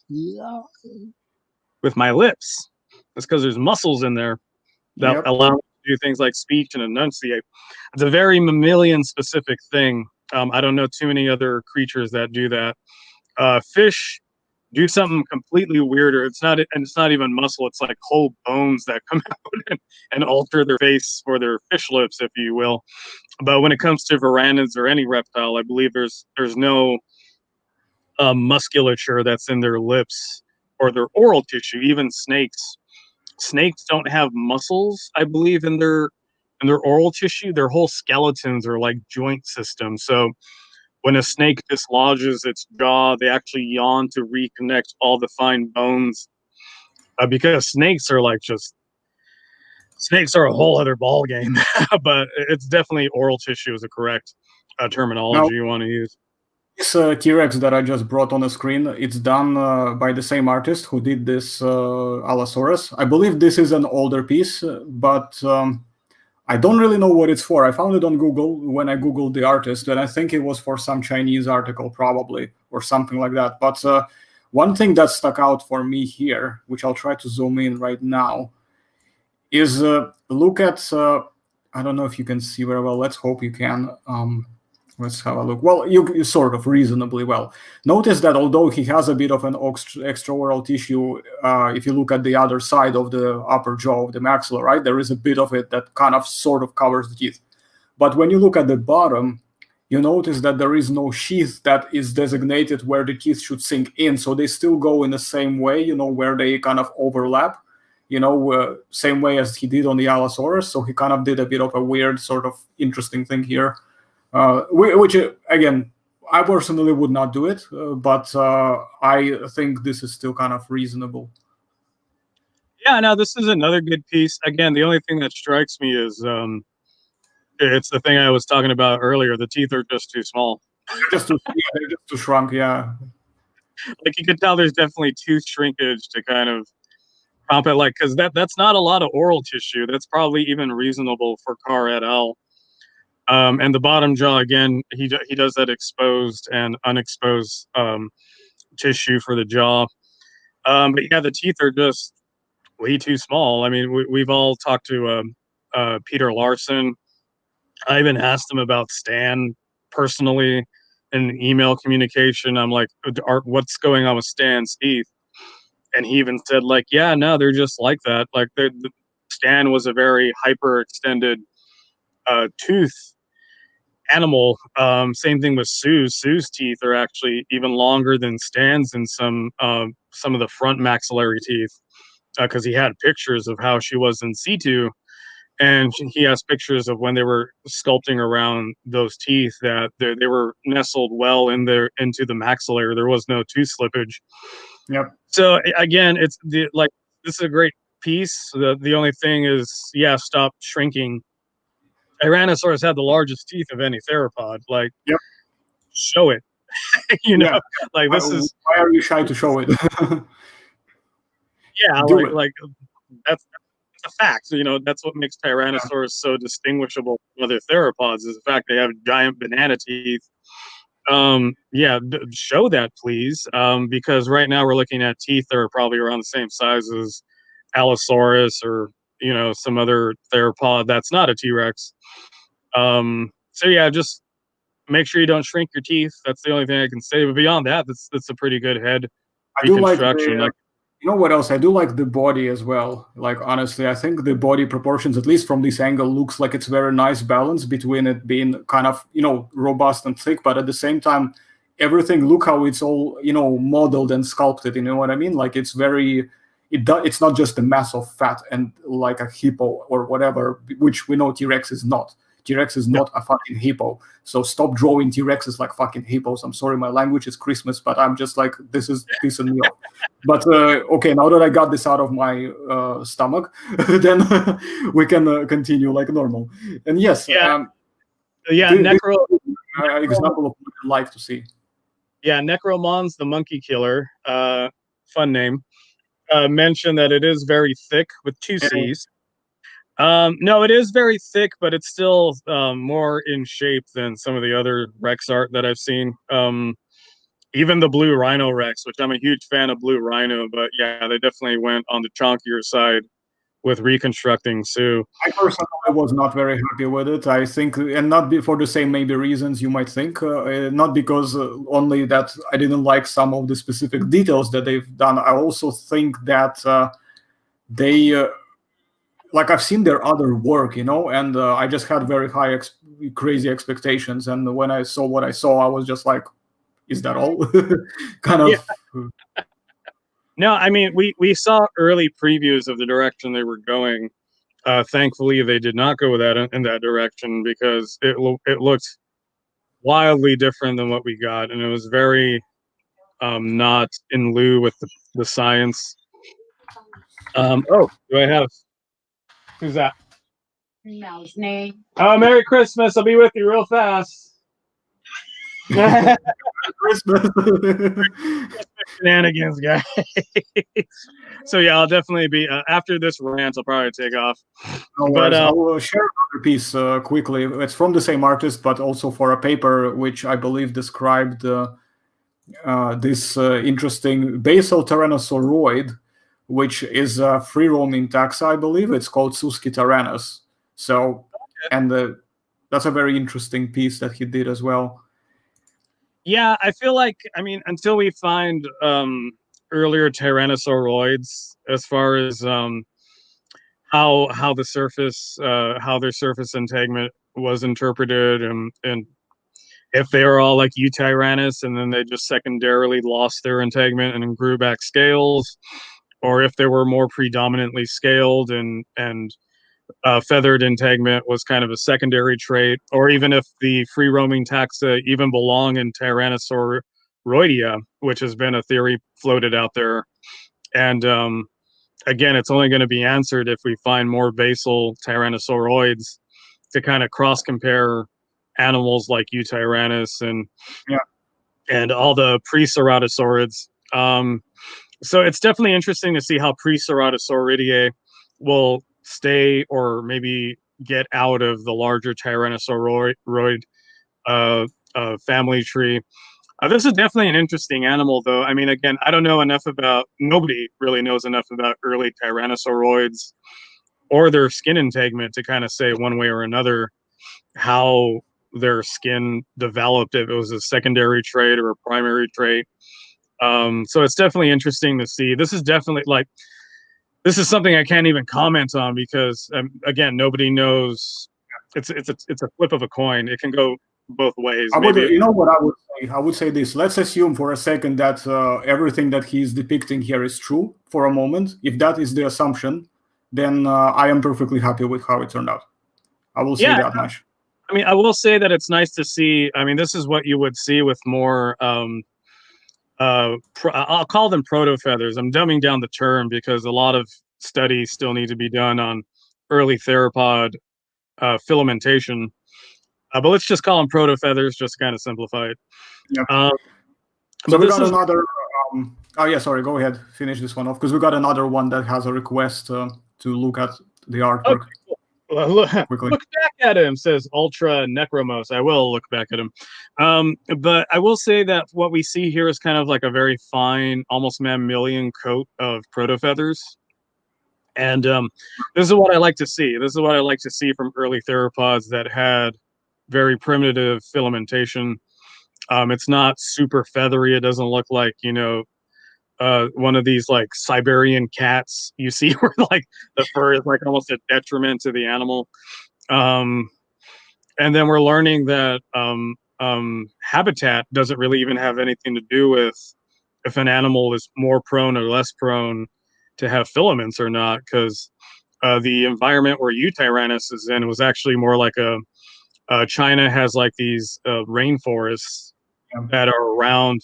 with my lips. That's because there's muscles in there that Yep. allow me to do things like speech and enunciate. It's a very mammalian specific thing. I don't know too many other creatures that do that. Fish do something completely weirder. It's not even muscle. It's like whole bones that come out and alter their face or their fish lips, if you will. But when it comes to varanids or any reptile, I believe there's no musculature that's in their lips or their oral tissue. Even snakes don't have muscles, I believe, in their oral tissue. Their whole skeletons are like joint systems. So when a snake dislodges its jaw, they actually yawn to reconnect all the fine bones, because snakes are a whole other ball game. But it's definitely oral tissue is the correct terminology Now, you want to use. this T-Rex that I just brought on the screen, it's done by the same artist who did this Allosaurus. I believe this is an older piece, but I don't really know what it's for. I found it on Google when I Googled the artist, and I think it was for some Chinese article probably, or something like that. But one thing that stuck out for me here, which I'll try to zoom in right now, is look at, I don't know if you can see very well. Let's hope you can. Let's have a look. Well, you sort of reasonably well. Notice that although he has a bit of an extraoral tissue, if you look at the other side of the upper jaw of the maxilla, right, there is a bit of it that kind of sort of covers the teeth. But when you look at the bottom, you notice that there is no sheath that is designated where the teeth should sink in. So they still go in the same way, where they kind of overlap, same way as he did on the Allosaurus. So he kind of did a bit of a weird sort of interesting thing here. Which, again, I personally would not do it, but I think this is still kind of reasonable. Yeah, no, this is another good piece. Again, the only thing that strikes me is it's the thing I was talking about earlier. The teeth are just too small. They're just too shrunk, yeah. Like you could tell there's definitely tooth shrinkage to kind of comp it, like, because that's not a lot of oral tissue. That's probably even reasonable for Carr et al. And the bottom jaw, again, he does that exposed and unexposed tissue for the jaw. But yeah, the teeth are just way too small. I mean, we've all talked to Peter Larson. I even asked him about Stan personally in email communication. I'm like, what's going on with Stan's teeth? And he even said, like, yeah, no, they're just like that. Like, Stan was a very hyperextended tooth animal. Same thing with Sue's. Sue's teeth are actually even longer than Stan's in some of the front maxillary teeth, because he had pictures of how she was in situ, and he has pictures of when they were sculpting around those teeth that they were nestled well into the maxillary. There was no tooth slippage. Yep. So again, it's this is a great piece. The only thing is, stop shrinking. Tyrannosaurus had the largest teeth of any theropod. Like, yep. Show it. Yeah. Like this is. Why are you shy to show it? Yeah, like that's a fact. That's what makes Tyrannosaurus so distinguishable from other theropods, is the fact they have giant banana teeth. Show that, please, because right now we're looking at teeth that are probably around the same size as Allosaurus or some other theropod that's not a T-Rex. So yeah, just make sure you don't shrink your teeth. That's the only thing I can say. But beyond that, that's a pretty good head reconstruction. You know what else? I do like the body as well. Like, honestly, I think the body proportions, at least from this angle, looks like it's very nice balance between it being kind of, robust and thick, but at the same time, everything, look how it's all, modeled and sculpted, you know what I mean? Like, it's very, it's not just a mass of fat and like a hippo or whatever, which we know T-Rex is not. T-Rex is not a fucking hippo. So stop drawing T-Rexes like fucking hippos. I'm sorry, my language is Christmas, but I'm just like, this is pissing me off. But okay, now that I got this out of my stomach, then we can continue like normal. And yes, Necro example of what I'd like to see. Yeah, Necromon's the monkey killer. fun name, mentioned that it is very thick with two C's. No, it is very thick, but it's still more in shape than some of the other Rex art that I've seen. Even the Blue Rhino Rex, which I'm a huge fan of Blue Rhino, but yeah, they definitely went on the chonkier side with reconstructing Sue. I personally was not very happy with it. I think, and not for the same maybe reasons you might think, not because only that I didn't like some of the specific details that they've done. I also think that they, like I've seen their other work, and I just had very high, crazy expectations. And when I saw what I saw, I was just like, is that all? kind of. Yeah. No, I mean, we saw early previews of the direction they were going. Thankfully, they did not go in that direction because it looked wildly different than what we got, and it was very not in lieu with the science. Oh, do I have? Who's that? Mel's name. Oh, Merry Christmas! I'll be with you real fast. Christmas Shenanigans, guys. So yeah, I'll definitely be after this rant. I'll probably take off. No But worries. I'll share another piece quickly. It's from the same artist, but also for a paper which I believe described this interesting basal Tyrannosauroid, which is a free-roaming taxa, I believe. It's called Suskityrannus. So, and that's a very interesting piece that he did as well. Yeah, I feel like, I mean, until we find earlier Tyrannosauroids, as far as how the surface, how their surface integument was interpreted, and if they were all like Eutyrannus and then they just secondarily lost their integument and grew back scales, or if they were more predominantly scaled and feathered integument was kind of a secondary trait, or even if the free-roaming taxa even belong in Tyrannosauroidea, which has been a theory floated out there. And again, it's only going to be answered if we find more basal Tyrannosauroids to kind of cross-compare animals like Eutyrannus and all the pre-Ceratosaurids. So it's definitely interesting to see how pre-Ceratosauridae will stay or maybe get out of the larger Tyrannosauroid family tree. This is definitely an interesting animal, though. I mean, again, I don't know enough about, nobody really knows enough about early Tyrannosauroids or their skin integument to kind of say one way or another how their skin developed, if it was a secondary trait or a primary trait. So it's definitely interesting to see. This is definitely like, this is something I can't even comment on because again, nobody knows. It's a flip of a coin. It can go both ways. You know what I would say? I would say this. Let's assume for a second that everything that he's depicting here is true for a moment. If that is the assumption, then I am perfectly happy with how it turned out. I will say that much. I mean, I will say that it's nice to see. I mean, this is what you would see with more. I'll call them proto-feathers. I'm dumbing down the term because a lot of studies still need to be done on early theropod filamentation. But let's just call them proto-feathers, just to kind of simplify it. Yep. So we got another. Oh yeah, sorry. Go ahead. Finish this one off because we got another one that has a request to look at the artwork. Okay, cool. Look back at him, says Ultra Necromos. I will look back at him. But I will say that what we see here is kind of like a very fine, almost mammalian coat of proto-feathers. And this is what I like to see. This is what I like to see from early theropods that had very primitive filamentation. It's not super feathery. It doesn't look like, one of these like Siberian cats you see where like the fur is like almost a detriment to the animal. And then we're learning that habitat doesn't really even have anything to do with if an animal is more prone or less prone to have filaments or not, because the environment where Eutyrannus is in was actually more like China has like these rainforests that are around,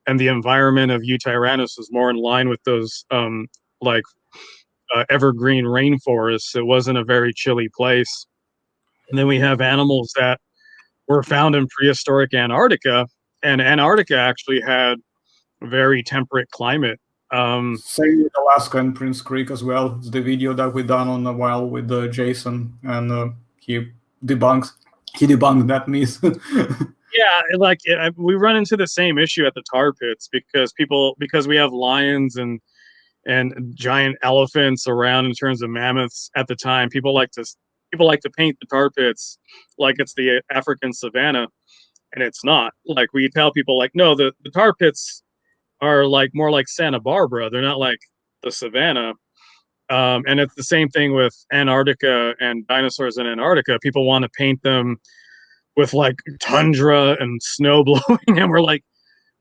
and the environment of Eutyrannus is more in line with those evergreen rainforests. It wasn't a very chilly place. And then we have animals that were found in prehistoric Antarctica, and Antarctica actually had very temperate climate Same with Alaska and Prince Creek as well. It's the video that we done on a while with Jason, and he debunked that myth. Yeah, like we run into the same issue at the tar pits because we have lions and giant elephants around in terms of mammoths at the time. People like to paint the tar pits like it's the African savannah, and it's not. Like we tell people, like, no, the tar pits are like more like Santa Barbara. They're not like the savannah. And it's the same thing with Antarctica and dinosaurs in Antarctica. People want to paint them with like tundra and snow blowing, and we're like,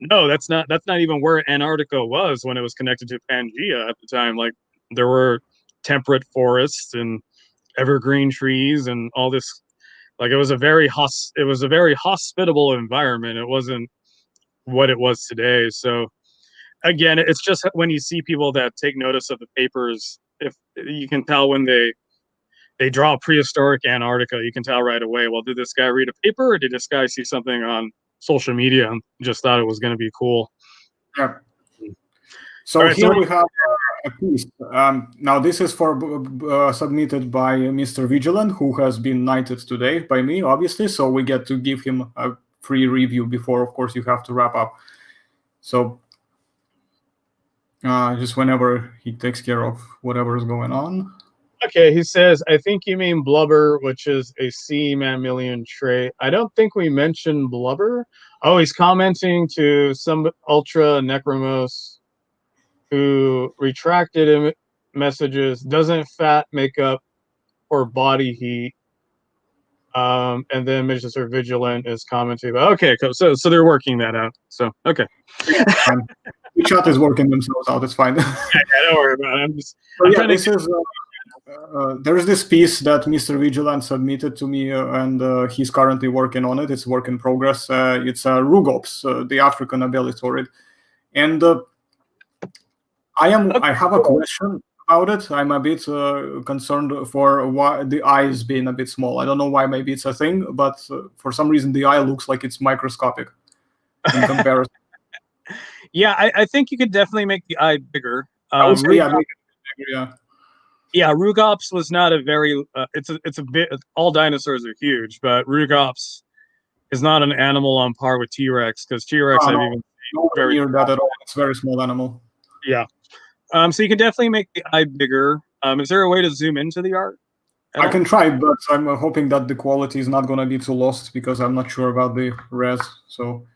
no, that's not even where Antarctica was when it was connected to Pangea at the time. Like there were temperate forests and evergreen trees and all this. Like it was a very hospitable environment. It wasn't what it was today. So again, it's just when you see people that take notice of the papers, if you can tell when they draw prehistoric Antarctica, you can tell right away, well, did this guy read a paper or did this guy see something on social media and just thought it was going to be cool? Yeah. So right, here we have a piece. Now this is submitted by Mr. Vigilant, who has been knighted today by me, obviously. So we get to give him a free review before, of course, you have to wrap up. So just whenever he takes care of whatever is going on. Okay, he says, I think you mean blubber, which is a sea mammalian trait. I don't think we mentioned blubber. Oh, he's commenting to some Ultra Necromos who retracted messages. Doesn't fat make up for body heat? And then Mr. Vigilant is commenting. Okay, so they're working that out. So okay. The chat is working themselves out. It's fine. Yeah, don't worry about it. There's this piece that Mr. Vigilant submitted to me, and he's currently working on it. It's work in progress. It's Rugops, the African Allosauroid, and I have a question about it. I'm a bit concerned for why the eye is being a bit small. I don't know why. Maybe it's a thing, but for some reason the eye looks like it's microscopic in comparison. Yeah, I think you could definitely make the eye bigger. I would say, make it bigger, yeah, Rugops was not a very. It's a bit. All dinosaurs are huge, but Rugops is not an animal on par with T-Rex because T-Rex I've even seen very near that at all. It's a very small animal. Yeah. So you can definitely make the eye bigger. Is there a way to zoom into the art? I can try, but I'm hoping that the quality is not going to be too lost because I'm not sure about the res. So.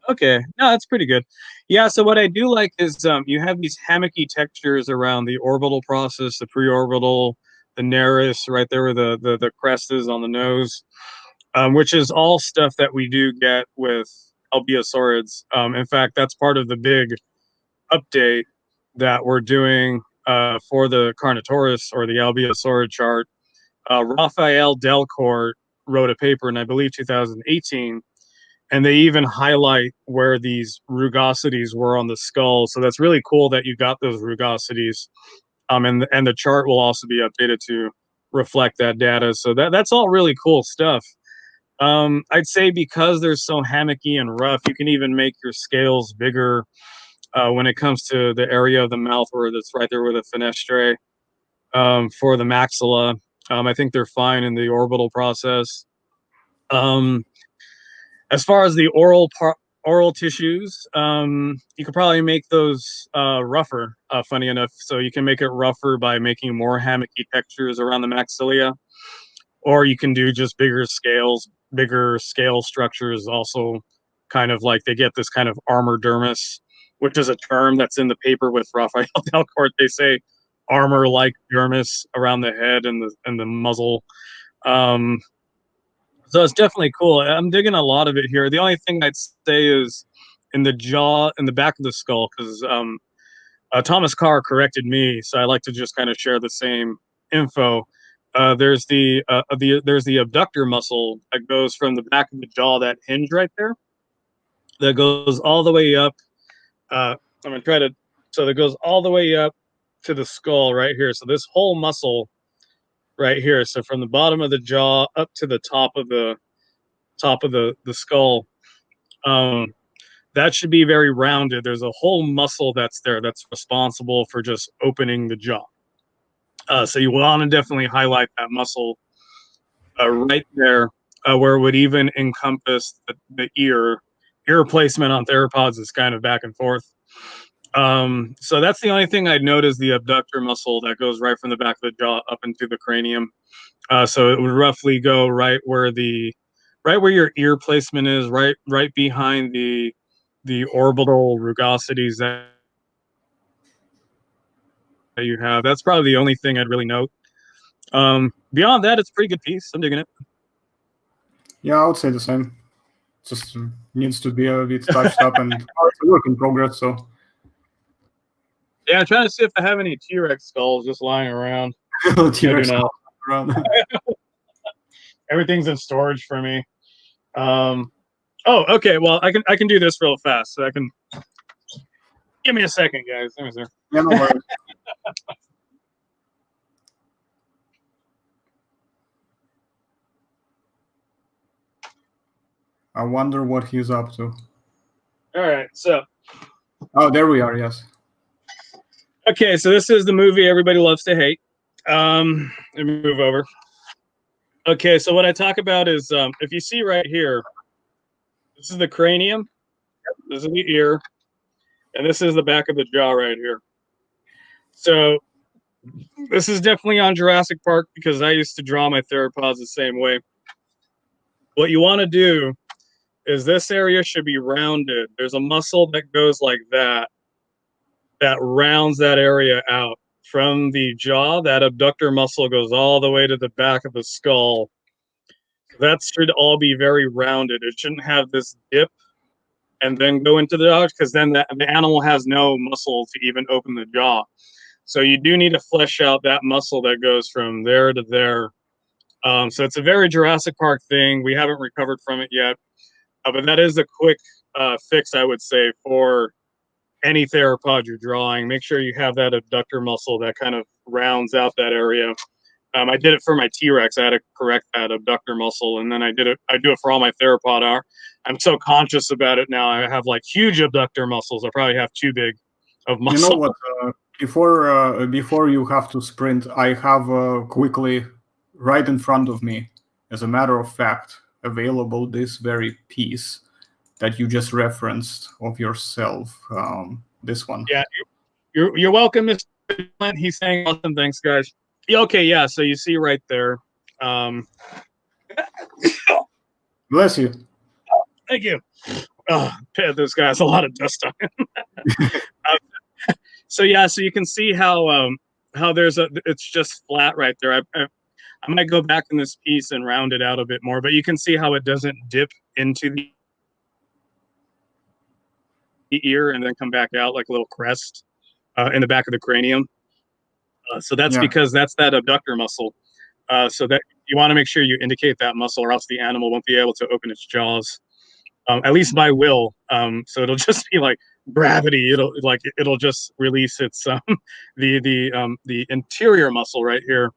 Okay, no, that's pretty good. Yeah, so what I do like is you have these hammocky textures around the orbital process, the preorbital, the nares, right there where the crest is on the nose, which is all stuff that we do get with albiasaurids. In fact, that's part of the big update that we're doing for the Carnotaurus or the albiasaurid chart. Raphael Delcourt wrote a paper in, I believe, 2018, and they even highlight where these rugosities were on the skull. So that's really cool that you got those rugosities. And the chart will also be updated to reflect that data. So that's all really cool stuff. I'd say because they're so hammocky and rough, you can even make your scales bigger when it comes to the area of the mouth where that's right there with the fenestrae for the maxilla. I think they're fine in the orbital process. As far as the oral tissues, you could probably make those rougher, funny enough. So you can make it rougher by making more hammocky textures around the maxillae, or you can do just bigger scale structures. Also, kind of like they get this kind of armor dermis, which is a term that's in the paper with Raphael Delcourt. They say armor-like dermis around the head and the muzzle. So it's definitely cool. I'm digging a lot of it here. The only thing I'd say is in the jaw, in the back of the skull, because Thomas Carr corrected me, so I like to just kind of share the same info. There's the abductor muscle that goes from the back of the jaw, that hinge right there, that goes all the way up. I'm gonna try to. So that goes all the way up to the skull right here. So this whole muscle right here. So from the bottom of the jaw up to the top of the skull. that should be very rounded. There's a whole muscle that's there that's responsible for just opening the jaw. So you want to definitely highlight that muscle right there, where it would even encompass the ear. Ear placement on theropods is kind of back and forth. So that's the only thing I'd note is the abductor muscle that goes right from the back of the jaw up into the cranium. So it would roughly go right where your ear placement is, right behind the orbital rugosities that you have. That's probably the only thing I'd really note. Beyond that, it's a pretty good piece. I'm digging it. Yeah, I would say the same. Just needs to be a bit touched up, and it's a work in progress. So Yeah, I'm trying to see if I have any T-Rex skulls just lying around. T-Rex I do not. around. Everything's in storage for me. Oh, okay. Well, I can do this real fast. So I can. Give me a second, guys. Let me see. Yeah, no worries. I wonder what he's up to. All right. So. Oh, there we are. Yes. Okay, so this is the movie everybody loves to hate. Let me move over. Okay, so what I talk about is if you see right here, this is the cranium, this is the ear, and this is the back of the jaw right here. So this is definitely on Jurassic Park because I used to draw my theropods the same way. What you want to do is this area should be rounded. There's a muscle that goes like that rounds that area out. From the jaw, that abductor muscle goes all the way to the back of the skull. That should all be very rounded. It shouldn't have this dip and then go into the jaw, because then the animal has no muscle to even open the jaw. So you do need to flesh out that muscle that goes from there to there. So it's a very Jurassic Park thing. We haven't recovered from it yet. But that is a quick fix, I would say, for any theropod you're drawing. Make sure you have that abductor muscle that kind of rounds out that area. I did it for my T-Rex. I had to correct that abductor muscle, and then I do it for all my theropod art. I'm so conscious about it now. I have like huge abductor muscles. I probably have too big of muscle. You know what? Before you have to sprint, I have quickly right in front of me, as a matter of fact, available this very piece that you just referenced of yourself. This one. Yeah, you're welcome, Mr. Clint. He's saying awesome. Thanks, guys. Okay, yeah. So you see right there. Bless you. Thank you. Oh, this guy has a lot of dust on him. So yeah, so you can see how it's just flat right there. I might go back in this piece and round it out a bit more, but you can see how it doesn't dip into the ear and then come back out like a little crest in the back of the cranium. So that's because that's that abductor muscle. So that you want to make sure you indicate that muscle, or else the animal won't be able to open its jaws, at least by will. So it'll just be like gravity. It'll just release its the interior muscle right here,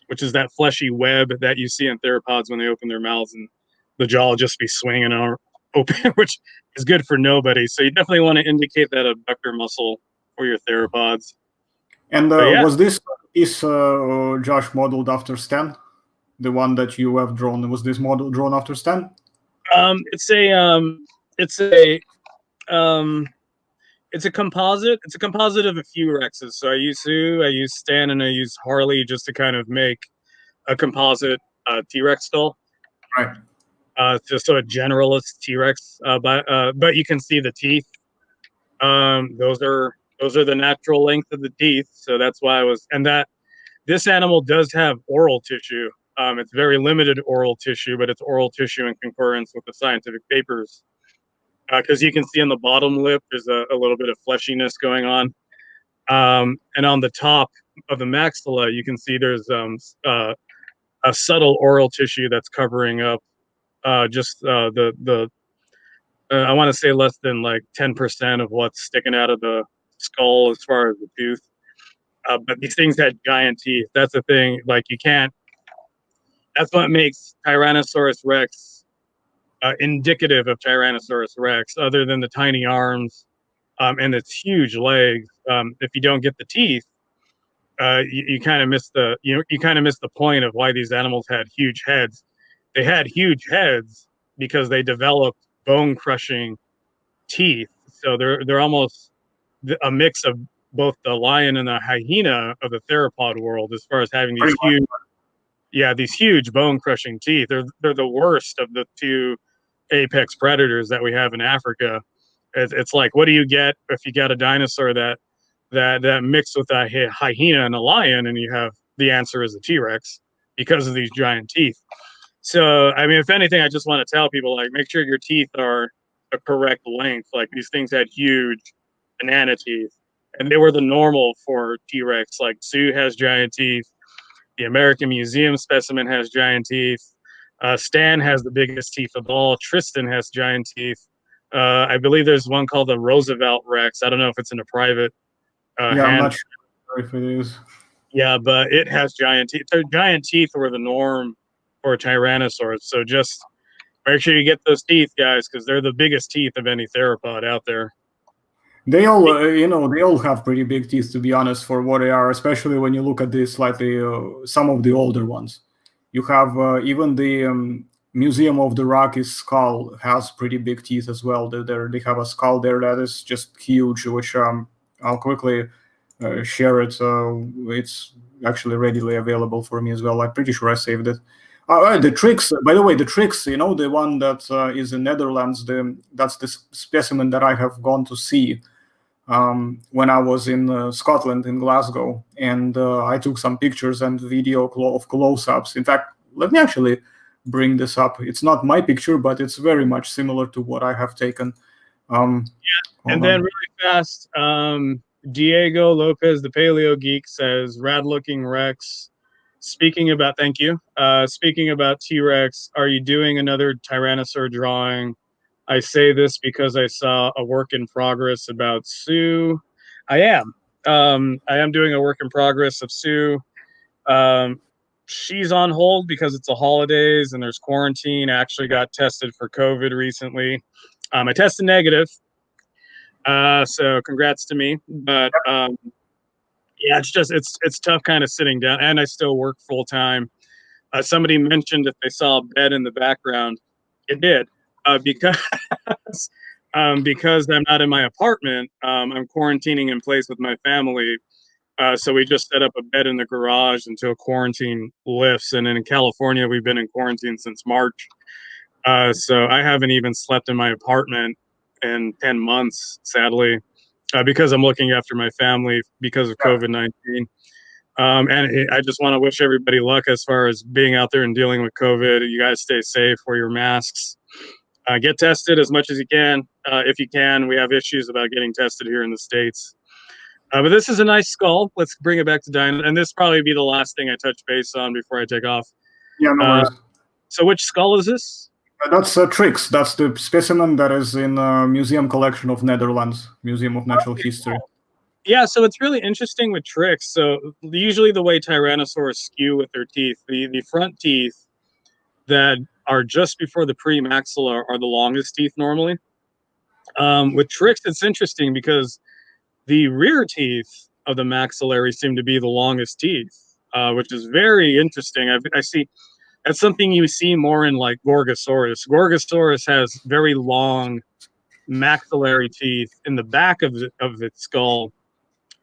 which is that fleshy web that you see in theropods when they open their mouths, and the jaw will just be swinging open, which is good for nobody. So you definitely want to indicate that abductor muscle for your theropods. And was this piece, Josh, modeled after Stan? The one that you have drawn, was this model drawn after Stan? It's a composite. It's a composite of a few Rexes. So I use Stan, and I use Harley just to kind of make a composite T-Rex skull. Right. Just so a generalist T-Rex, but you can see the teeth. Those are the natural length of the teeth. So that's why this animal does have oral tissue. It's very limited oral tissue, but it's oral tissue in concurrence with the scientific papers. Because you can see on the bottom lip, there's a little bit of fleshiness going on. And on the top of the maxilla, you can see there's a subtle oral tissue that's covering up just I want to say less than like 10% of what's sticking out of the skull as far as the tooth. But these things had giant teeth. That's the thing. Like you can't. That's what makes Tyrannosaurus Rex indicative of Tyrannosaurus rex, other than the tiny arms and its huge legs. If you don't get the teeth, you kind of miss the you kind of miss the point of why these animals had huge heads. They had huge heads because they developed bone crushing teeth. So they're almost a mix of both the lion and the hyena of the theropod world, as far as having these these huge bone crushing teeth. They're the worst of the two apex predators that we have in Africa. It's like, what do you get if you got a dinosaur that mixed with a hyena and a lion, and you have the answer is a T-Rex because of these giant teeth. So, I mean, if anything, I just want to tell people, like, make sure your teeth are a correct length. Like, these things had huge banana teeth, and they were the normal for T-Rex. Like, Sue has giant teeth. The American Museum specimen has giant teeth. Stan has the biggest teeth of all. Tristan has giant teeth. I believe there's one called the Roosevelt Rex. I don't know if it's in a private hand. I'm not sure if it is. Yeah, but it has giant teeth. Giant teeth were the norm for Tyrannosaurus. So just make sure you get those teeth, guys, because they're the biggest teeth of any theropod out there. They all, they all have pretty big teeth, to be honest, for what they are. Especially when you look at the slightly, some of the older ones. You have even the Museum of the Rockies skull has pretty big teeth as well. They have a skull there that is just huge, which I'll quickly share it. It's actually readily available for me as well. I'm pretty sure I saved it. The tricks, by the way, the tricks, the one that is in Netherlands, that's the specimen that I have gone to see when I was in Scotland, in Glasgow. And I took some pictures and video of close-ups. In fact, let me actually bring this up. It's not my picture, but it's very much similar to what I have taken. And then really fast, Diego Lopez, the Paleo Geek, says, rad-looking Rex. Speaking about T-Rex, are you doing another Tyrannosaur drawing? I say this because I saw a work in progress about Sue. I am doing a work in progress of Sue. She's on hold because it's the holidays and there's quarantine. I actually got tested for COVID recently. I tested negative. So congrats to me. But yeah, it's tough kind of sitting down, and I still work full time. Somebody mentioned if they saw a bed in the background, it did, because I'm not in my apartment. I'm quarantining in place with my family. So we just set up a bed in the garage until quarantine lifts. And in California, we've been in quarantine since March. So I haven't even slept in my apartment in 10 months, sadly, because I'm looking after my family because of COVID-19. And I just want to wish everybody luck as far as being out there and dealing with COVID. You guys stay safe, wear your masks, get tested as much as you can. If you can, we have issues about getting tested here in the States. But this is a nice skull. Let's bring it back to Dino. And this probably be the last thing I touch base on before I take off. Yeah, no worries. So which skull is this? That's Trix. That's the specimen that is in Museum Collection of Netherlands, Museum of Natural History. Yeah, so it's really interesting with Trix. So usually the way Tyrannosaurs skew with their teeth, the front teeth that are just before the premaxilla are the longest teeth normally. With Trix, it's interesting because the rear teeth of the maxillary seem to be the longest teeth, which is very interesting. I see that's something you see more in like Gorgosaurus. Gorgosaurus has very long maxillary teeth in the back of its skull,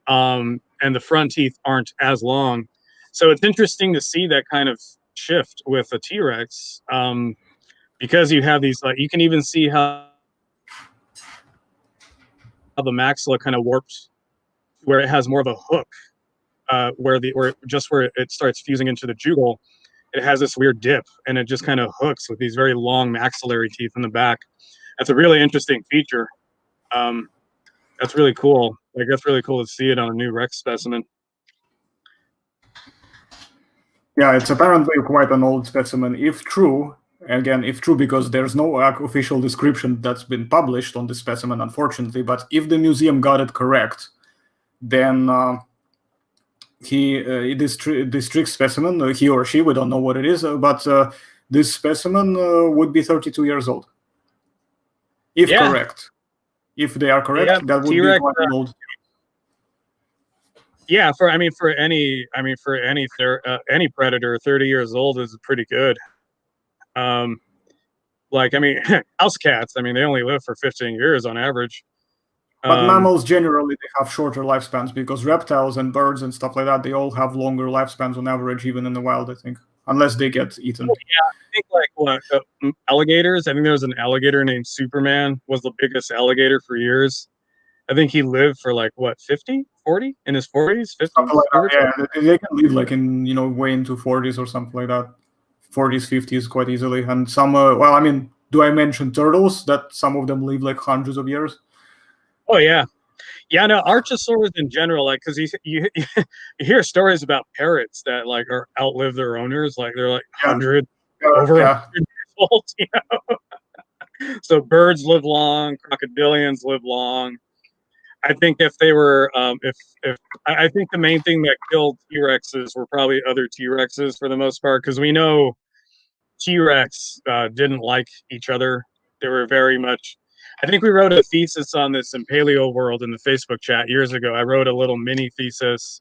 and the front teeth aren't as long. So it's interesting to see that kind of shift with a T-Rex, because you have these, like, you can even see how the maxilla kind of warped where it has more of a hook, where it starts fusing into the jugal, it has this weird dip, and it just kind of hooks with these very long maxillary teeth in the back. That's a really interesting feature. That's really cool. Like, that's really cool to see it on a new Rex specimen. Yeah, it's apparently quite an old specimen. If true, because there's no official description that's been published on the specimen, unfortunately, but if the museum got it correct, then this Trix specimen, he or she, we don't know what it is, but this specimen would be 32 years old. If correct. If they are correct, that would T-Rex, be quite an old. Yeah, for any predator, 30 years old is pretty good. House cats, they only live for 15 years on average. But mammals generally, they have shorter lifespans because reptiles and birds and stuff like that, they all have longer lifespans on average, even in the wild, I think, unless they get eaten. Oh, yeah, I think alligators. I think there was an alligator named Superman, was the biggest alligator for years. I think he lived for 50, 40 in his 40s, 50s. Something like that, yeah, they can live in way into 40s or something like that, 40s, 50s quite easily. And some, do I mention turtles that some of them live hundreds of years? Oh yeah, no, Archosaurs in general, because you hear stories about parrots that are outlive their owners, they're 100 over 100 years old. So birds live long, crocodilians live long. I think if they were, I think the main thing that killed T-Rexes were probably other T-Rexes for the most part, because we know T-Rex didn't like each other. They were very much. I think we wrote a thesis on this in Paleo World in the Facebook chat years ago. I wrote a little mini thesis,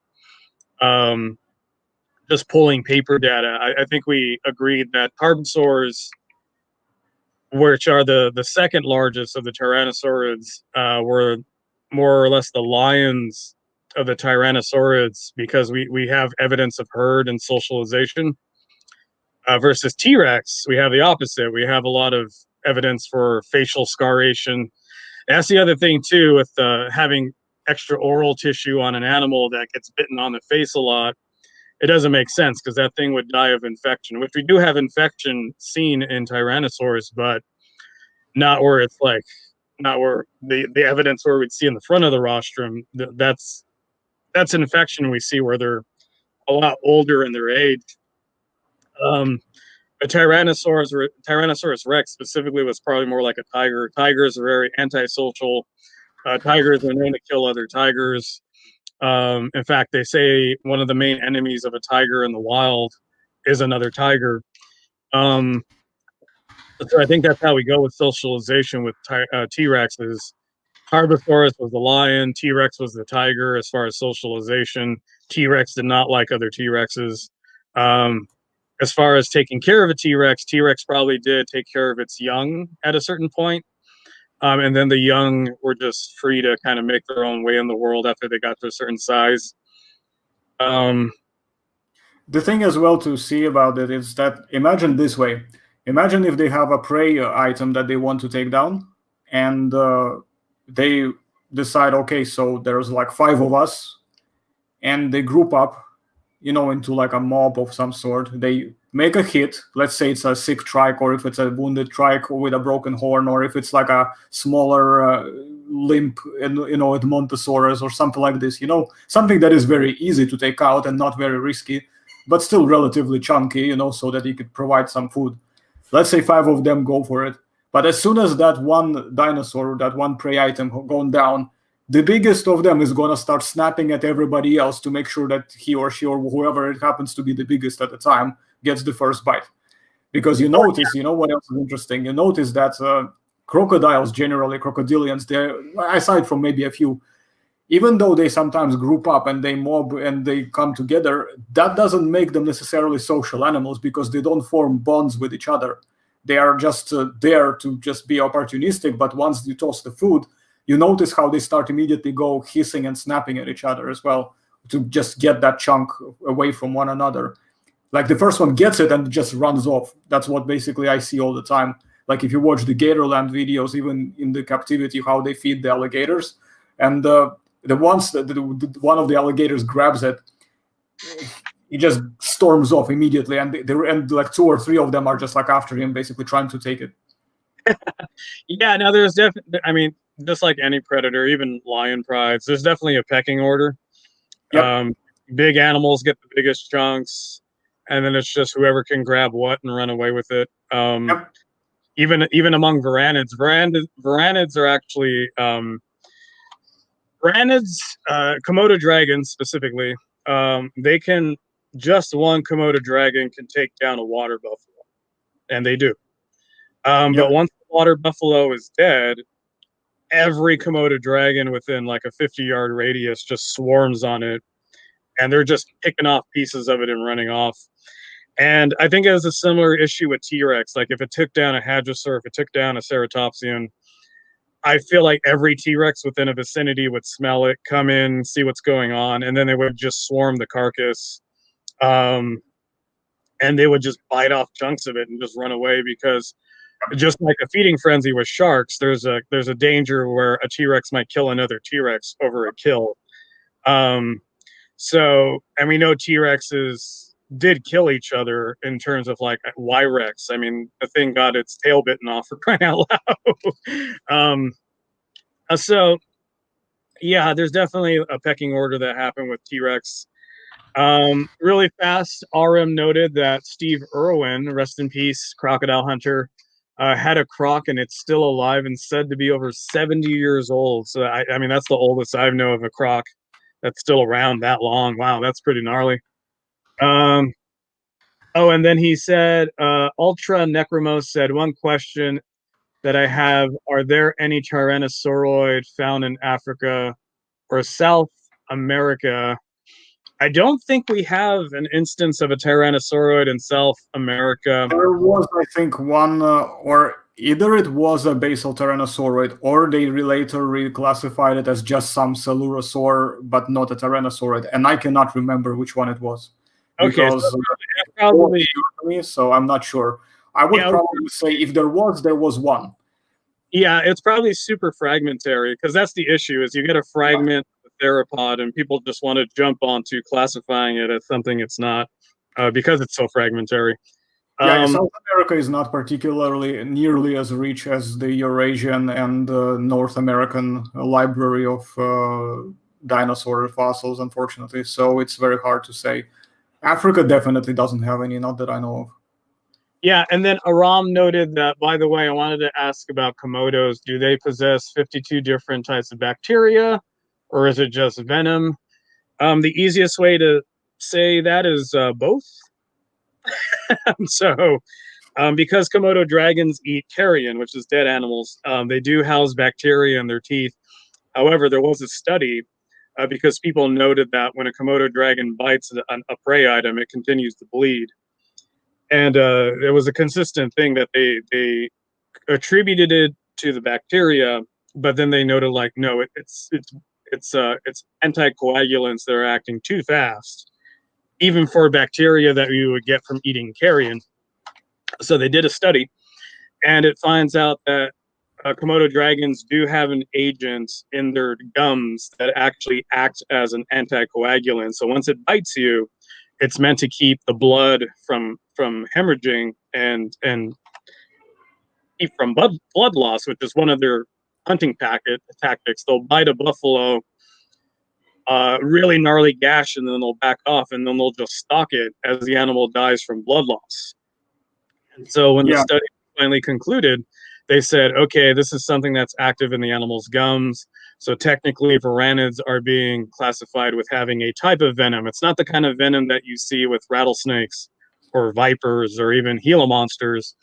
just pulling paper data. I think we agreed that carbosaurs, which are the second largest of the tyrannosaurids, were more or less the lions of the tyrannosaurids because we have evidence of herd and socialization. Versus T-Rex, we have the opposite. We have a lot of evidence for facial scarration. That's the other thing too, with having extra oral tissue on an animal that gets bitten on the face a lot. It doesn't make sense because that thing would die of infection, which we do have infection seen in Tyrannosaurus, but not where it's not where the evidence where we'd see in the front of the rostrum. That's an infection we see where they're a lot older in their age. A Tyrannosaurus Rex specifically was probably more like a tiger. Tigers are very antisocial. Tigers are known to kill other tigers. In fact, they say one of the main enemies of a tiger in the wild is another tiger. So I think that's how we go with socialization with T-Rexes. Carbosaurus was the lion. T-Rex was the tiger as far as socialization. T-Rex did not like other T-Rexes. As far as taking care of a T-Rex, T-Rex probably did take care of its young at a certain point. And then the young were just free to kind of make their own way in the world after they got to a certain size. The thing as well to see about it is that, imagine this way. Imagine if they have a prey item that they want to take down, and they decide, okay, so there's 5 of us, and they group up, into a mob of some sort. They make a hit. Let's say it's a sick trike, or if it's a wounded trike with a broken horn, or if it's a smaller limp, Edmontosaurus or something like this. Something that is very easy to take out and not very risky, but still relatively chunky. So that you could provide some food. Let's say 5 of them go for it. But as soon as that one dinosaur, that one prey item gone down, the biggest of them is going to start snapping at everybody else to make sure that he or she or whoever it happens to be the biggest at the time gets the first bite. Because you notice, what else is interesting? You notice that crocodiles, generally crocodilians, they're, aside from maybe a few, even though they sometimes group up and they mob and they come together, that doesn't make them necessarily social animals because they don't form bonds with each other. They are just there to just be opportunistic, but once you toss the food, you notice how they start immediately go hissing and snapping at each other as well to just get that chunk away from one another. The first one gets it and just runs off. That's what basically I see all the time. If you watch the Gatorland videos, even in the captivity, how they feed the alligators, and the ones that one of the alligators grabs it, he just storms off immediately, and 2 or 3 of them are just after him, basically trying to take it. Yeah, no, there's definitely. Just like any predator, even lion prides, there's definitely a pecking order. Yep. Big animals get the biggest chunks, and then it's just whoever can grab what and run away with it. Yep. Even among varanids, varanids are actually Komodo dragons specifically. They can just one Komodo dragon can take down a water buffalo. and they do. Yeah. But once the water buffalo is dead, every Komodo dragon within like a 50-yard radius just swarms on it, and they're just picking off pieces of it and running off. And I think it was a similar issue with T-Rex. Like if it took down a Hadrosaur, if it took down a Ceratopsian, I feel like every T-Rex within a vicinity would smell it, come in, see what's going on, and then they would just swarm the carcass. And they would just bite off chunks of it and just run away, because just like a feeding frenzy with sharks, there's a danger where a T-Rex might kill another T-Rex over a kill. So, and we know T-Rexes did kill each other in terms of like Y-Rex. I mean, the thing got its tail bitten off, for crying out loud. So yeah, there's definitely a pecking order that happened with T-Rex. Really fast, Aram noted that Steve Irwin, rest in peace, crocodile hunter, had a croc and it's still alive and said to be over 70 years old. So I mean, that's the oldest I know of a croc that's still around that long. Wow, that's pretty gnarly. Oh, and then he said, Ultra Necromos said, one question that I have, are there any Tyrannosauroid found in Africa or South America? I don't think we have an instance of a Tyrannosauroid in South America. There was, I think, one, or either it was a basal Tyrannosauroid, or they later reclassified it as just some Coelurosaur, but not a Tyrannosauroid, and I cannot remember which one it was. Okay, Because so probably, so I'm not sure. I would probably say if there was one. Yeah, it's probably super fragmentary, because that's the issue, is you get a fragment of the theropod and people just want to jump onto classifying it as something it's not, because it's so fragmentary. Yeah, South America is not particularly nearly as rich as the Eurasian and North American library of dinosaur fossils, unfortunately. So it's very hard to say. Africa definitely doesn't have any, not that I know of. Yeah, and then Aram noted that, by the way, I wanted to ask about Komodos. Do they possess 52 different types of bacteria, or is it just venom? The easiest way to say that is both. So, because Komodo dragons eat carrion, which is dead animals, they do house bacteria in their teeth. However, there was a study because people noted that when a Komodo dragon bites a prey item, it continues to bleed. And it was a consistent thing that they attributed it to the bacteria, but then they noted like, no, it's anticoagulants that are acting too fast, even for bacteria that you would get from eating carrion. So they did a study, and it finds out that Komodo dragons do have an agent in their gums that actually acts as an anticoagulant. So once it bites you, it's meant to keep the blood from hemorrhaging and keep from blood loss, which is one of their hunting tactics. They'll bite a buffalo, really gnarly gash, and then they'll back off, and then they'll just stalk it as the animal dies from blood loss. And so when the study finally concluded, they said, okay, this is something that's active in the animal's gums. So technically, varanids are being classified with having a type of venom. It's not the kind of venom that you see with rattlesnakes or vipers or even Gila monsters.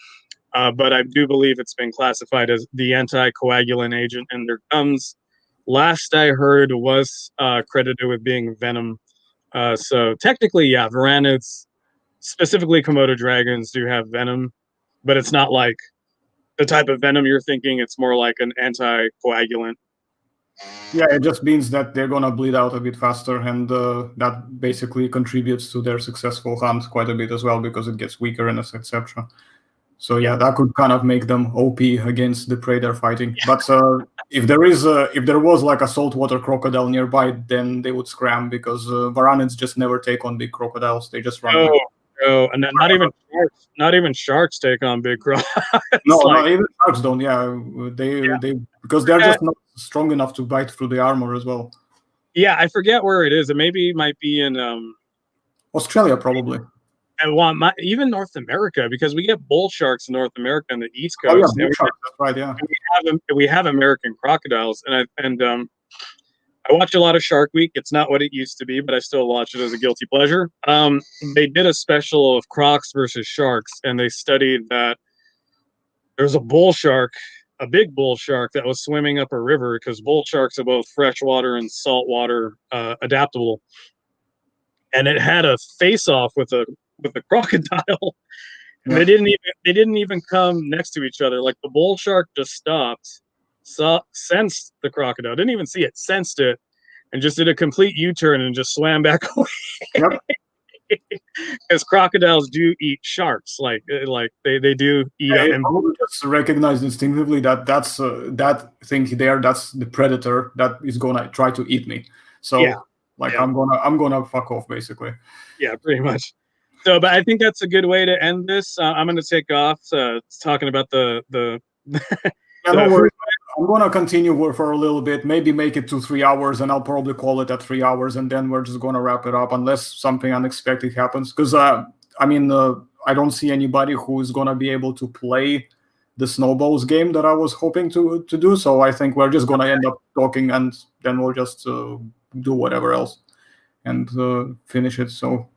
But I do believe it's been classified as the anticoagulant agent in their gums. Last I heard was credited with being venom. So technically, yeah, varanids, specifically Komodo dragons, do have venom, but it's not like the type of venom you're thinking. It's more like an anticoagulant. Yeah, it just means that they're gonna bleed out a bit faster, and that basically contributes to their successful hunt quite a bit as well, because it gets weaker and etc. So yeah, that could kind of make them OP against the prey they're fighting. Yeah. But if there was like a saltwater crocodile nearby, then they would scram, because varanids just never take on big crocodiles. They just run away. Oh, and not even sharks take on big crocs. No, not even sharks don't. Yeah, they because they're just not strong enough to bite through the armor as well. Yeah, I forget where it is. It maybe might be in Australia, probably. And even North America, because we get bull sharks in North America on the East Coast. Oh yeah, bull sharks. That's right. Yeah. We have American crocodiles, and I watch a lot of Shark Week. It's not what it used to be, but I still watch it as a guilty pleasure. They did a special of crocs versus sharks, and they studied that there's a bull shark, a big bull shark that was swimming up a river, because bull sharks are both freshwater and saltwater adaptable. And it had a face-off with a crocodile. And they didn't even come next to each other. Like the bull shark just stopped, sensed the crocodile, didn't even see it, sensed it, and just did a complete U-turn and just swam back away. Yep. Because crocodiles do eat sharks, like they do eat. And just recognize instinctively that that's that thing there. That's the predator that is gonna try to eat me. So I'm gonna fuck off basically. Yeah, pretty much. So, but I think that's a good way to end this. I'm going to take off talking about the Yeah, no worries. I'm going to continue for a little bit, maybe make it to 3 hours, and I'll probably call it at 3 hours, and then we're just going to wrap it up unless something unexpected happens. Because, I don't see anybody who's going to be able to play the Snowballs game that I was hoping to do. So I think we're just going to end up talking, and then we'll just do whatever else and finish it. So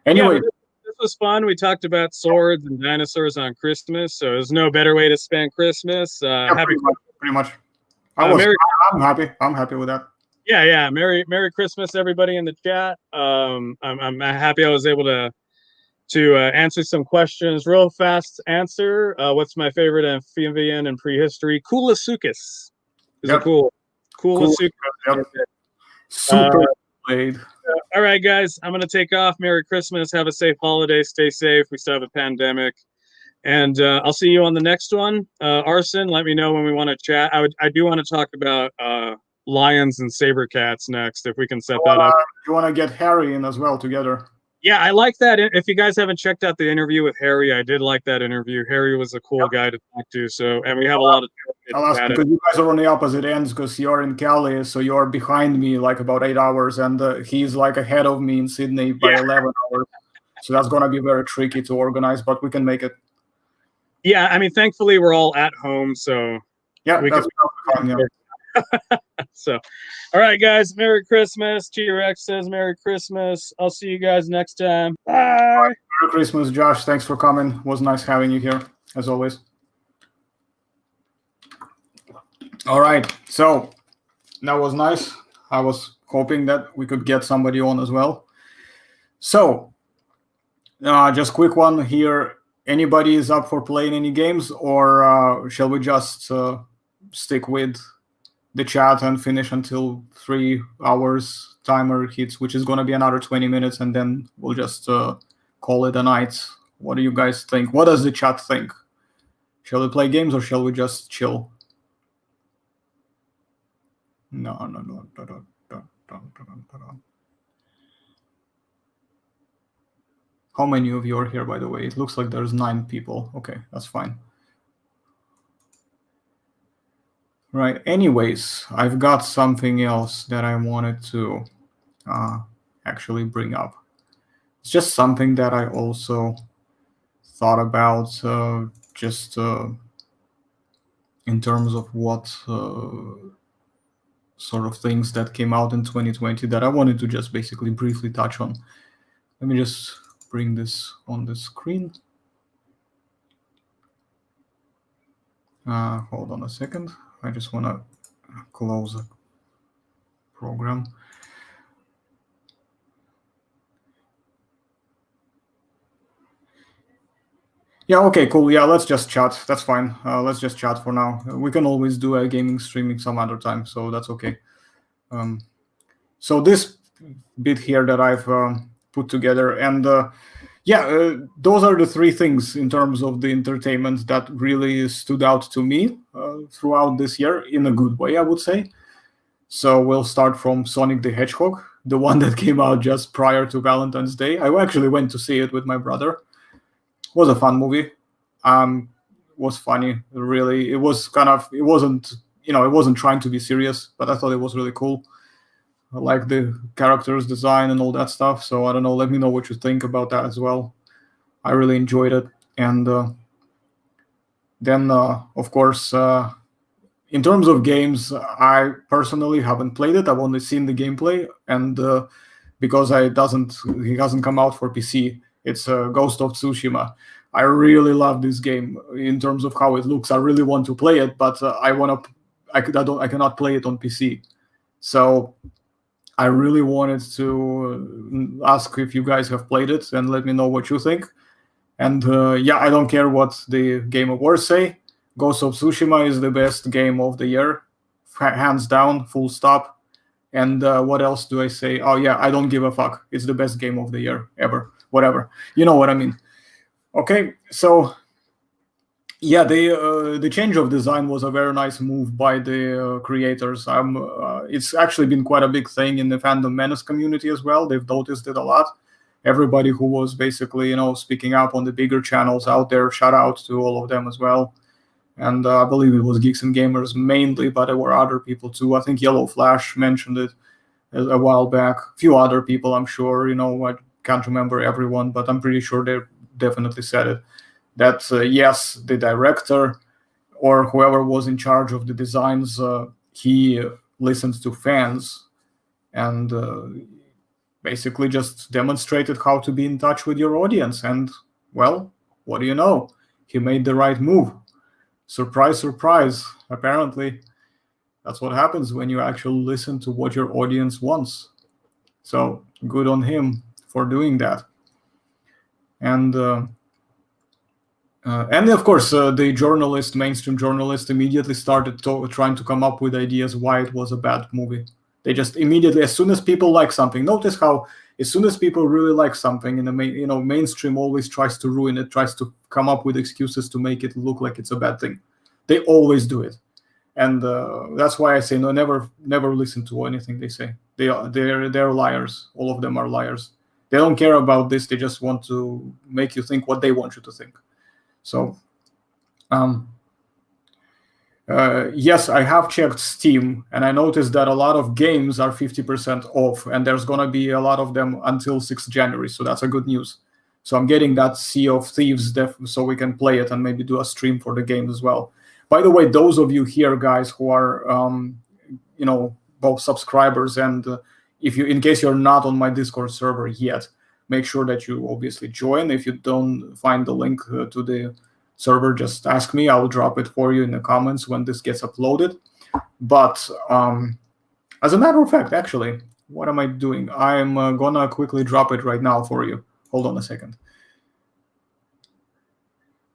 anyway. Yeah, this was fun. We talked about swords and dinosaurs on Christmas, so there's no better way to spend Christmas. Pretty much. I'm happy. I'm happy with that. Yeah. Merry Christmas, everybody in the chat. I'm happy I was able to answer some questions. Real fast answer. What's my favorite amphibian in prehistory? Coolosuchus. Is it cool? Coolosuchus. Yep. Super played. All right, guys, I'm going to take off. Merry Christmas. Have a safe holiday. Stay safe. We still have a pandemic. And I'll see you on the next one. Arson, let me know when we want to chat. I do want to talk about lions and saber cats next, if we can set that up. You want to get Harry in as well together? Yeah, I like that. If you guys haven't checked out the interview with Harry, I did like that interview. Harry was a cool guy to talk to. So, and we have a lot of. I'll ask because you guys are on the opposite ends, because you're in Cali, so you're behind me like about 8 hours, and he's like ahead of me in Sydney by 11 hours. So that's gonna be very tricky to organize, but we can make it. Yeah, I mean, thankfully we're all at home, so yeah, that's fine. Yeah. So, all right, guys, Merry Christmas. T-Rex says Merry Christmas. I'll see you guys next time. Bye. Merry Christmas, Josh. Thanks for coming. It was nice having you here, as always. All right, so that was nice. I was hoping that we could get somebody on as well. So, just quick one here. Anybody is up for playing any games, or shall we just stick with the chat and finish until 3 hours timer hits, which is going to be another 20 minutes, and then we'll just call it a night? What do you guys think? What does the chat think? Shall we play games, or shall we just chill? No. How many of you are here, by the way? It looks like there's 9 people. Okay, that's fine. Right. Anyways, I've got something else that I wanted to actually bring up. It's just something that I also thought about just in terms of what sort of things that came out in 2020 that I wanted to just basically briefly touch on. Let me just bring this on the screen. Hold on a second. I just want to close the program. Yeah, okay, cool. Yeah, let's just chat. That's fine. Let's just chat for now. We can always do a gaming streaming some other time, so that's okay. So this bit here that I've put together, and those are the 3 things in terms of the entertainment that really stood out to me throughout this year, in a good way, I would say. So we'll start from Sonic the Hedgehog, the one that came out just prior to Valentine's Day. I actually went to see it with my brother. It was a fun movie. Was funny, really. It was it wasn't trying to be serious, but I thought it was really cool. I like the characters design and all that stuff. So I don't know, let me know what you think about that as well. I really enjoyed it. And then, of course, in terms of games, I personally haven't played it. I've only seen the gameplay, and because he hasn't come out for PC. It's Ghost of Tsushima. I really love this game in terms of how it looks. I really want to play it, but I cannot play it on PC. So I really wanted to ask if you guys have played it and let me know what you think. And I don't care what the Game Awards say. Ghost of Tsushima is the best game of the year, hands down, full stop. And what else do I say? Oh yeah, I don't give a fuck. It's the best game of the year ever. Whatever, you know what I mean. Okay, so yeah, the change of design was a very nice move by the creators. It's actually been quite a big thing in the Fandom Menace community as well. They've noticed it a lot. Everybody who was basically, speaking up on the bigger channels out there, shout out to all of them as well. And I believe it was Geeks and Gamers mainly, but there were other people too. I think Yellow Flash mentioned it a while back. A few other people, I'm sure. I can't remember everyone, but I'm pretty sure they definitely said it. That yes, the director or whoever was in charge of the designs, he listened to fans and basically just demonstrated how to be in touch with your audience. And, well, what do you know? He made the right move. Surprise, surprise. Apparently, that's what happens when you actually listen to what your audience wants. So, good on him for doing that. And of course, the mainstream journalist, immediately started trying to come up with ideas why it was a bad movie. They just immediately, as soon as people like something, notice how as soon as people really like something, in the mainstream always tries to ruin it, tries to come up with excuses to make it look like it's a bad thing. They always do it, and that's why I say no, never listen to anything they say. They're liars. All of them are liars. They don't care about this. They just want to make you think what they want you to think. So, yes, I have checked Steam, and I noticed that a lot of games are 50% off, and there's going to be a lot of them until 6th January, so that's a good news. So I'm getting that Sea of Thieves so we can play it and maybe do a stream for the game as well. By the way, those of you here, guys, who are, both subscribers and in case you're not on my Discord server yet, make sure that you obviously join. If you don't find the link to the server, just ask me. I'll drop it for you in the comments when this gets uploaded. But as a matter of fact, actually, what am I doing? I'm gonna quickly drop it right now for you. Hold on a second.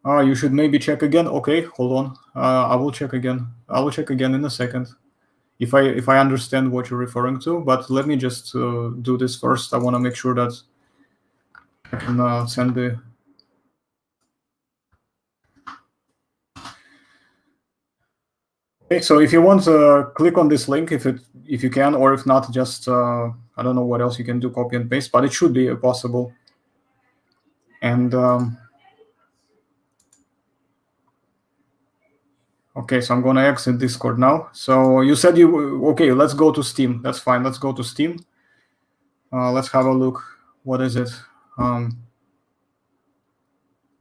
You should maybe check again. Okay, hold on. I will check again. I will check again in a second if I understand what you're referring to. But let me just do this first. I want to make sure that I can send the. Okay, so if you want to click on this link, if you can, or if not, just I don't know what else you can do, copy and paste, but it should be possible. And okay, so I'm gonna exit Discord now. So you said okay? Let's go to Steam. That's fine. Let's go to Steam. Let's have a look. What is it?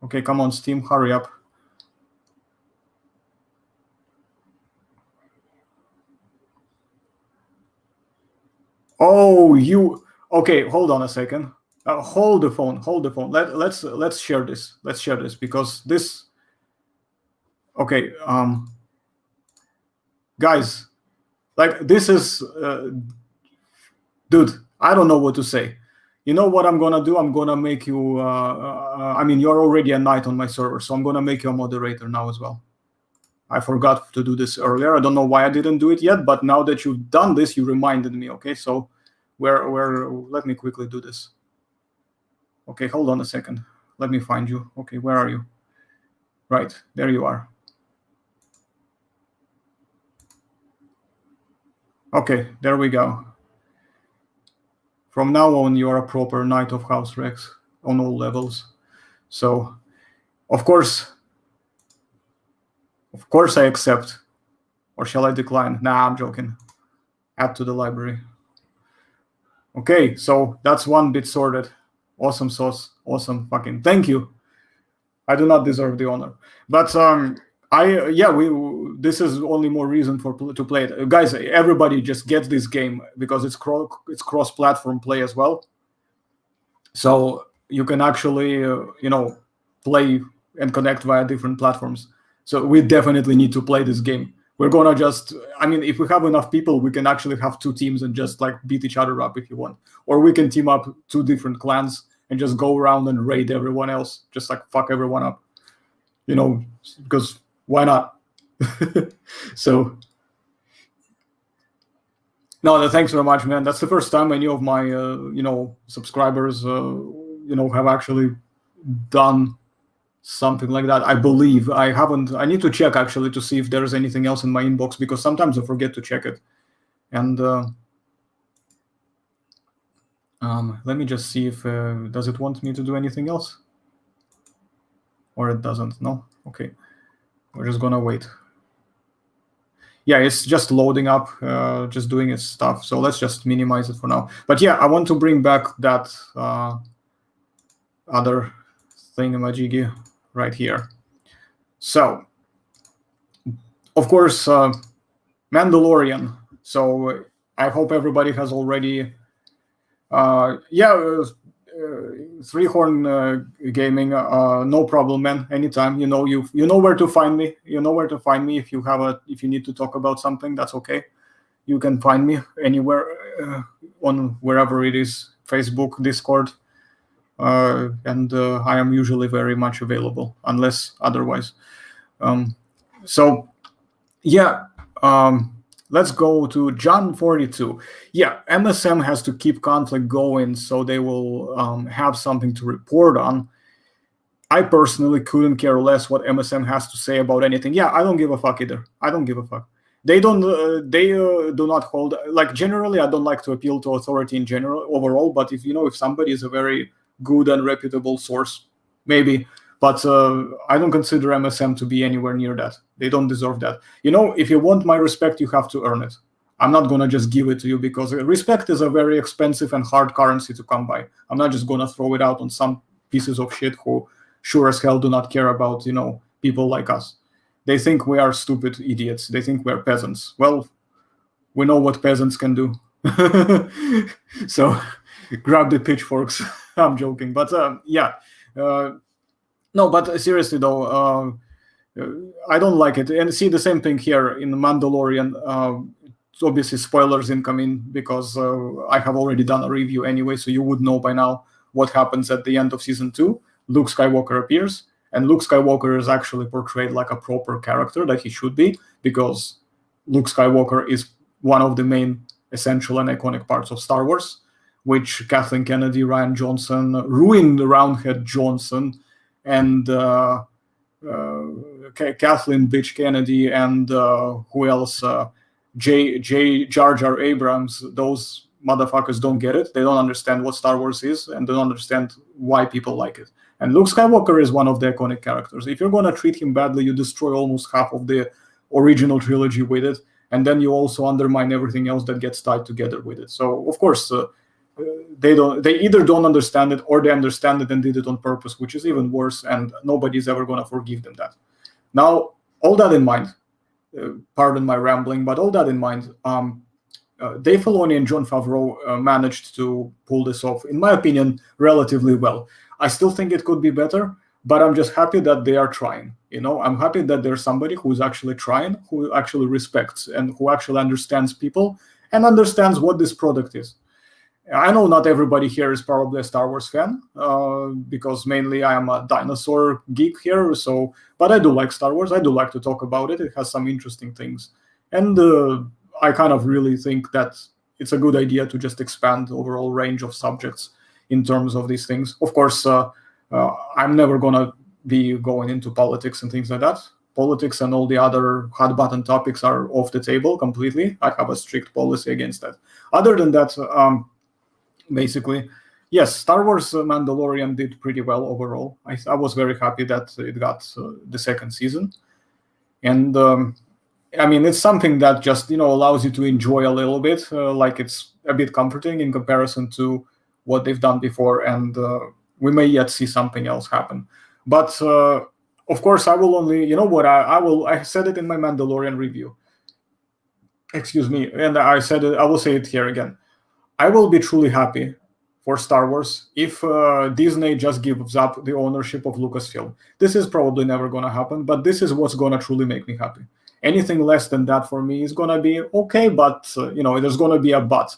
Okay, come on, Steam, hurry up. Oh, okay? Hold on a second. Hold the phone. Let's share this. Let's share this because this. Okay, guys, like this is, dude. I don't know what to say. You know what I'm gonna do? I'm gonna make you. You're already a knight on my server, so I'm gonna make you a moderator now as well. I forgot to do this earlier. I don't know why I didn't do it yet, but now that you've done this, you reminded me. Okay, so let me quickly do this. Okay, hold on a second. Let me find you. Okay, where are you? Right, there you are. Okay, there we go. From now on, you're a proper Knight of House Rex on all levels. So, of course I accept. Or shall I decline? Nah, I'm joking. Add to the library. Okay, so that's one bit sorted. Awesome sauce. Awesome fucking. Thank you. I do not deserve the honor. But this is only more reason to play it. Guys, everybody just gets this game because it's cross-platform play as well. So you can actually, play and connect via different platforms. So we definitely need to play this game. We're gonna if we have enough people, we can actually have 2 teams and just like beat each other up if you want. Or we can team up 2 different clans and just go around and raid everyone else. Just like fuck everyone up. Because why not? So, no, thanks very much, man. That's the first time any of my, subscribers, have actually done something like that. I believe I haven't. I need to check actually to see if there is anything else in my inbox, because sometimes I forget to check it. And let me just see if does it want me to do anything else, or it doesn't. No, okay. We're just gonna wait. Yeah, it's just loading up, just doing its stuff. So let's just minimize it for now. But yeah, I want to bring back that other thingamajiggy right here. So, of course, Mandalorian. So I hope everybody has already, Three-Horn Gaming, no problem, man. Anytime, you know where to find me. You know where to find me if you need to talk about something. That's okay. You can find me anywhere on wherever it is, Facebook, Discord, and I am usually very much available, unless otherwise. So, yeah. Let's go to John 42. Yeah, MSM has to keep conflict going, so they will have something to report on. I personally couldn't care less what MSM has to say about anything. Yeah, I don't give a fuck either. I don't give a fuck. They don't. They do not hold. Like generally, I don't like to appeal to authority in general overall. But if somebody is a very good and reputable source, maybe. But I don't consider MSM to be anywhere near that. They don't deserve that. If you want my respect, you have to earn it. I'm not going to just give it to you, because respect is a very expensive and hard currency to come by. I'm not just going to throw it out on some pieces of shit who sure as hell do not care about, people like us. They think we are stupid idiots. They think we're peasants. Well, we know what peasants can do. So grab the pitchforks. I'm joking. But yeah. No, but seriously though, I don't like it. And see the same thing here in Mandalorian. Obviously, spoilers incoming, because I have already done a review anyway, so you would know by now what happens at the end of season 2. Luke Skywalker appears, and Luke Skywalker is actually portrayed like a proper character that he should be, because Luke Skywalker is one of the main essential and iconic parts of Star Wars, which Kathleen Kennedy, Rian Johnson, ruined Roundhead Johnson, and Kathleen Bitch Kennedy, and who else? Jar Jar Abrams. Those motherfuckers don't get it. They don't understand what Star Wars is, and they don't understand why people like it. And Luke Skywalker is one of the iconic characters. If you're going to treat him badly, you destroy almost half of the original trilogy with it, and then you also undermine everything else that gets tied together with it. So, of course, they either don't understand it, or they understand it and did it on purpose, which is even worse, and nobody's ever going to forgive them that. Now, all that in mind, pardon my rambling, but all that in mind, Dave Filoni and Jon Favreau managed to pull this off, in my opinion, relatively well. I still think it could be better, but I'm just happy that they are trying. I'm happy that there's somebody who's actually trying, who actually respects and who actually understands people and understands what this product is. I know not everybody here is probably a Star Wars fan, because mainly I am a dinosaur geek here. But I do like Star Wars. I do like to talk about it. It has some interesting things. And I kind of really think that it's a good idea to just expand the overall range of subjects in terms of these things. Of course, I'm never going to be going into politics and things like that. Politics and all the other hot button topics are off the table completely. I have a strict policy against that. Other than that, basically, yes, Star Wars Mandalorian did pretty well overall. I was very happy that it got the second season. And it's something that just, allows you to enjoy a little bit, like it's a bit comforting in comparison to what they've done before. And we may yet see something else happen. But Of course, I will only, you know what, I said it in my Mandalorian review. Excuse me, and I said it, I will say it here again. I will be truly happy for Star Wars if Disney just gives up the ownership of Lucasfilm. This is probably never going to happen, but this is what's going to truly make me happy. Anything less than that for me is going to be okay, but, there's going to be a but.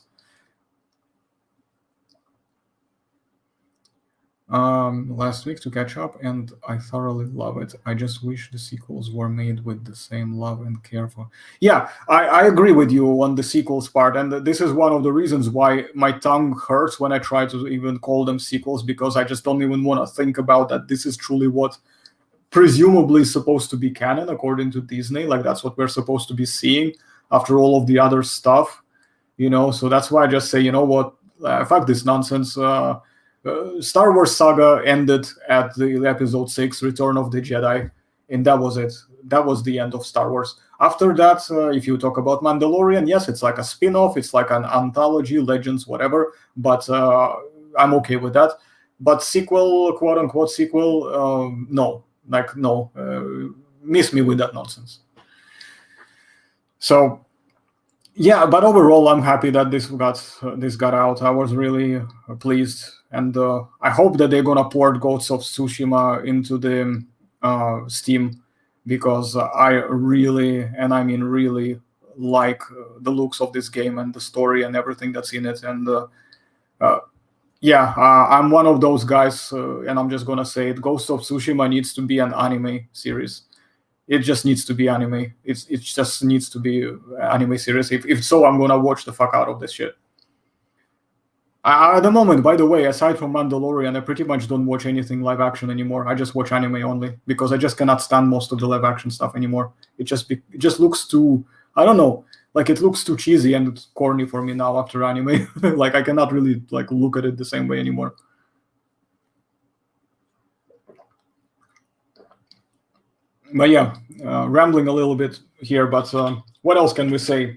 Last week to catch up, and I thoroughly love it. I just wish the sequels were made with the same love and care for. Yeah, I agree with you on the sequels part, and this is one of the reasons why my tongue hurts when I try to even call them sequels, because I just don't even want to think about that. This is truly what presumably is supposed to be canon according to Disney. Like, that's what we're supposed to be seeing after all of the other stuff, So that's why I just say, you know what, fuck this nonsense. Star Wars saga ended at the episode 6, Return of the Jedi, and that was it. That was the end of Star Wars. After that, if you talk about Mandalorian, yes, it's like a spin-off, it's like an anthology, Legends, whatever, but I'm okay with that. But sequel, quote-unquote sequel, no. Miss me with that nonsense. So, yeah, but overall, I'm happy that this got out. I was really pleased. And I hope that they're going to port Ghosts of Tsushima into the Steam, because I really, and I mean really, like the looks of this game and the story and everything that's in it. And I'm one of those guys, and I'm just going to say it, Ghosts of Tsushima needs to be an anime series. It just needs to be anime. It just needs to be an anime series. If so, I'm going to watch the fuck out of this shit. At the moment, by the way, aside from Mandalorian, I pretty much don't watch anything live action anymore. I just watch anime only, because I just cannot stand most of the live action stuff anymore. It just looks too, I don't know, like it looks too cheesy and corny for me now after anime. Like I cannot really look at it the same way anymore. But yeah, rambling a little bit here, but what else can we say?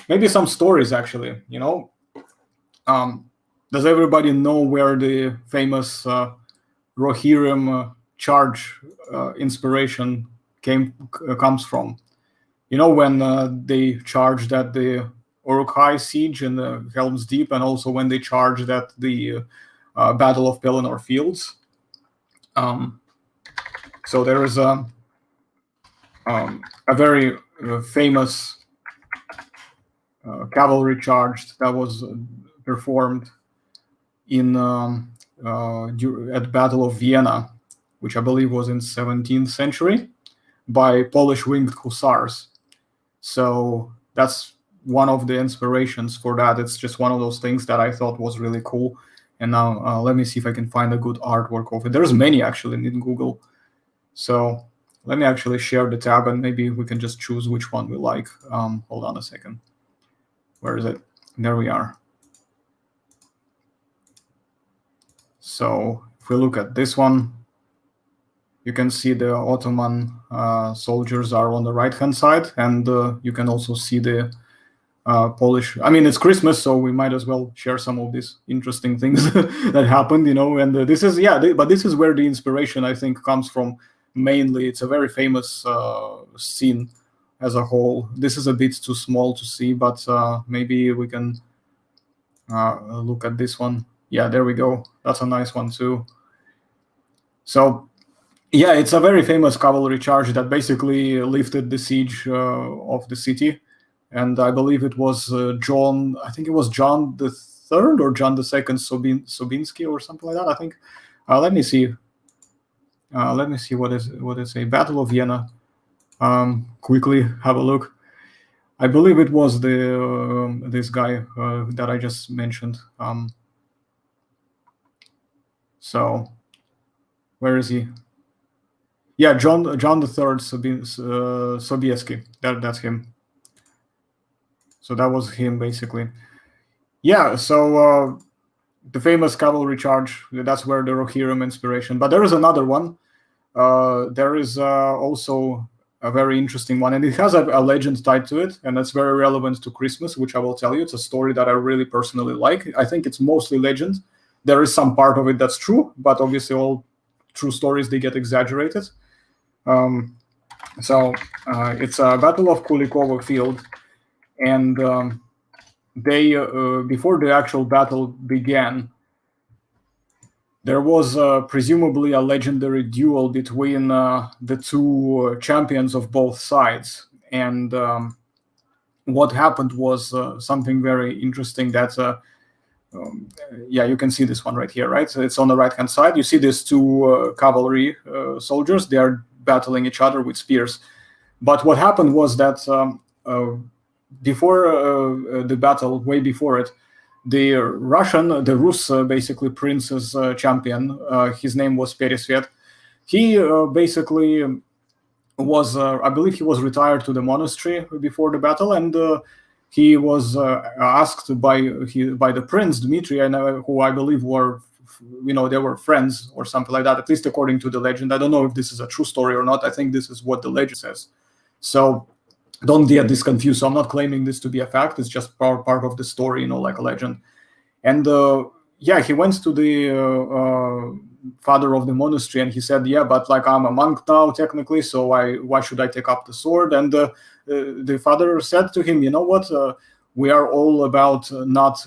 Maybe some stories, actually, Does everybody know where the famous Rohirrim charge inspiration comes from? When they charged at the Uruk-hai siege in the Helm's Deep, and also when they charged at the Battle of Pelennor Fields. So there is a very famous cavalry charge that was performed in at Battle of Vienna, which I believe was in 17th century, by Polish winged hussars. So that's one of the inspirations for that. It's just one of those things that I thought was really cool. And now let me see if I can find a good artwork of it. There's many actually in Google. So let me actually share the tab, and maybe we can just choose which one we like. Hold on a second. Where is it? There we are. So if we look at this one, you can see the Ottoman soldiers are on the right-hand side, and you can also see the Polish. I mean, it's Christmas, so we might as well share some of these interesting things that happened, And this is, but this is where the inspiration, I think, comes from. Mainly, it's a very famous scene as a whole. This is a bit too small to see, but maybe we can look at this one. Yeah, there we go. That's a nice one too. So, yeah, it's a very famous cavalry charge that basically lifted the siege of the city. And I believe it was John, I think it was John the Third or John the Second Sobinsky or something like that, I think. Let me see. Let me see what is a Battle of Vienna. Quickly have a look. I believe it was this guy that I just mentioned. So, where is he? Yeah, John the Third Sobieski. That's him. So that was him basically. Yeah. So the famous cavalry charge. That's where the Rohirrim inspiration. But there is another one. There is also a very interesting one, and it has a legend tied to it, and that's very relevant to Christmas, which I will tell you. It's a story that I really personally like. I think it's mostly legend. There is some part of it that's true, but obviously all true stories, they get exaggerated. So it's a Battle of Kulikovo Field, and they before the actual battle began, there was presumably a legendary duel between the two champions of both sides, and what happened was something very interesting. That yeah, you can see this one right here, right? So it's on the right hand side. You see these two cavalry soldiers. They are battling each other with spears. But what happened was that before the battle, way before it, the Rus, basically prince's champion, his name was Peresvet. He basically was, I believe, he was retired to the monastery before the battle, and he was asked by the prince Dmitri, and who I believe were, they were friends or something like that, at least according to the legend. I don't know if this is a true story or not. I think this is what the legend says. So don't get this confused. So I'm not claiming this to be a fact. It's just part of the story, like a legend. And yeah, he went to the father of the monastery and he said, yeah, but like I'm a monk now technically, so why should I take up the sword? And the father said to him, you know what, we are all about not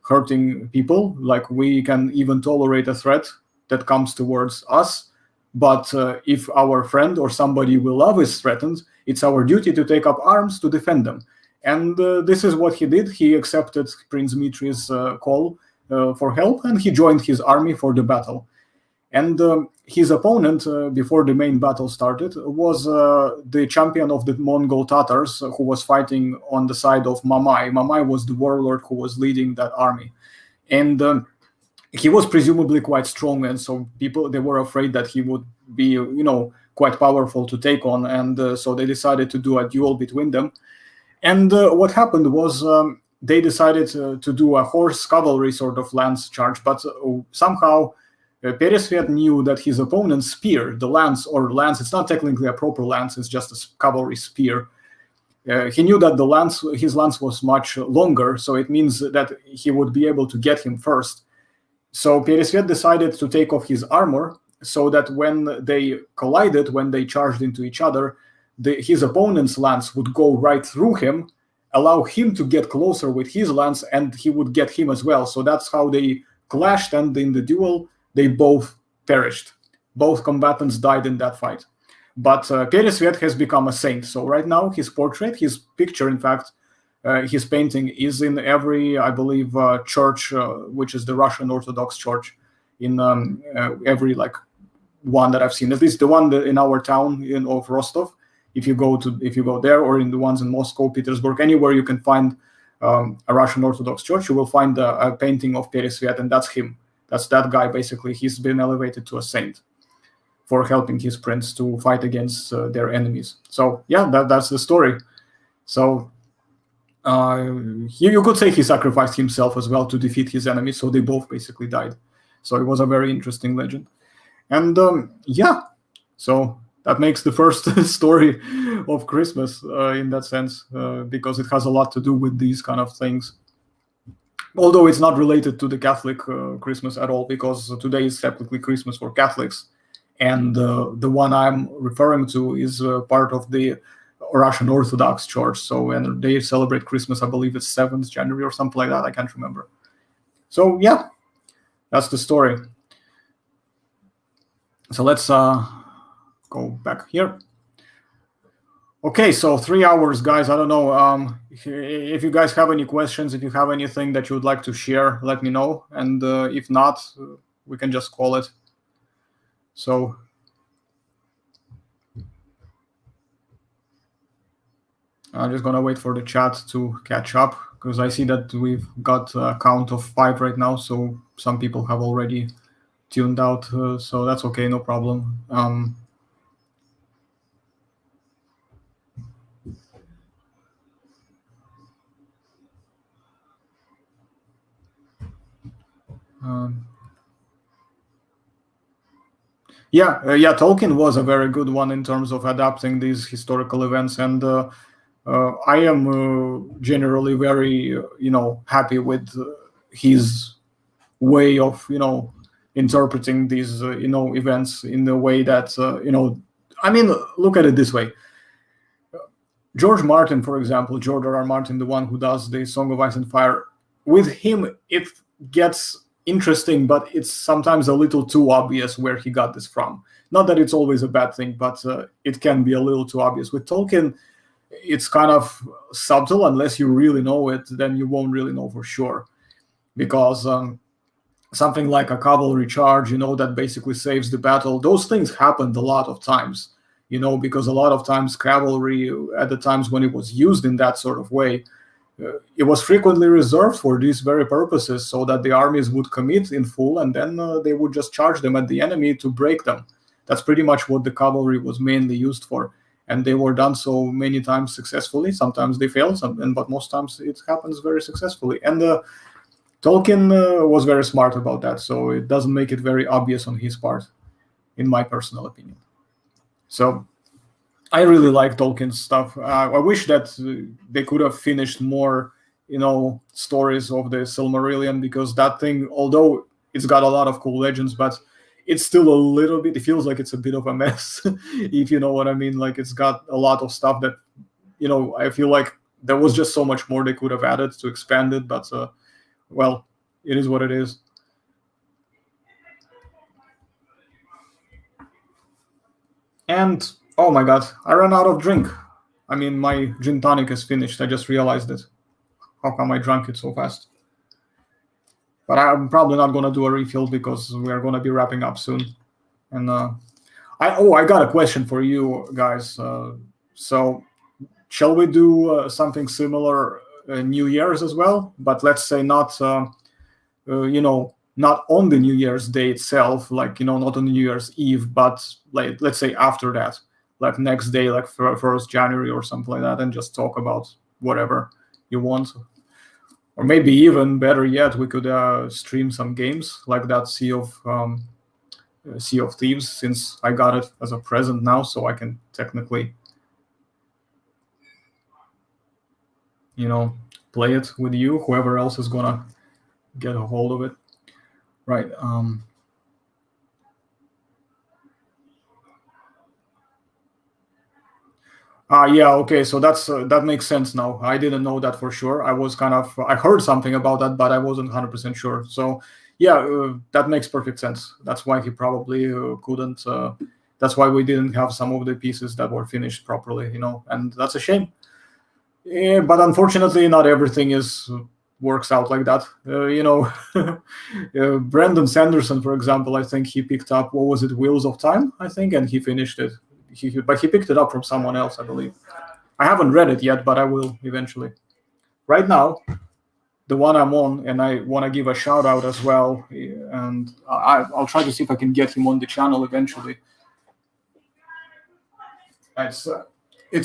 hurting people. Like we can even tolerate a threat that comes towards us, but if our friend or somebody we love is threatened, it's our duty to take up arms to defend them. And this is what he did. He accepted Prince Dmitri's call for help, and he joined his army for the battle. And his opponent, before the main battle started, was the champion of the Mongol Tatars, who was fighting on the side of Mamai. Mamai was the warlord who was leading that army. And he was presumably quite strong, and so they were afraid that he would be, quite powerful to take on, and so they decided to do a duel between them. And what happened was they decided to do a horse cavalry sort of lance charge, but somehow Peresvet knew that his opponent's spear, the lance, it's not technically a proper lance, it's just a cavalry spear. He knew that his lance was much longer, so it means that he would be able to get him first. So Peresvet decided to take off his armor so that when they collided, when they charged into each other, his opponent's lance would go right through him, allow him to get closer with his lance, and he would get him as well. So that's how they clashed, and in the duel, they both perished. Both combatants died in that fight. But Peresvet has become a saint. So right now, his portrait, his picture, in fact, his painting is in every, I believe, church, which is the Russian Orthodox Church, in every one that I've seen. At least the one in our town of Rostov. If you go there, or in the ones in Moscow, Petersburg, anywhere you can find a Russian Orthodox Church, you will find a painting of Peresvet, and that's him. That's that guy, basically. He's been elevated to a saint for helping his prince to fight against their enemies. So yeah, that's the story. So you could say he sacrificed himself as well to defeat his enemies, so they both basically died. So it was a very interesting legend. And yeah, so that makes the first story of Christmas in that sense, because it has a lot to do with these kind of things. Although it's not related to the Catholic Christmas at all, because today is technically Christmas for Catholics. And the one I'm referring to is part of the Russian Orthodox Church. So, and they celebrate Christmas, I believe it's 7th January or something like that. I can't remember. So yeah, that's the story. So let's go back here. Okay, so 3 hours, guys. I don't know if you guys have any questions, if you have anything that you would like to share, let me know. And if not, we can just call it. So I'm just gonna wait for the chat to catch up, because I see that we've got a count of 5 right now. So some people have already tuned out, so that's okay, no problem. Yeah, Tolkien was a very good one in terms of adapting these historical events, and I am generally very, happy with his way of, interpreting these, events in the way that, I mean, look at it this way. George Martin, for example, George R.R. Martin, the one who does the Song of Ice and Fire, with him, it gets interesting, but it's sometimes a little too obvious where he got this from. Not that it's always a bad thing, but it can be a little too obvious. With Tolkien, it's kind of subtle. Unless you really know it, then you won't really know for sure. Because something like a cavalry charge, that basically saves the battle, those things happened a lot of times, because a lot of times cavalry, at the times when it was used in that sort of way, it was frequently reserved for these very purposes, so that the armies would commit in full, and then they would just charge them at the enemy to break them. That's pretty much what the cavalry was mainly used for, and they were done so many times successfully. Sometimes they fail, but most times it happens very successfully. And Tolkien was very smart about that, so it doesn't make it very obvious on his part, in my personal opinion. So I really like Tolkien's stuff. I wish that they could have finished more, stories of the Silmarillion, because that thing, although it's got a lot of cool legends, but it's still a little bit, it feels like it's a bit of a mess, if you know what I mean. Like, it's got a lot of stuff that, I feel like there was just so much more they could have added to expand it, but, well, it is what it is. And oh my god, I ran out of drink. I mean, my gin tonic is finished. I just realized it. How come I drank it so fast? But I'm probably not going to do a refill because we are going to be wrapping up soon. And I got a question for you guys. So shall we do something similar New Year's as well? But let's say not, not on the New Year's Day itself, like, not on New Year's Eve, but like, let's say after that, like next day, like 1st January or something like that, and just talk about whatever you want. Or maybe even better yet, we could stream some games like that Sea of Thieves, since I got it as a present now, so I can technically, play it with you, whoever else is gonna get a hold of it. Right. Yeah, okay, so that makes sense now. I didn't know that for sure. I heard something about that, but I wasn't 100% sure. So yeah, that makes perfect sense. That's why he probably couldn't. That's why we didn't have some of the pieces that were finished properly, and that's a shame. Yeah, but unfortunately, not everything works out like that. Brandon Sanderson, for example, I think he picked up, what was it, Wheels of Time, I think, and he finished it. But he picked it up from someone else, I believe. I haven't read it yet, but I will eventually. Right now, the one I'm on, and I want to give a shout out as well, and I'll try to see if I can get him on the channel eventually. It's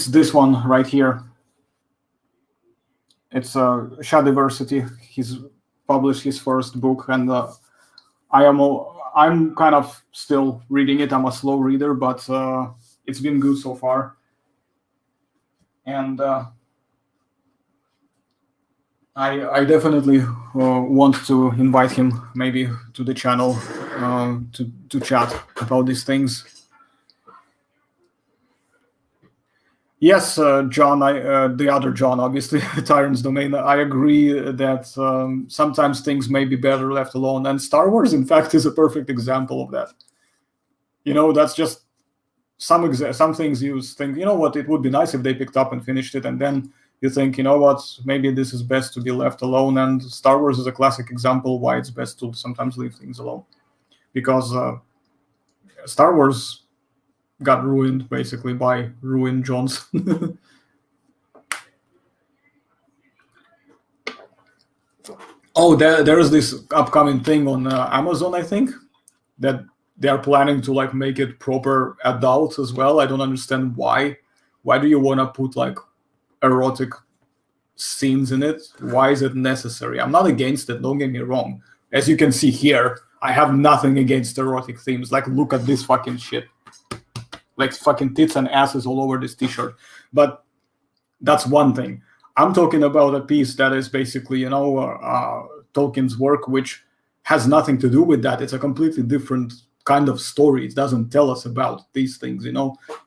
this one right here. It's Shadiversity. He's published his first book, and I'm kind of still reading it. I'm a slow reader, but it's been good so far. And I definitely want to invite him maybe to the channel to chat about these things. Yes, John, the other John, obviously, Tyrant's Domain. I agree that sometimes things may be better left alone. And Star Wars, in fact, is a perfect example of that. That's just some things you think, what, it would be nice if they picked up and finished it. And then you think, what, maybe this is best to be left alone. And Star Wars is a classic example why it's best to sometimes leave things alone. Because Star Wars got ruined basically by Ruin Johnson. Oh, there is this upcoming thing on Amazon, I think, that they are planning to like make it proper adult as well. I don't understand why. Why do you want to put like erotic scenes in it? Why is it necessary? I'm not against it, don't get me wrong. As you can see here, I have nothing against erotic themes. Like, look at this fucking shit. Like fucking tits and asses all over this t-shirt. But that's one thing. I'm talking about a piece that is basically, Tolkien's work, which has nothing to do with that. It's a completely different kind of story. It doesn't tell us about these things,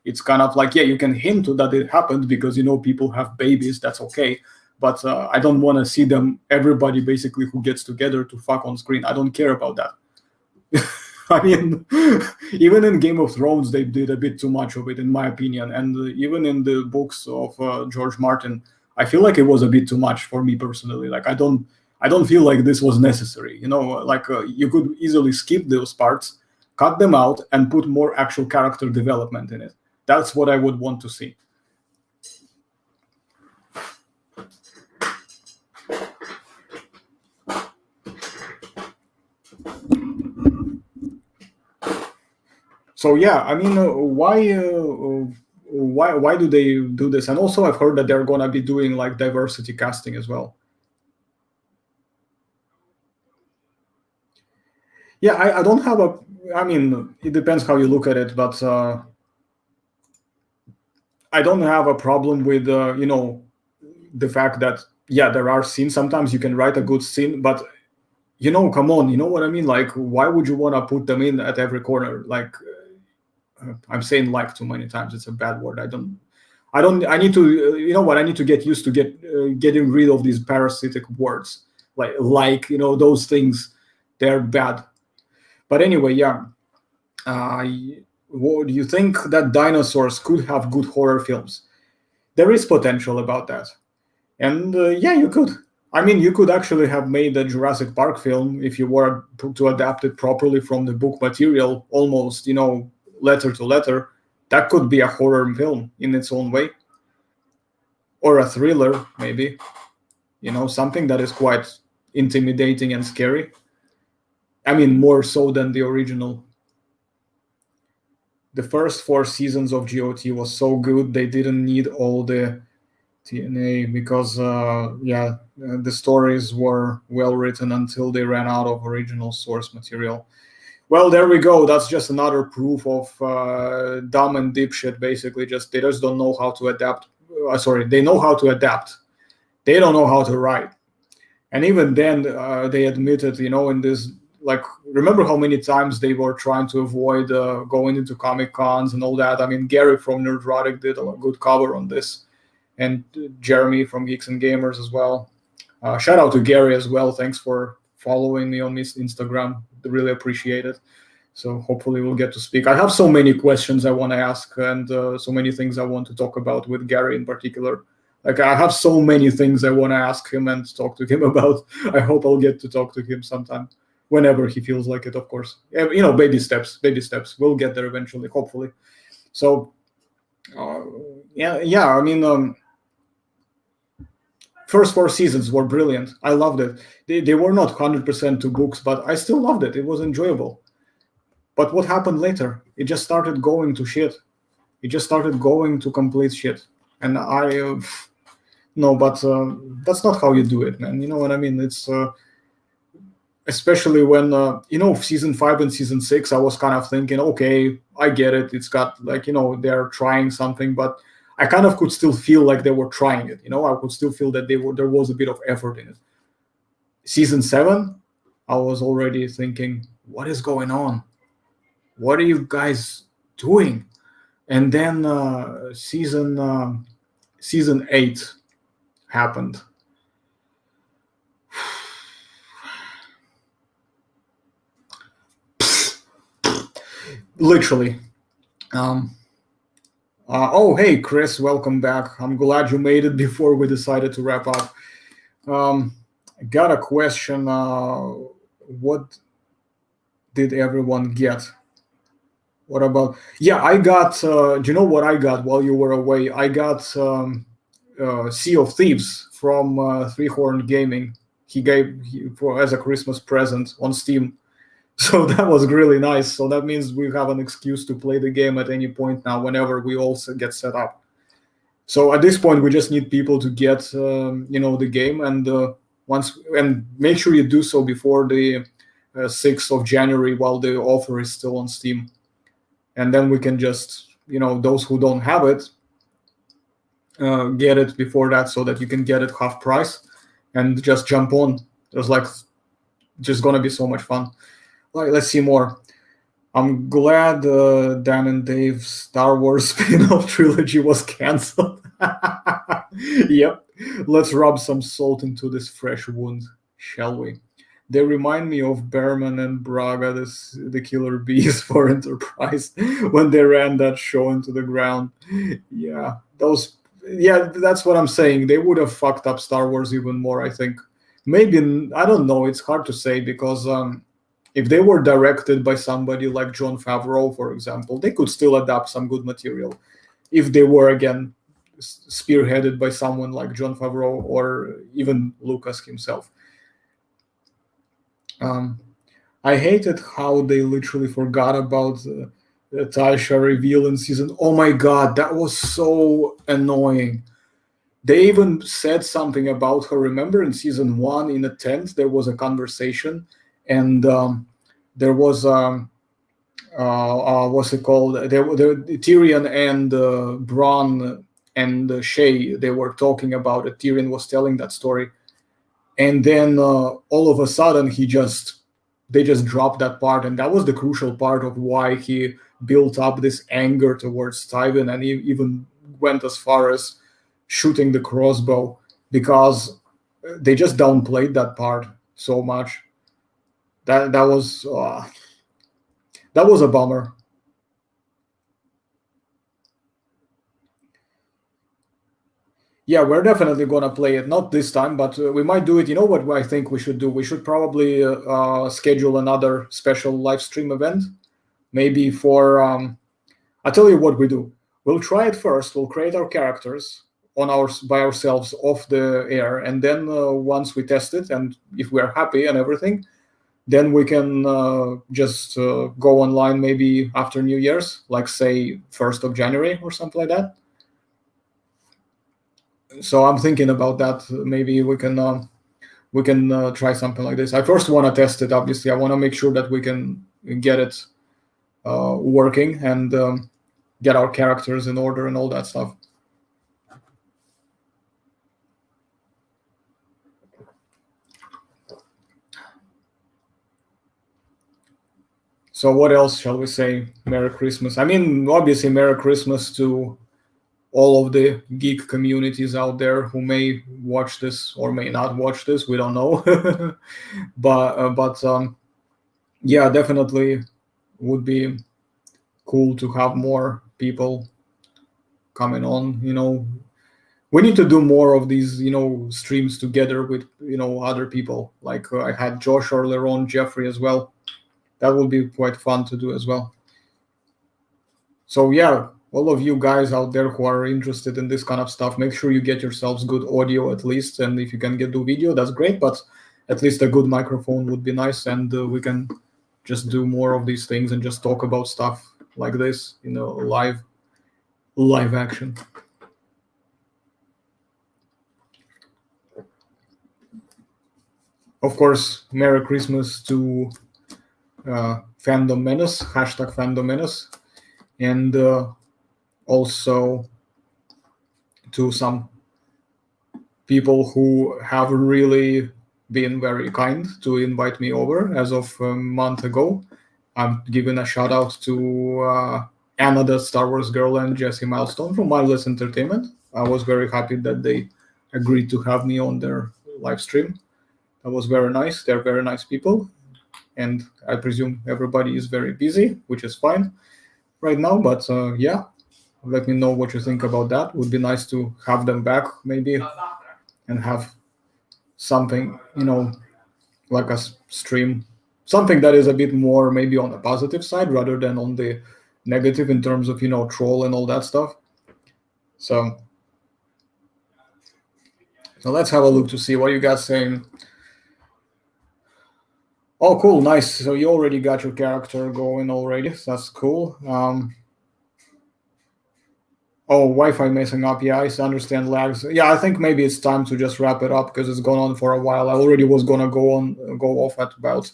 It's kind of like, yeah, you can hint that it happened because, people have babies. That's okay. But I don't want to see everybody basically who gets together to fuck on screen. I don't care about that. I mean, even in Game of Thrones, they did a bit too much of it, in my opinion. And even in the books of George Martin, I feel like it was a bit too much for me personally. Like, I don't feel like this was necessary. You could easily skip those parts, cut them out, and put more actual character development in it. That's what I would want to see. So yeah, I mean, why do they do this? And also, I've heard that they're gonna be doing like diversity casting as well. Yeah, I don't have a. I mean, it depends how you look at it, but I don't have a problem with the fact that there are scenes. Sometimes you can write a good scene, but come on, you know what I mean? Like, why would you want to put them in at every corner? Like, I'm saying like too many times. It's a bad word. I need to, I need to get used to getting rid of these parasitic words. Like those things, they're bad. But anyway, yeah. Do you think that dinosaurs could have good horror films? There is potential about that. And yeah, you could. I mean, you could actually have made a Jurassic Park film if you were to adapt it properly from the book material, almost, letter to letter. That could be a horror film in its own way. Or a thriller, maybe. Something that is quite intimidating and scary. I mean, more so than the original. The first 4 seasons of GOT was so good, they didn't need all the TNA because, the stories were well written until they ran out of original source material. Well, there we go. That's just another proof of dumb and dipshit, basically. They just don't know how to adapt. They know how to adapt. They don't know how to write. And even then, they admitted, in this, remember how many times they were trying to avoid going into Comic Cons and all that? I mean, Gary from Nerdrotic did a good cover on this. And Jeremy from Geeks and Gamers as well. Shout out to Gary as well. Thanks for following me on Instagram. Really appreciate it. So hopefully we'll get to speak. I have so many questions I want to ask and so many things I want to talk about with Gary in particular. I have so many things I want to ask him and talk to him about. I hope I'll get to talk to him sometime, whenever he feels like it, of course. Baby steps. We'll get there eventually, hopefully. So, I mean, first 4 seasons were brilliant. I loved it. They were not 100% to books, but I still loved it. It was enjoyable. But what happened later? It just started going to shit. It just started going to complete shit. And that's not how you do it, man. You know what I mean? It's especially when season 5 and season 6, I was kind of thinking, okay, I get it. It's got they're trying something, but I kind of could still feel like they were trying it. I could still feel that there was a bit of effort in it. Season 7, I was already thinking, what is going on? What are you guys doing? And then season 8 happened. Literally. Oh, hey, Chris, welcome back. I'm glad you made it before we decided to wrap up. I got a question. What did everyone get? What about... Yeah, I got... do you know what I got while you were away? I got Sea of Thieves from Three Horn Gaming. He gave as a Christmas present on Steam. So that was really nice. So that means we have an excuse to play the game at any point now, whenever we all get set up. So at this point, we just need people to get, the game, and make sure you do so before the 6th of January, while the offer is still on Steam. And then we can just, those who don't have it, get it before that, so that you can get it half price and just jump on. There's just gonna be so much fun. Let's see more. I'm glad Dan and Dave's Star Wars spin-off trilogy was cancelled. Yep, let's rub some salt into this fresh wound, shall we? They remind me of Berman and Braga, the killer bees for Enterprise, when they ran that show into the ground. Yeah, that's what I'm saying. They would have fucked up Star Wars even more, I think. Maybe, I don't know, it's hard to say because if they were directed by somebody like Jon Favreau, for example, they could still adapt some good material. If they were, again, spearheaded by someone like Jon Favreau or even Lucas himself. I hated how they literally forgot about the Taisha reveal in season. Oh my god, that was so annoying. They even said something about her. Remember in season 1 in the tent, there was a conversation, and there was what's it called? Tyrion and Bronn and Shay. They were talking about it. Tyrion was telling that story, and then all of a sudden they just dropped that part, and that was the crucial part of why he built up this anger towards Tywin, and he even went as far as shooting the crossbow, because they just downplayed that part so much. That was a bummer. Yeah, we're definitely gonna play it. Not this time, but we might do it. You know what I think we should do? We should probably schedule another special live stream event. Maybe for I'll tell you what we do. We'll try it first. We'll create our characters by ourselves off the air, and then once we test it, and if we're happy and everything, then we can just go online maybe after New Year's, like say 1st of January or something like that. So I'm thinking about that. Maybe we can try something like this. I first want to test it. Obviously, I want to make sure that we can get it working and get our characters in order and all that stuff. So what else shall we say? Merry Christmas. I mean, obviously, Merry Christmas to all of the geek communities out there who may watch this or may not watch this. We don't know. but yeah, definitely would be cool to have more people coming on. We need to do more of these, streams together with, other people. Like I had Josh earlier on, Jeffrey as well. That would be quite fun to do as well. So yeah, all of you guys out there who are interested in this kind of stuff, make sure you get yourselves good audio at least. And if you can do video, that's great. But at least a good microphone would be nice. And we can just do more of these things and just talk about stuff like this, live action. Of course, Merry Christmas to Fandom Menace, hashtag Fandom Menace, and also to some people who have really been very kind to invite me over as of a month ago. I'm giving a shout out to Anna, the Star Wars girl, and Jesse Milestone from Mindless Entertainment. I was very happy that they agreed to have me on their live stream. That was very nice. They're very nice people. And I presume everybody is very busy, which is fine right now. But yeah, let me know what you think about that. Would be nice to have them back maybe and have something, like a stream, something that is a bit more maybe on the positive side rather than on the negative in terms of, troll and all that stuff. So let's have a look to see what you guys saying. Oh, cool, nice. So you already got your character going already. That's cool. Oh, Wi-Fi messing up. Yeah, I understand lags. Yeah, I think maybe it's time to just wrap it up because it's gone on for a while. I already was gonna go off at about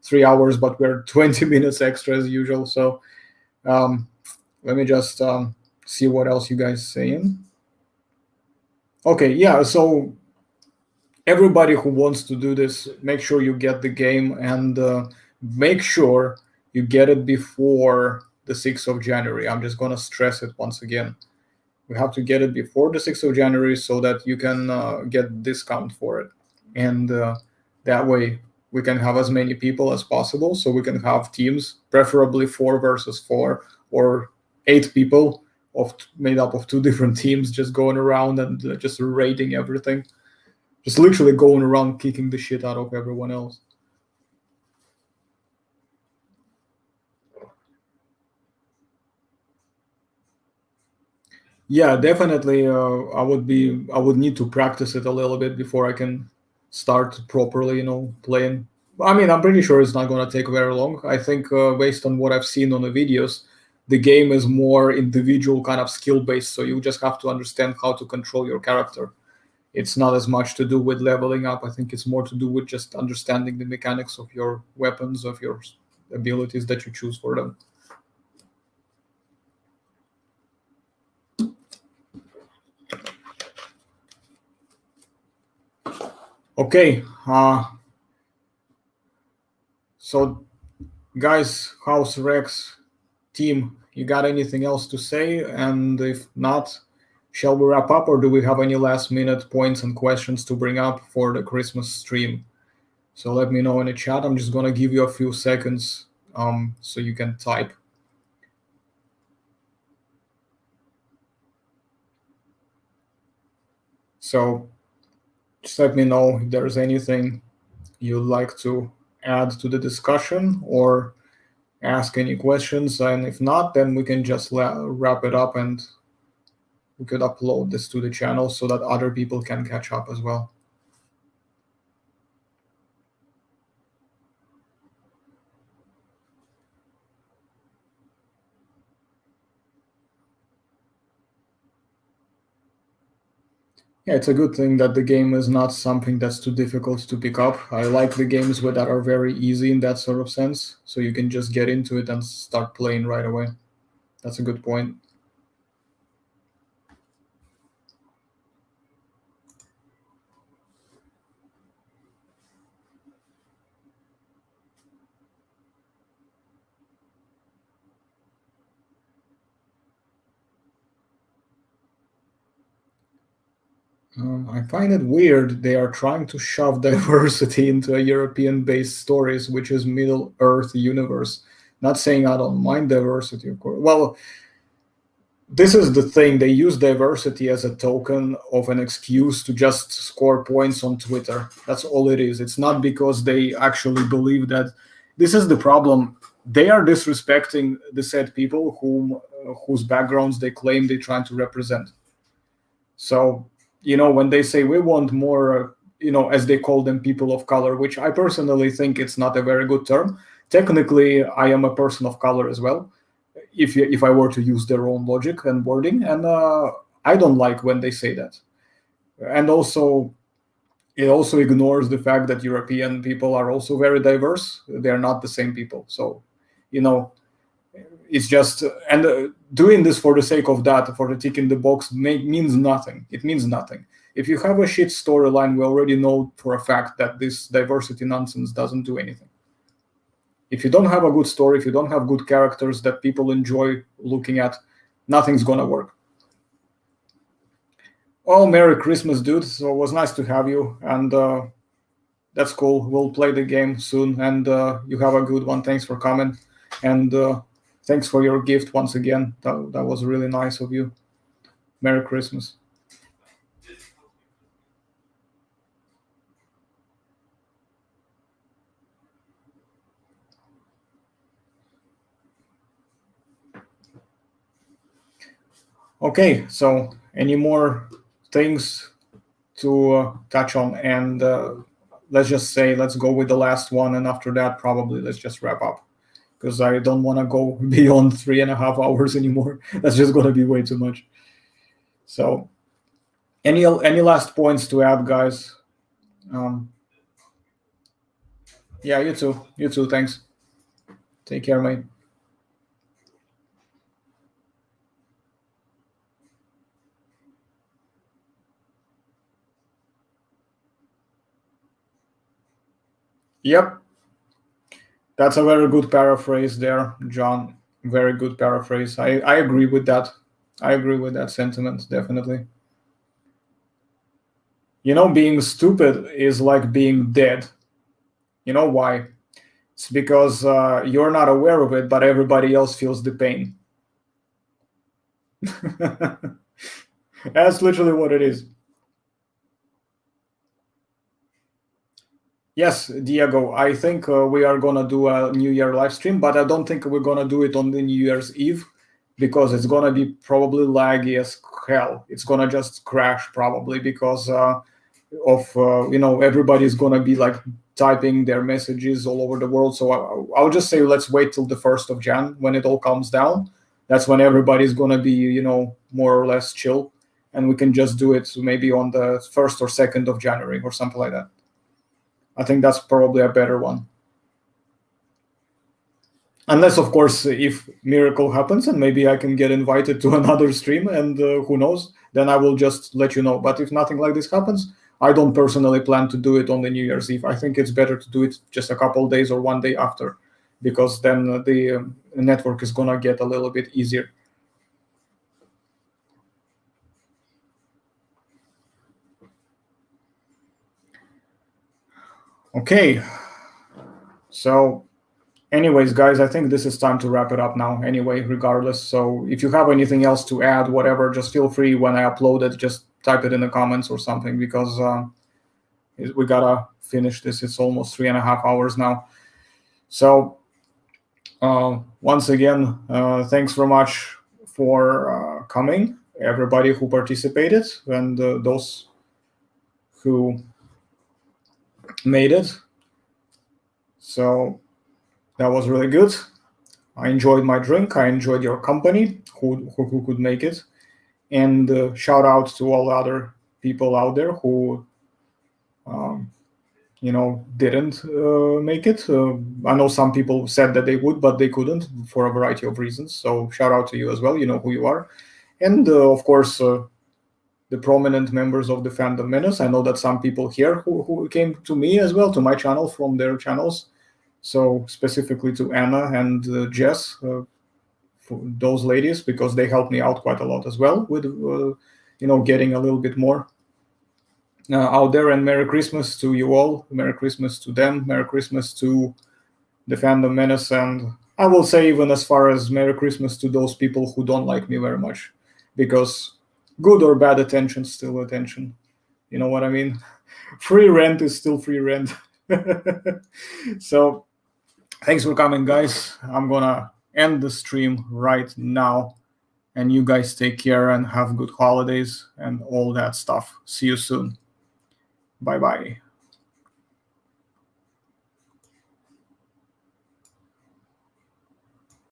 3 hours, but we're 20 minutes extra as usual. So let me just see what else you guys saying. Okay, yeah. So everybody who wants to do this, make sure you get the game and make sure you get it before the 6th of January. I'm just going to stress it once again. We have to get it before the 6th of January so that you can get discount for it. And that way we can have as many people as possible, so we can have teams, preferably 4 versus 4 or 8 people made up of 2 different teams, just going around and just raiding everything. Just literally going around kicking the shit out of everyone else. Yeah, definitely. I would need to practice it a little bit before I can start properly, playing. I mean, I'm pretty sure it's not going to take very long. I think based on what I've seen on the videos, the game is more individual kind of skill based. So you just have to understand how to control your character. It's not as much to do with leveling up. I think it's more to do with just understanding the mechanics of your weapons, of your abilities that you choose for them. Okay, so guys, House Rex team, you got anything else to say? And if not, shall we wrap up, or do we have any last minute points and questions to bring up for the Christmas stream? So let me know in the chat. I'm just gonna give you a few seconds so you can type. So just let me know if there's anything you'd like to add to the discussion or ask any questions. And if not, then we can just wrap it up and we could upload this to the channel so that other people can catch up as well. Yeah, it's a good thing that the game is not something that's too difficult to pick up. I like the games that are very easy in that sort of sense, so you can just get into it and start playing right away. That's a good point. I find it weird they are trying to shove diversity into a European-based stories, which is Middle Earth universe. Not saying I don't mind diversity, of course. Well, this is the thing. They use diversity as a token of an excuse to just score points on Twitter. That's all it is. It's not because they actually believe that. This is the problem. They are disrespecting the said people whose backgrounds they claim they're trying to represent. So, when they say we want more, as they call them, people of color, which I personally think it's not a very good term. Technically, I am a person of color as well, if I were to use their own logic and wording. And I don't like when they say that. And also, it also ignores the fact that European people are also very diverse. They're not the same people. So, it's just, and doing this for the sake of that, for the tick in the box, means nothing. It means nothing. If you have a shit storyline, we already know for a fact that this diversity nonsense doesn't do anything. If you don't have a good story, if you don't have good characters that people enjoy looking at, nothing's gonna work. Oh, Merry Christmas, dude. So it was nice to have you, and that's cool. We'll play the game soon, and you have a good one. Thanks for coming, and thanks for your gift once again. That was really nice of you. Merry Christmas. Okay, so any more things to touch on? And let's just say, let's go with the last one. And after that, probably let's just wrap up, because I don't want to go beyond 3.5 hours anymore. That's just going to be way too much. So any last points to add, guys? Yeah, you too. Thanks. Take care, mate. Yep. That's a very good paraphrase there, John. Very good paraphrase. I agree with that. I agree with that sentiment, definitely. You know, being stupid is like being dead. You know why? It's because you're not aware of it, but everybody else feels the pain. That's literally what it is. Yes, Diego, I think we are going to do a New Year live stream, but I don't think we're going to do it on the New Year's Eve because it's going to be probably laggy as hell. It's going to just crash probably because everybody's going to be like typing their messages all over the world. So I'll just say let's wait till the 1st of Jan when it all comes down. That's when everybody's going to be, more or less chill. And we can just do it maybe on the 1st or 2nd of January or something like that. I think that's probably a better one. Unless, of course, if miracle happens and maybe I can get invited to another stream and who knows, then I will just let you know. But if nothing like this happens, I don't personally plan to do it on the New Year's Eve. I think it's better to do it just a couple of days or one day after, because then the network is going to get a little bit easier. Okay. So anyways, guys, I think this is time to wrap it up now anyway, regardless. So if you have anything else to add, whatever, just feel free when I upload it, just type it in the comments or something, because we gotta finish this. It's almost 3.5 hours now. So once again, thanks very much for coming, everybody who participated and those who made it. So that was really good. I enjoyed my drink. I enjoyed your company, who could make it. And shout out to all other people out there who, didn't make it. I know some people said that they would, but they couldn't for a variety of reasons. So shout out to you as well. You know who you are. And of course, the prominent members of the Fandom Menace. I know that some people here who came to me as well, to my channel from their channels. So specifically to Anna and Jess, for those ladies, because they helped me out quite a lot as well with, getting a little bit more out there. And Merry Christmas to you all. Merry Christmas to them. Merry Christmas to the Fandom Menace. And I will say even as far as Merry Christmas to those people who don't like me very much, because good or bad attention is still attention. You know what I mean? Free rent is still free rent. So thanks for coming, guys. I'm gonna end the stream right now, and you guys take care and have good holidays and all that stuff. See you soon. Bye-bye.